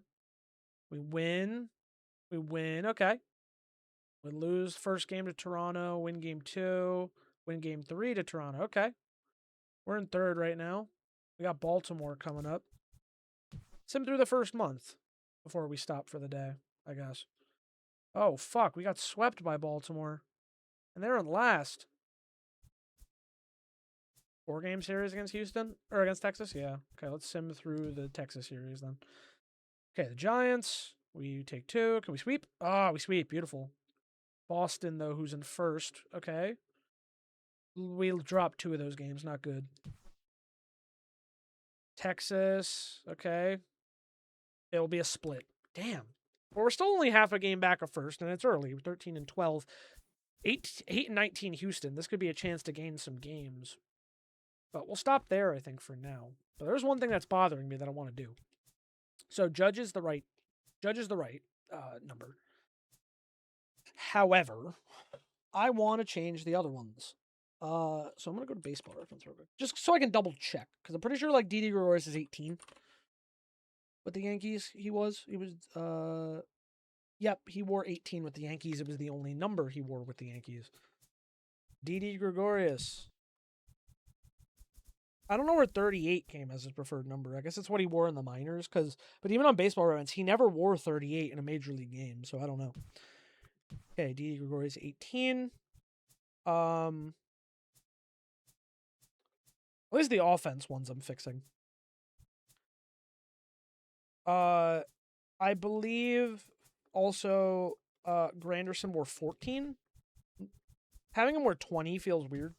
We win. Okay. We lose first game to Toronto. Win game 2. Win game 3 to Toronto. Okay. We're in third right now. We got Baltimore coming up. Sim through the first month before we stop for the day, I guess. Oh, fuck. We got swept by Baltimore. And they're in last. 4-game series against Houston? Or against Texas? Yeah. Okay, let's sim through the Texas series then. Okay, the Giants. We take 2. Can we sweep? Ah, we sweep. Beautiful. Boston, though, who's in first. Okay. We'll drop 2 of those games. Not good. Texas. Okay. It'll be a split. Damn. Well, we're still only half a game back of first, and it's early. We're 13-12. 8-19 Houston. This could be a chance to gain some games. But we'll stop there, I think, for now. But there's one thing that's bothering me that I want to do. So Judge is the right number. However, I want to change the other ones. So I'm going to go to Baseball Reference real quick. Just so I can double check. Because I'm pretty sure, like, Didi Gregorius is 18. With the Yankees, he was, yep, he wore 18 with the Yankees. It was the only number he wore with the Yankees. Didi Gregorius. I don't know where 38 came as his preferred number. I guess it's what he wore in the minors. But even on Baseball Reference, he never wore 38 in a major league game. So I don't know. Okay, Didi Gregorius 18. At least the offense ones I'm fixing. I believe also Granderson wore 14. Having him wear 20 feels weird.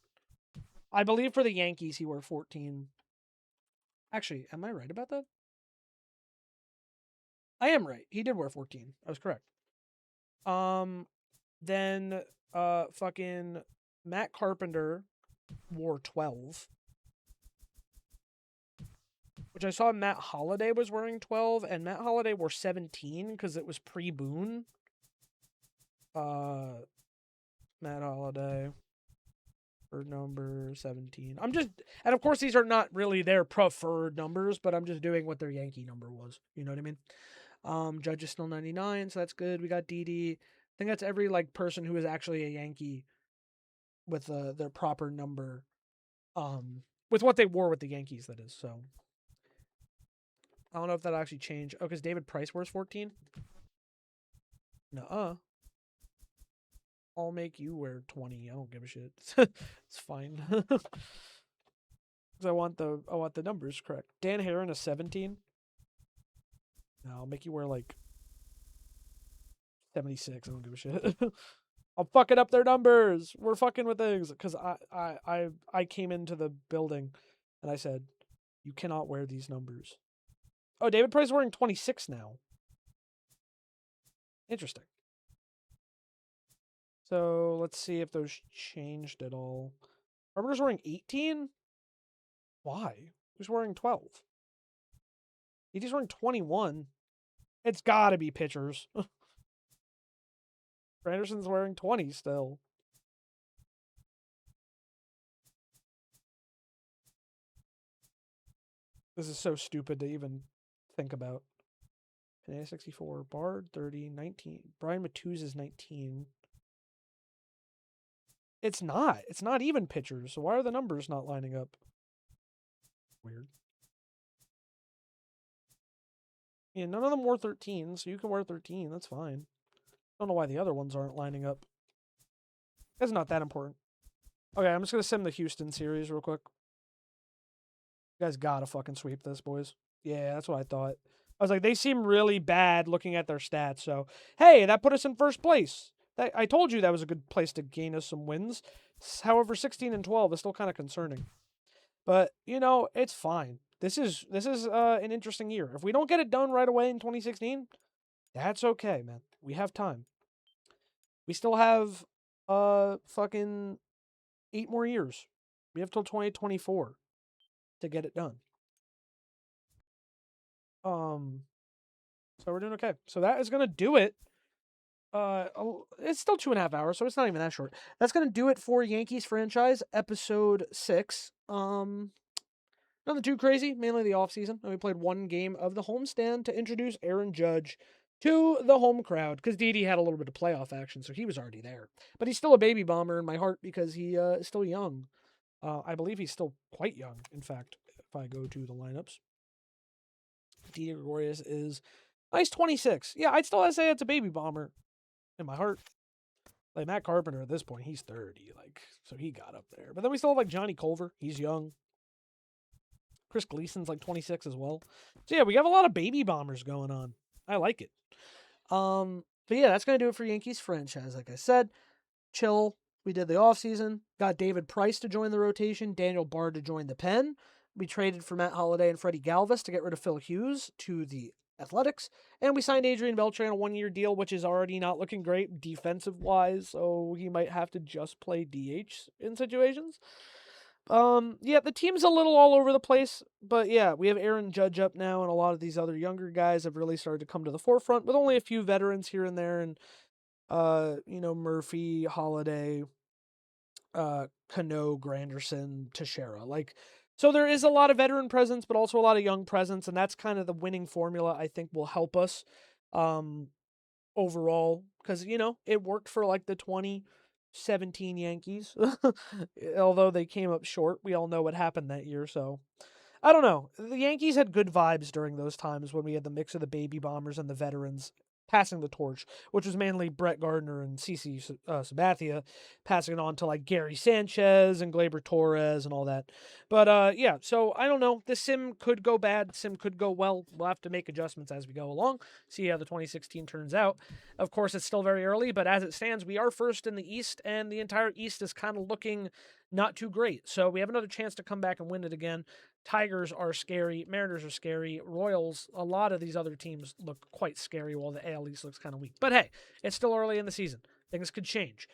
I believe for the Yankees he wore 14. Actually, am I right about that? I am right. He did wear 14. I was correct. Then fucking Matt Carpenter wore 12. Which I saw Matt Holliday was wearing 12, and Matt Holliday wore 17 because it was pre-Boone. Matt Holliday for number 17. And of course these are not really their preferred numbers, but I'm just doing what their Yankee number was. You know what I mean? Judge is still 99, so that's good. We got Didi. I think that's every like person who is actually a Yankee with their proper number. With what they wore with the Yankees, that is. So I don't know if that'll actually change. Oh, because David Price wears 14? Nuh-uh. I'll make you wear 20. I don't give a shit. It's fine. Because I want the numbers correct. Dan Heron is 17. No, I'll make you wear like 76. I don't give a shit. I'm fucking up their numbers. We're fucking with things because I came into the building and I said, you cannot wear these numbers. Oh, David Price is wearing 26 now. Interesting. So let's see if those changed at all. Carpenter's wearing 18? Why? Who's wearing 12? He's wearing 21. It's gotta be pitchers. Anderson's wearing 20 still. This is so stupid to even think about. Pineda 64, Bard 30, 19. Brian Matuz is 19. It's not. It's not even pitchers. So why are the numbers not lining up? Weird. Yeah, none of them wore 13, so you can wear 13. That's fine. Don't know why the other ones aren't lining up. It's not that important. Okay, I'm just going to sim the Houston series real quick. You guys gotta fucking sweep this, boys. Yeah, that's what I thought. I was like, they seem really bad looking at their stats. So, hey, that put us in first place. I told you that was a good place to gain us some wins. However, 16 and 12 is still kind of concerning. But, you know, it's fine. This is an interesting year. If we don't get it done right away in 2016, that's okay, man. We have time. We still have fucking 8 more years. We have till 2024 to get it done. So we're doing okay. So that is gonna do it. It's still 2.5 hours, so it's not even that short. That's gonna do it for Yankees franchise episode 6. Nothing too crazy, mainly the offseason. And we played one game of the homestand to introduce Aaron Judge to the home crowd because Didi had a little bit of playoff action, so he was already there. But he's still a baby bomber in my heart because he is still young. I believe he's still quite young, in fact, if I go to the lineups. Didi Gregorius is nice 26. Yeah, I'd still say it's a baby bomber in my heart. Like Matt Carpenter at this point, he's 30, like, so he got up there. But then we still have like Johnny Culver, he's young. Chris Gleason's like 26 as well. So yeah, we have a lot of baby bombers going on. I like it. But yeah, that's gonna do it for Yankees franchise. Like I said, chill. We did the offseason. Got David Price to join the rotation, Daniel Bard to join the pen. We traded for Matt Holliday and Freddie Galvis to get rid of Phil Hughes to the Athletics. And we signed Adrian Beltre on a 1-year deal, which is already not looking great defensive-wise, so he might have to just play DH in situations. Yeah, the team's a little all over the place, but yeah, we have Aaron Judge up now, and a lot of these other younger guys have really started to come to the forefront, with only a few veterans here and there, and Murphy, Holiday, Cano, Granderson, Teixeira. Like, so there is a lot of veteran presence, but also a lot of young presence, and that's kind of the winning formula I think will help us overall, because, it worked for like the 2017 Yankees, although they came up short. We all know what happened that year, so I don't know. The Yankees had good vibes during those times when we had the mix of the baby bombers and the veterans passing the torch, which was mainly Brett Gardner and CC Sabathia passing it on to like Gary Sanchez and Gleyber Torres and all that. But yeah, so I don't know. This sim could go bad. Sim could go well. We'll have to make adjustments as we go along, see how the 2016 turns out. Of course, it's still very early, but as it stands, we are first in the East, and the entire East is kind of looking not too great. So we have another chance to come back and win it again. Tigers are scary. Mariners are scary. Royals, a lot of these other teams look quite scary while the AL East looks kind of weak. But hey, it's still early in the season. Things could change.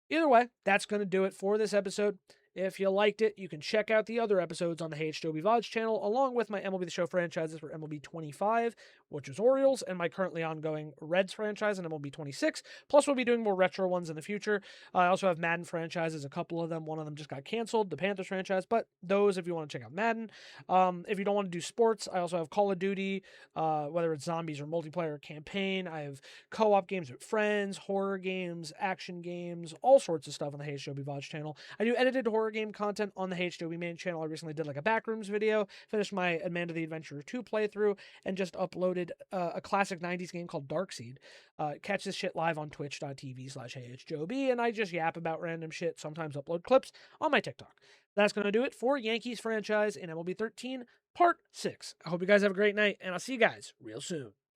Either way, that's going to do it for this episode. If you liked it, you can check out the other episodes on the HJOB VODs channel, along with my MLB The Show franchises for MLB 25, which is Orioles, and my currently ongoing Reds franchise in MLB 26. Plus, we'll be doing more retro ones in the future. I also have Madden franchises, a couple of them. One of them just got canceled, the Panthers franchise, but those if you want to check out Madden. If you don't want to do sports, I also have Call of Duty, whether it's zombies or multiplayer campaign. I have co-op games with friends, horror games, action games, all sorts of stuff on the HJOB VODs channel. I do edited horror game content on the HJOB main channel. I recently did like a backrooms video, finished my Amanda the Adventurer 2 playthrough, and just uploaded a classic 90s game called Darkseed. Catch this shit live on twitch.tv/HJOB, and I just yap about random shit, sometimes upload clips on my TikTok. That's going to do it for Yankees franchise in MLB 13, Part 6. I hope you guys have a great night, and I'll see you guys real soon.